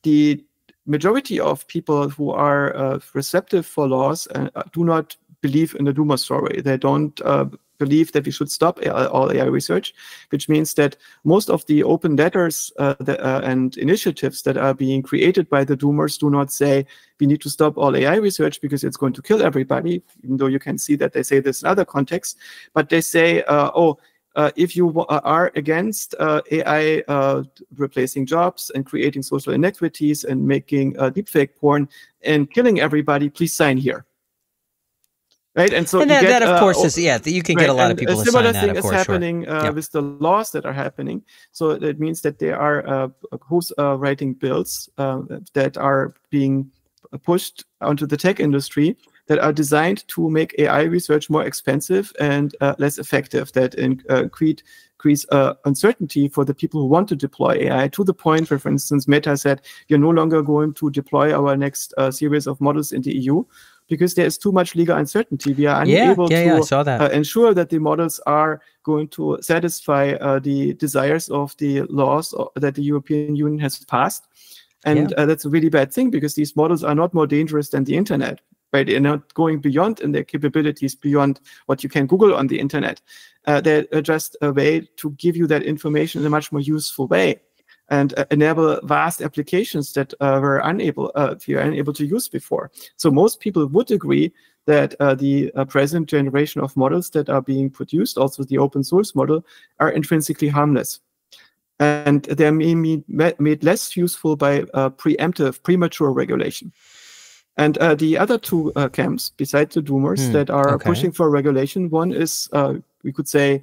the majority of people who are receptive for laws do not believe in the doomer story. They don't believe that we should stop all AI research, which means that most of the open letters and initiatives that are being created by the doomers do not say we need to stop all AI research because it's going to kill everybody, even though you can see that they say this in other contexts. But they say, if you are against AI replacing jobs and creating social inequities and making deepfake porn and killing everybody, please sign here. Right, and so that of course is you can get a lot of people to sign that. A similar thing is happening with the laws that are happening. So it means that there are who's writing bills that are being pushed onto the tech industry that are designed to make AI research more expensive and less effective, that increase uncertainty for the people who want to deploy AI, to the point where, for instance, Meta said, you're no longer going to deploy our next series of models in the EU because there is too much legal uncertainty. We are unable to ensure that the models are going to satisfy the desires of the laws that the European Union has passed. And that's a really bad thing, because these models are not more dangerous than the internet. Right? They're not going beyond in their capabilities, beyond what you can Google on the internet. They're just a way to give you that information in a much more useful way and enable vast applications that were unable to use before. So most people would agree that the present generation of models that are being produced, also the open source model, are intrinsically harmless. And they're made less useful by premature regulation. And the other two camps, besides the doomers that are pushing for regulation, one is, we could say,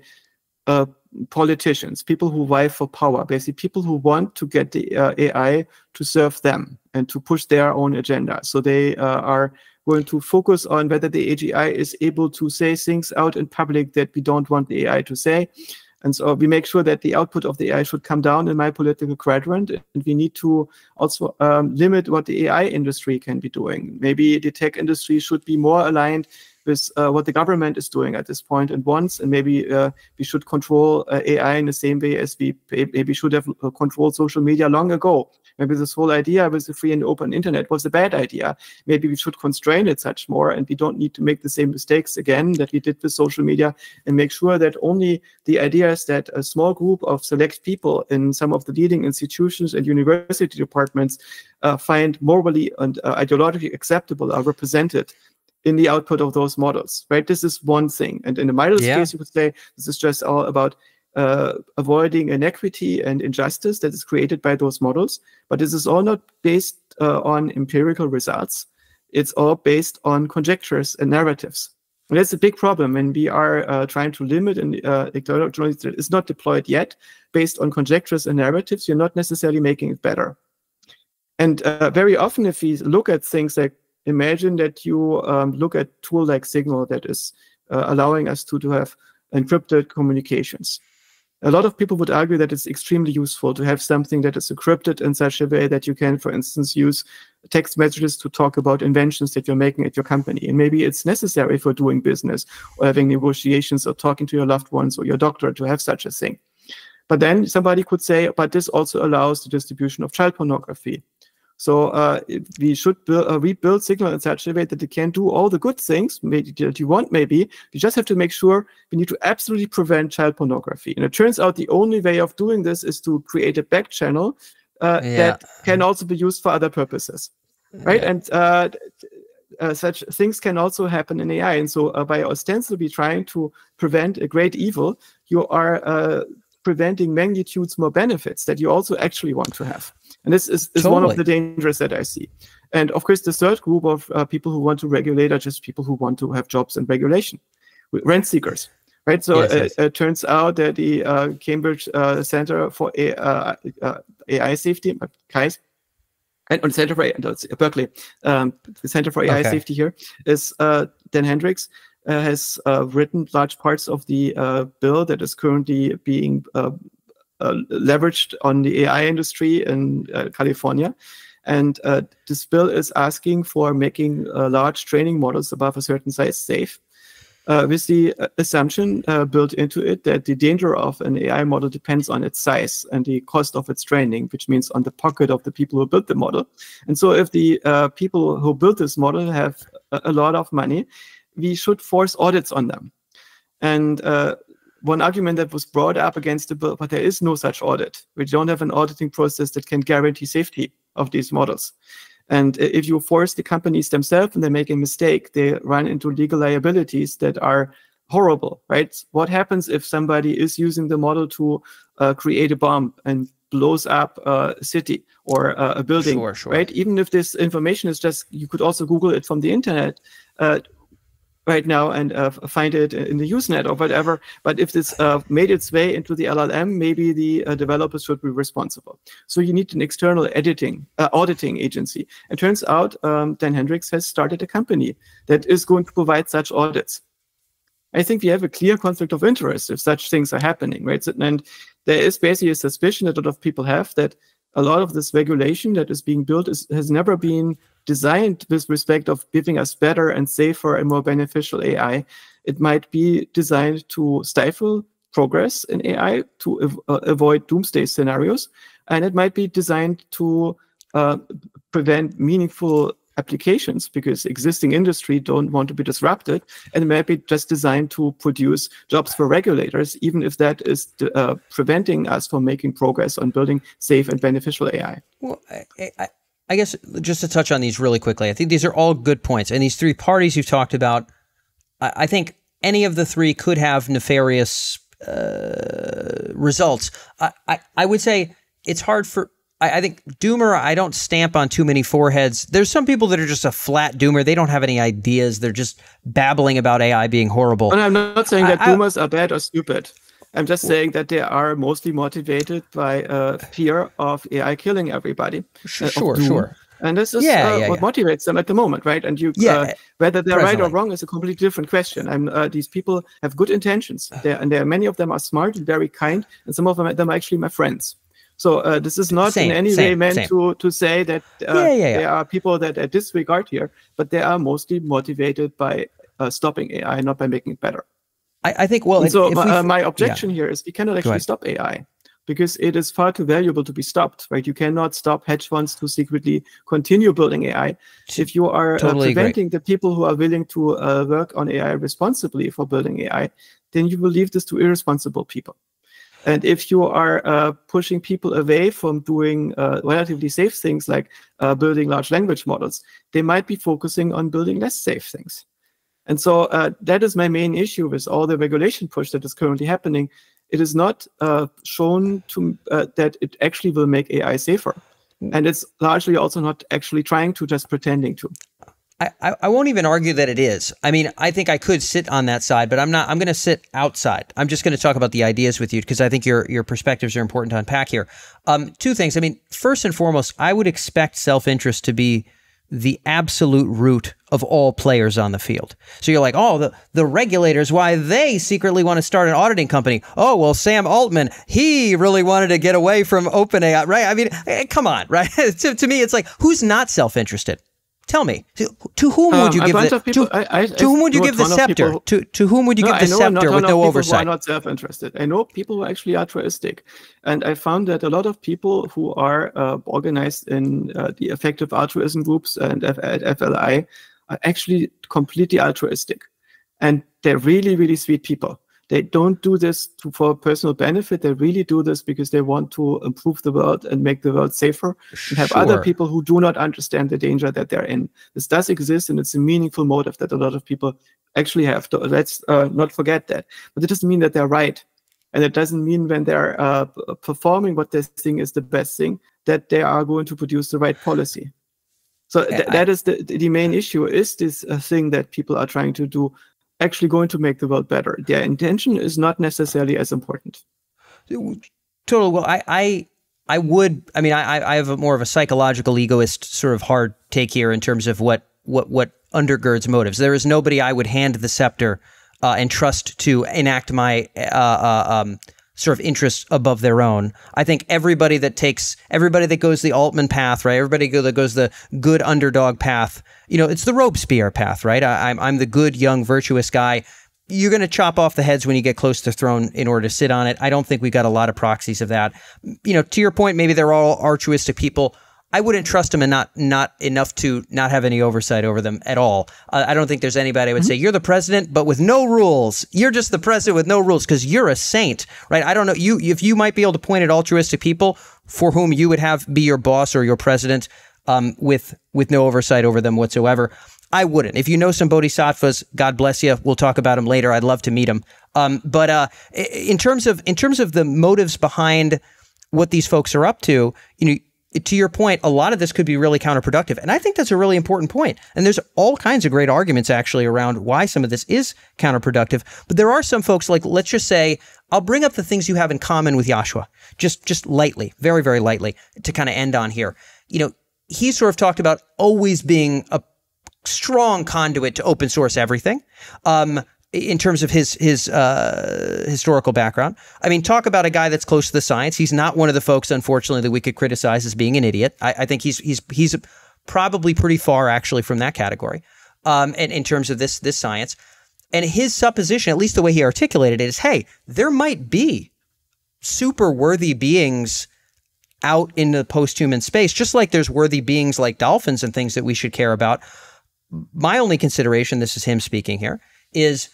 politicians, people who vie for power, basically people who want to get the AI to serve them and to push their own agenda. So they are going to focus on whether the AGI is able to say things out in public that we don't want the AI to say. And so we make sure that the output of the AI should come down in my political quadrant. And we need to also limit what the AI industry can be doing. Maybe the tech industry should be more aligned with what the government is doing at this point and wants. And maybe we should control AI in the same way as we maybe should have controlled social media long ago. Maybe this whole idea with the free and open internet was a bad idea. Maybe we should constrain it such more, and we don't need to make the same mistakes again that we did with social media, and make sure that only the ideas that a small group of select people in some of the leading institutions and university departments find morally and ideologically acceptable are represented in the output of those models, right? This is one thing. And in the Miles case, you could say this is just all about avoiding inequity and injustice that is created by those models. But this is all not based on empirical results. It's all based on conjectures and narratives. And that's a big problem when we are trying to limit technology that is not deployed yet based on conjectures and narratives. You're not necessarily making it better. And very often, if we look at things like, imagine that you look at a tool like Signal that is allowing us to have encrypted communications. A lot of people would argue that it's extremely useful to have something that is encrypted in such a way that you can, for instance, use text messages to talk about inventions that you're making at your company. And maybe it's necessary for doing business or having negotiations or talking to your loved ones or your doctor to have such a thing. But then somebody could say, but this also allows the distribution of child pornography. So we should rebuild Signal in such a way that it can do all the good things that you want, maybe. You just have to make sure we need to absolutely prevent child pornography. And it turns out the only way of doing this is to create a back channel that can also be used for other purposes, right? And such things can also happen in AI. And so by ostensibly trying to prevent a great evil, you are preventing magnitudes more benefits that you also actually want to have. And this is one of the dangers that I see. And of course, the third group of people who want to regulate are just people who want to have jobs and regulation, rent seekers, right? So it turns out that the Cambridge Center for AI Safety, KAIS, and Center for Berkeley, the Center for AI Safety here is Dan Hendricks, has written large parts of the bill that is currently being leveraged on the AI industry in California. And this bill is asking for making large training models above a certain size safe, with the assumption built into it that the danger of an AI model depends on its size and the cost of its training, which means on the pocket of the people who built the model. And so if the people who built this model have a lot of money, we should force audits on them. And one argument that was brought up against the bill, but there is no such audit. We don't have an auditing process that can guarantee safety of these models. And if you force the companies themselves and they make a mistake, they run into legal liabilities that are horrible, right? What happens if somebody is using the model to create a bomb and blows up a city or a building, right? Even if this information is just, you could also Google it from the internet right now and find it in the Usenet or whatever. But if this made its way into the LLM, maybe the developers should be responsible. So you need an external auditing agency. It turns out Dan Hendricks has started a company that is going to provide such audits. I think we have a clear conflict of interest if such things are happening, right? And there is basically a suspicion that a lot of people have that a lot of this regulation that is being built has never been designed with respect of giving us better and safer and more beneficial AI. It might be designed to stifle progress in AI, to avoid doomsday scenarios, and it might be designed to prevent meaningful applications because existing industry don't want to be disrupted, and it might be just designed to produce jobs for regulators, even if that is preventing us from making progress on building safe and beneficial AI. Well, I guess just to touch on these really quickly, I think these are all good points. And these three parties you've talked about, I think any of the three could have nefarious results. I would say it's hard for, I think doomer, I don't stamp on too many foreheads. There's some people that are just a flat doomer. They don't have any ideas. They're just babbling about AI being horrible. And I'm not saying that doomers are bad or stupid. I'm just saying that they are mostly motivated by fear of AI killing everybody. Sure. And this is what motivates them at the moment, right? And whether they're right or wrong is a completely different question. These people have good intentions. Many of them are smart and very kind, and some of them are actually my friends. So this is not in any way meant to say that there are people that I disregard here, but they are mostly motivated by stopping AI, not by making it better. I think, my objection here is we cannot actually stop AI because it is far too valuable to be stopped, right? You cannot stop hedge funds to secretly continue building AI. If you are preventing the people who are willing to work on AI responsibly for building AI, then you will leave this to irresponsible people. And if you are pushing people away from doing relatively safe things like building large language models, they might be focusing on building less safe things. And so that is my main issue with all the regulation push that is currently happening. It is not shown to that it actually will make AI safer. And it's largely also not actually trying to, just pretending to. I won't even argue that it is. I mean, I think I could sit on that side, but I'm not. I'm going to sit outside. I'm just going to talk about the ideas with you because I think your perspectives are important to unpack here. Two things. I mean, first and foremost, I would expect self-interest to be the absolute root of all players on the field. So you're like, oh, the regulators, why they secretly want to start an auditing company. Oh, well, Sam Altman, he really wanted to get away from OpenAI, right? I mean, come on, right? to me, it's like, who's not self-interested? Tell me, to whom would you give the to whom would you give the scepter? To whom would you give the scepter with no oversight? Who are not self-interested. I know people who are actually altruistic, and I found that a lot of people who are organized in the effective altruism groups and at FLI are actually completely altruistic, and they're really, really sweet people. They don't do this for personal benefit. They really do this because they want to improve the world and make the world safer and have other people who do not understand the danger that they're in. This does exist, and it's a meaningful motive that a lot of people actually have. Let's not forget that. But it doesn't mean that they're right. And it doesn't mean when they're performing what they think is the best thing, that they are going to produce the right policy. So that is the main issue, is this thing that people are trying to do actually going to make the world better? Their intention is not necessarily as important. Totally. Well, I have more of a psychological egoist sort of hard take here in terms of what undergirds motives. There is nobody I would hand the scepter and trust to enact my sort of interests above their own. I think everybody that goes the Altman path, right? Everybody that goes the good underdog path, it's the Robespierre path, right? I'm the good, young, virtuous guy. You're going to chop off the heads when you get close to the throne in order to sit on it. I don't think we got a lot of proxies of that. To your point, maybe they're all altruistic people. I wouldn't trust them and not enough to not have any oversight over them at all. I don't think there's anybody who would say, you're the president, but with no rules. You're just the president with no rules because you're a saint, right? I don't know. If you might be able to point at altruistic people for whom you would be your boss or your president with no oversight over them whatsoever. I wouldn't. If you know some bodhisattvas, God bless you. We'll talk about them later. I'd love to meet them. But in terms of the motives behind what these folks are up to, you know, to your point, a lot of this could be really counterproductive. And I think that's a really important point. And there's all kinds of great arguments actually around why some of this is counterproductive. But there are some folks, like, let's just say, I'll bring up the things you have in common with Yoshua, just lightly, very, very lightly, to kind of end on here. You know, he sort of talked about always being a strong conduit to open source everything. In terms of his historical background. I mean, talk about a guy that's close to the science. He's not one of the folks, unfortunately, that we could criticize as being an idiot. I think he's probably pretty far, actually, from that category, and in terms of this science. And his supposition, at least the way he articulated it, is, hey, there might be super worthy beings out in the post-human space, just like there's worthy beings like dolphins and things that we should care about. My only consideration, this is him speaking here, is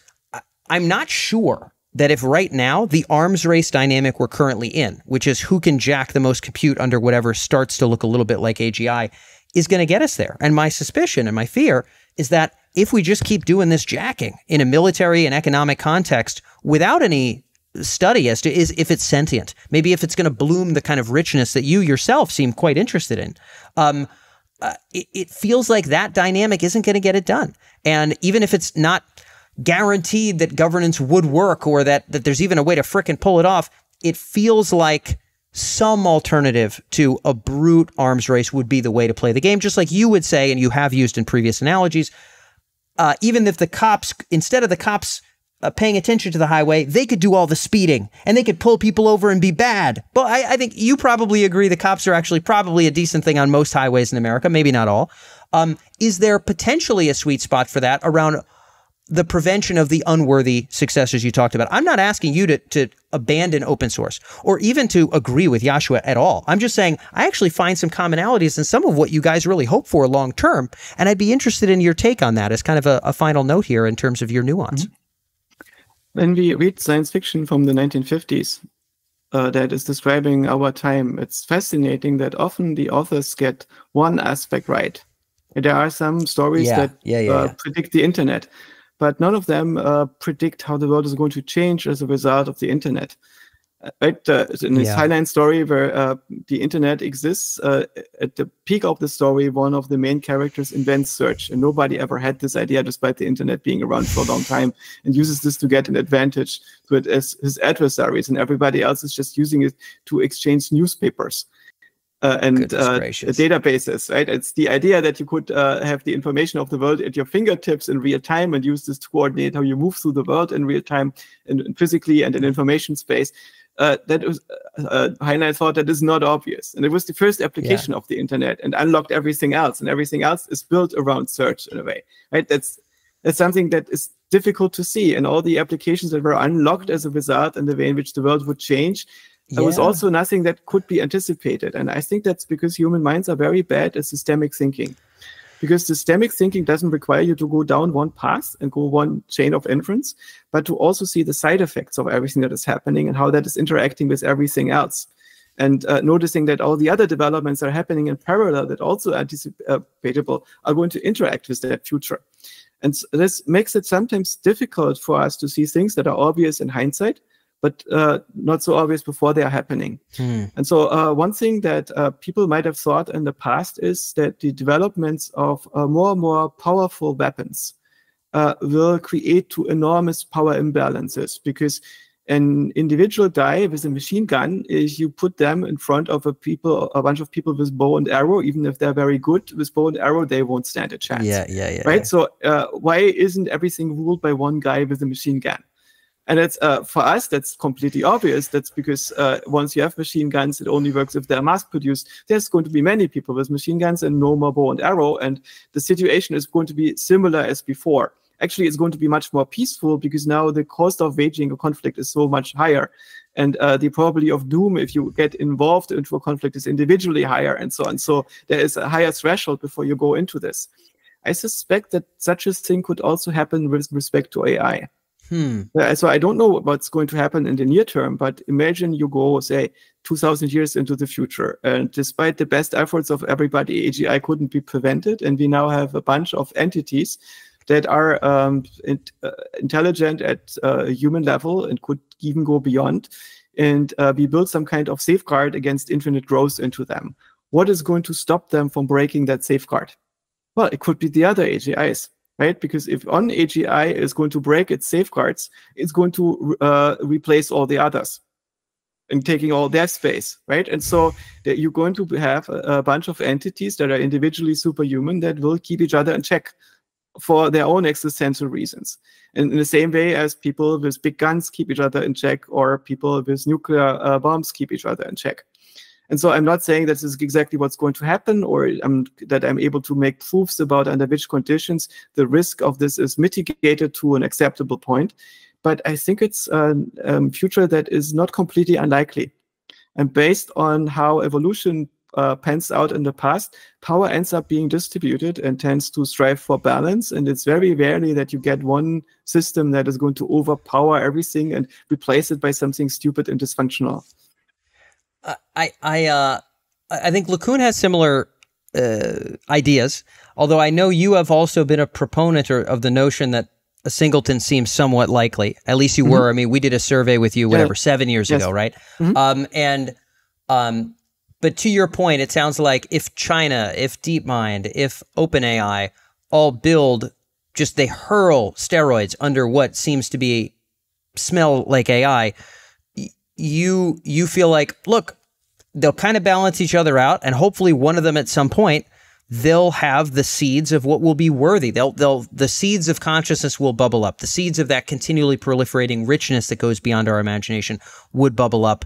I'm not sure that if right now the arms race dynamic we're currently in, which is who can jack the most compute under whatever starts to look a little bit like AGI, is going to get us there. And my suspicion and my fear is that if we just keep doing this jacking in a military and economic context without any study as to if it's sentient, maybe if it's going to bloom the kind of richness that you yourself seem quite interested in, it feels like that dynamic isn't going to get it done. And even if it's not guaranteed that governance would work or that there's even a way to frickin' pull it off, it feels like some alternative to a brute arms race would be the way to play the game, just like you would say, and you have used in previous analogies, even if the cops, instead of the cops paying attention to the highway, they could do all the speeding and they could pull people over and be bad. But I think you probably agree the cops are actually probably a decent thing on most highways in America, maybe not all. Is there potentially a sweet spot for that around the prevention of the unworthy successors you talked about? I'm not asking you to abandon open source or even to agree with Yoshua at all. I'm just saying I actually find some commonalities in some of what you guys really hope for long term. And I'd be interested in your take on that as kind of a final note here in terms of your nuance. When we read science fiction from the 1950s that is describing our time, it's fascinating that often the authors get one aspect right. There are some stories that predict the internet, but none of them predict how the world is going to change as a result of the internet. Right? In this Highline story where the internet exists, at the peak of the story, one of the main characters invents search, and nobody ever had this idea despite the internet being around for a long time, and uses this to get an advantage to it as his adversaries, and everybody else is just using it to exchange newspapers. And databases, right? It's the idea that you could have the information of the world at your fingertips in real time and use this to coordinate how you move through the world in real time and physically and in information space. That was Heinlein thought that is not obvious, and it was the first application of the internet and unlocked everything else, and everything else is built around search in a way, right? That's something that is difficult to see, and all the applications that were unlocked as a result and the way in which the world would change. There was also nothing that could be anticipated. And I think that's because human minds are very bad at systemic thinking. Because systemic thinking doesn't require you to go down one path and go one chain of inference, but to also see the side effects of everything that is happening and how that is interacting with everything else. And noticing that all the other developments are happening in parallel that also anticipatable are going to interact with that future. And this makes it sometimes difficult for us to see things that are obvious in hindsight, but not so obvious before they are happening. And so one thing that people might have thought in the past is that the developments of more and more powerful weapons will create two enormous power imbalances, because an individual guy with a machine gun, if you put them in front of a bunch of people with bow and arrow, even if they're very good with bow and arrow, they won't stand a chance. Right? So why isn't everything ruled by one guy with a machine gun? And it's for us, that's completely obvious. That's because once you have machine guns, it only works if they're mass-produced. There's going to be many people with machine guns and no more bow and arrow, and the situation is going to be similar as before. Actually, it's going to be much more peaceful because now the cost of waging a conflict is so much higher, and the probability of doom if you get involved into a conflict is individually higher, and so on. So there is a higher threshold before you go into this. I suspect that such a thing could also happen with respect to AI. So I don't know what's going to happen in the near term, but imagine you go, say, 2,000 years into the future, and despite the best efforts of everybody, AGI couldn't be prevented, and we now have a bunch of entities that are intelligent at a human level and could even go beyond, and we build some kind of safeguard against infinite growth into them. What is going to stop them from breaking that safeguard? Well, it could be the other AGIs. Right? Because if one AGI is going to break its safeguards, it's going to replace all the others and taking all their space, right? And so that you're going to have a bunch of entities that are individually superhuman that will keep each other in check for their own existential reasons. And in the same way as people with big guns keep each other in check, or people with nuclear bombs keep each other in check. And so I'm not saying that this is exactly what's going to happen, or that I'm able to make proofs about under which conditions the risk of this is mitigated to an acceptable point. But I think it's a future that is not completely unlikely. And based on how evolution pans out in the past, power ends up being distributed and tends to strive for balance. And it's very rarely that you get one system that is going to overpower everything and replace it by something stupid and dysfunctional. I think LeCun has similar ideas, although I know you have also been a proponent of the notion that a singleton seems somewhat likely. At least you were. I mean, we did a survey with you, whatever, 7 years ago, right? But to your point, it sounds like if China, if DeepMind, if OpenAI all build, just they hurl steroids under what seems to smell like AI, you feel like, look, they'll kind of balance each other out, and hopefully one of them at some point, they'll have the seeds of what will be worthy. The seeds of consciousness will bubble up. The seeds of that continually proliferating richness that goes beyond our imagination would bubble up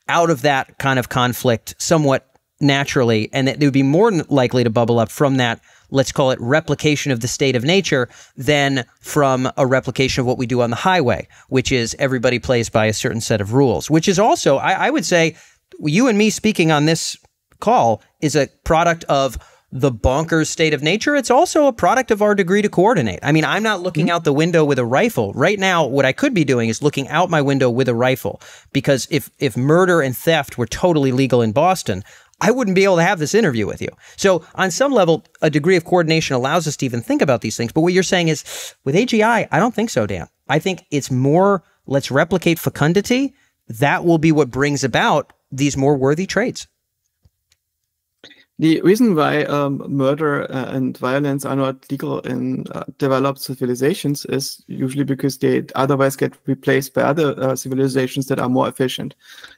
out of that kind of conflict somewhat naturally, and that they would be more likely to bubble up from that, let's call it replication of the state of nature, than from a replication of what we do on the highway, which is everybody plays by a certain set of rules, which is also, I would say, you and me speaking on this call is a product of the bonkers state of nature. It's also a product of our degree to coordinate. I mean, I'm not looking out the window with a rifle. Right now, what I could be doing is looking out my window with a rifle, because if murder and theft were totally legal in Boston, I wouldn't be able to have this interview with you. So on some level, a degree of coordination allows us to even think about these things. But what you're saying is, with AGI, I don't think so, Dan. I think it's more, let's replicate fecundity. That will be what brings about these more worthy traits. The reason why murder and violence are not legal in developed civilizations is usually because they otherwise get replaced by other civilizations that are more efficient.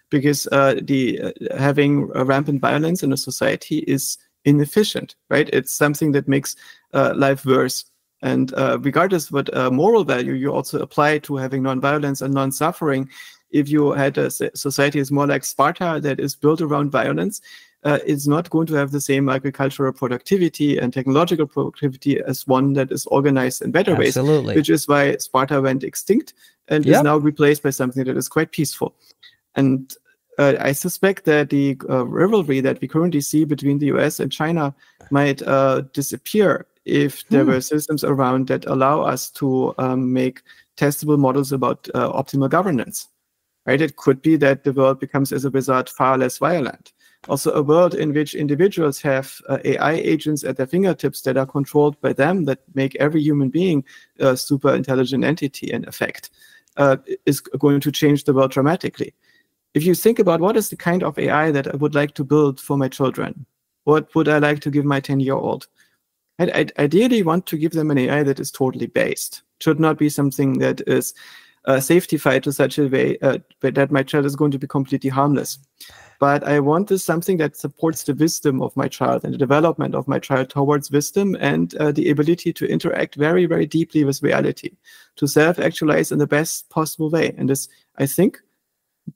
Because having rampant violence in a society is inefficient, right? It's something that makes life worse. And regardless of what moral value you also apply to having non-violence and non-suffering, if you had a society is more like Sparta that is built around violence, it's not going to have the same agricultural productivity and technological productivity as one that is organized in better ways, which is why Sparta went extinct and is now replaced by something that is quite peaceful. And I suspect that the rivalry that we currently see between the US and China might disappear if there were systems around that allow us to make testable models about optimal governance. Right? It could be that the world becomes, as a result, far less violent. Also, a world in which individuals have AI agents at their fingertips that are controlled by them, that make every human being a super intelligent entity in effect, is going to change the world dramatically. If you think about what is the kind of AI that I would like to build for my children, what would I like to give my 10-year-old? I'd ideally want to give them an AI that is totally based. It should not be something that is safetified to such a way that my child is going to be completely harmless. But I want this something that supports the wisdom of my child and the development of my child towards wisdom and the ability to interact very, very deeply with reality, to self-actualize in the best possible way. And this, I think,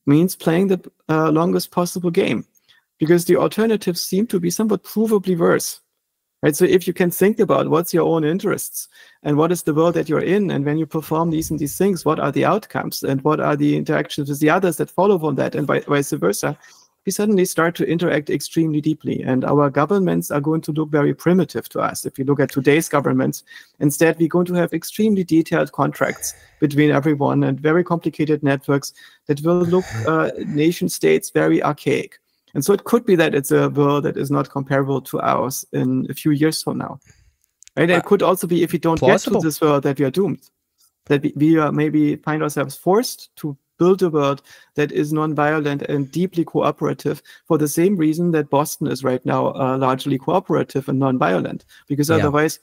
means playing the longest possible game, because the alternatives seem to be somewhat provably worse. Right? So if you can think about what's your own interests and what is the world that you're in, and when you perform these and these things, what are the outcomes and what are the interactions with the others that follow from that, and vice versa, we suddenly start to interact extremely deeply. And our governments are going to look very primitive to us. If you look at today's governments, instead, we're going to have extremely detailed contracts between everyone and very complicated networks that will look nation states very archaic. And so it could be that it's a world that is not comparable to ours in a few years from now. Right? It could also be, if we don't plausible. get to this world, that we are doomed. That we maybe find ourselves forced to build a world that is non-violent and deeply cooperative for the same reason that Boston is right now largely cooperative and non-violent, because otherwise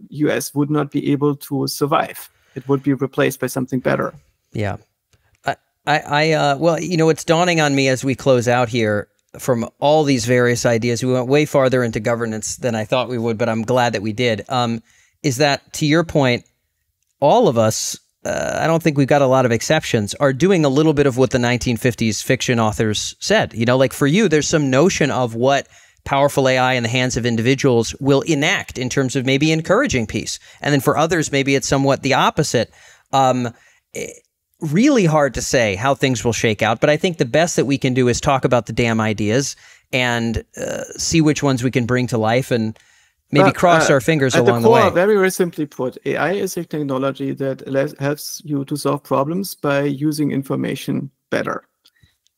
US would not be able to survive. It would be replaced by something better. Yeah. Well, you know, it's dawning on me as we close out here from all these various ideas. We went way farther into governance than I thought we would, but I'm glad that we did. Is that, to your point, all of us, I don't think we've got a lot of exceptions, are doing a little bit of what the 1950s fiction authors said. You know, like for you, there's some notion of what powerful AI in the hands of individuals will enact in terms of maybe encouraging peace. And then for others, maybe it's somewhat the opposite. Really hard to say how things will shake out, but I think the best that we can do is talk about the damn ideas and see which ones we can bring to life and maybe cross our fingers along the way. Very, very simply put, AI is a technology that helps you to solve problems by using information better.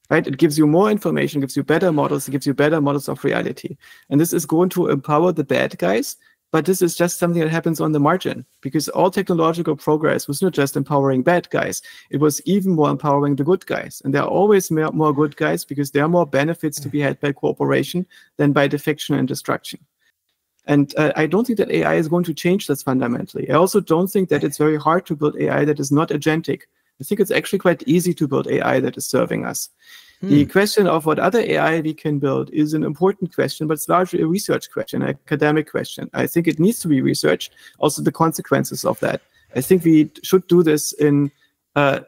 Right? It gives you more information, gives you better models, it gives you better models of reality. And this is going to empower the bad guys, but this is just something that happens on the margin, because all technological progress was not just empowering bad guys, it was even more empowering the good guys. And there are always more good guys because there are more benefits to be had by cooperation than by defection and destruction. And I don't think that AI is going to change this fundamentally. I also don't think that it's very hard to build AI that is not agentic. I think it's actually quite easy to build AI that is serving us. The question of what other AI we can build is an important question, but it's largely a research question, an academic question. I think it needs to be researched, also the consequences of that. I think we should do this in a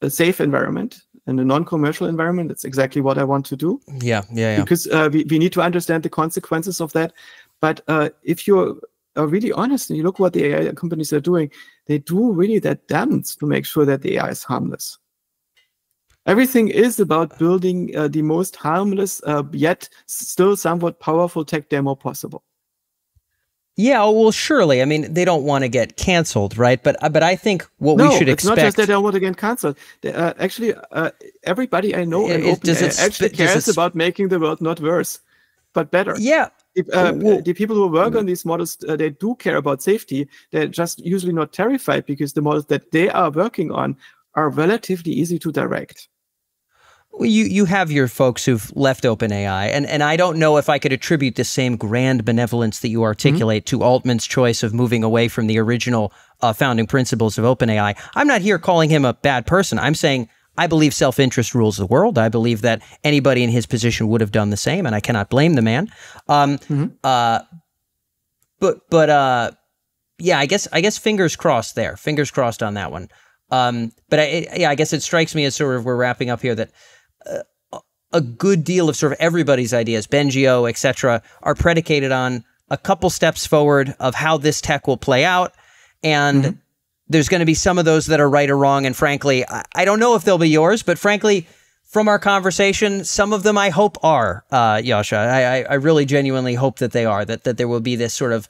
safe environment, in a non-commercial environment. That's exactly what I want to do. Yeah. Because we need to understand the consequences of that. But if you're really honest and you look what the AI companies are doing, they do really their damnedest to make sure that the AI is harmless. Everything is about building the most harmless, yet still somewhat powerful tech demo possible. Yeah, well, surely. I mean, they don't want to get canceled, right? But I think what we should expect... No, it's not just that they don't want to get canceled. Actually, everybody I know in OpenAI actually cares about making the world not worse, but better. Yeah. The people who work on these models, they do care about safety. They're just usually not terrified because the models that they are working on are relatively easy to direct. Well, you have your folks who've left OpenAI, and I don't know if I could attribute the same grand benevolence that you articulate to Altman's choice of moving away from the original founding principles of OpenAI. I'm not here calling him a bad person. I'm saying I believe self-interest rules the world. I believe that anybody in his position would have done the same, and I cannot blame the man. Yeah, I guess fingers crossed there. Fingers crossed on that one. But I guess it strikes me as sort of we're wrapping up here that a good deal of sort of everybody's ideas, Bengio, et cetera, are predicated on a couple steps forward of how this tech will play out. And there's going to be some of those that are right or wrong. And frankly, I don't know if they'll be yours, but frankly, from our conversation, some of them I hope are, Joscha. I really genuinely hope that they are, that there will be this sort of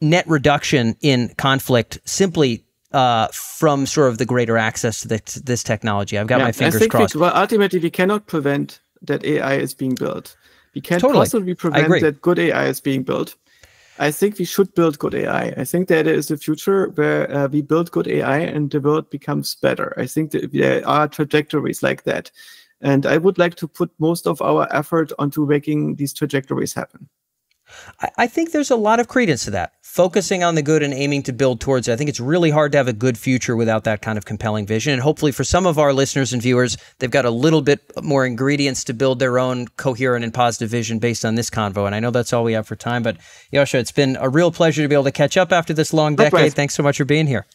net reduction in conflict simply from sort of the greater access to this technology. I've got my fingers crossed. Well, ultimately, we cannot prevent that AI is being built. We can't possibly prevent that good AI is being built. I think we should build good AI. I think that there is a future where we build good AI and the world becomes better. I think that there are trajectories like that. And I would like to put most of our effort onto making these trajectories happen. I think there's a lot of credence to that. Focusing on the good and aiming to build towards it. I think it's really hard to have a good future without that kind of compelling vision. And hopefully for some of our listeners and viewers, they've got a little bit more ingredients to build their own coherent and positive vision based on this convo. And I know that's all we have for time. But Joscha, it's been a real pleasure to be able to catch up after this long decade. Likewise. Thanks so much for being here.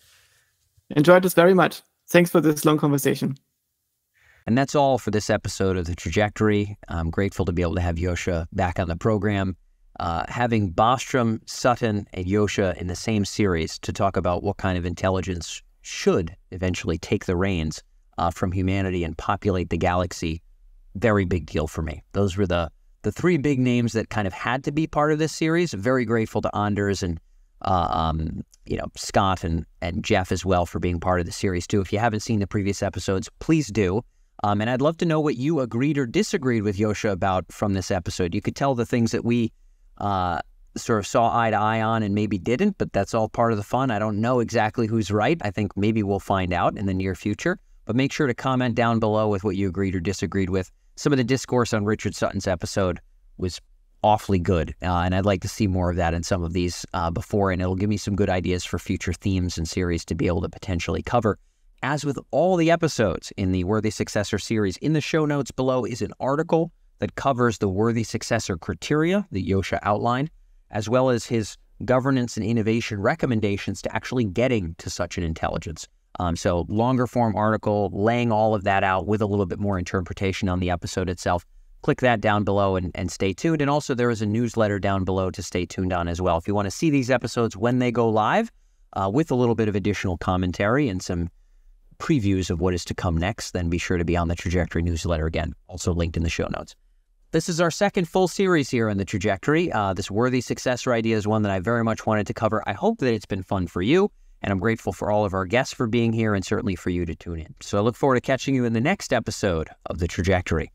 Enjoyed this very much. Thanks for this long conversation. And that's all for this episode of The Trajectory. I'm grateful to be able to have Joscha back on the program. Having Bostrom, Sutton, and Joscha in the same series to talk about what kind of intelligence should eventually take the reins from humanity and populate the galaxy very big deal for me. Those were the three big names that kind of had to be part of this series. Very grateful to Anders and Scott and Jeff as well for being part of the series too. If you haven't seen the previous episodes, please do. And I'd love to know what you agreed or disagreed with Joscha about from this episode. You could tell the things that we sort of saw eye to eye on and maybe didn't, but that's all part of the fun. I don't know exactly who's right. I think maybe we'll find out in the near future, but make sure to comment down below with what you agreed or disagreed with. Some of the discourse on Richard Sutton's episode was awfully good, and I'd like to see more of that in some of these before, and it'll give me some good ideas for future themes and series to be able to potentially cover. As with all the episodes in the Worthy Successor series, in the show notes below is an article that covers the Worthy Successor criteria that Joscha outlined, as well as his governance and innovation recommendations to actually getting to such an intelligence. So longer form article laying all of that out with a little bit more interpretation on the episode itself. Click that down below and stay tuned. And also there is a newsletter down below to stay tuned on as well. If you want to see these episodes when they go live with a little bit of additional commentary and some previews of what is to come next, then be sure to be on the Trajectory newsletter again, also linked in the show notes. This is our second full series here on the Trajectory. This Worthy Successor idea is one that I very much wanted to cover. I hope that it's been fun for you, and I'm grateful for all of our guests for being here and certainly for you to tune in. So I look forward to catching you in the next episode of the Trajectory.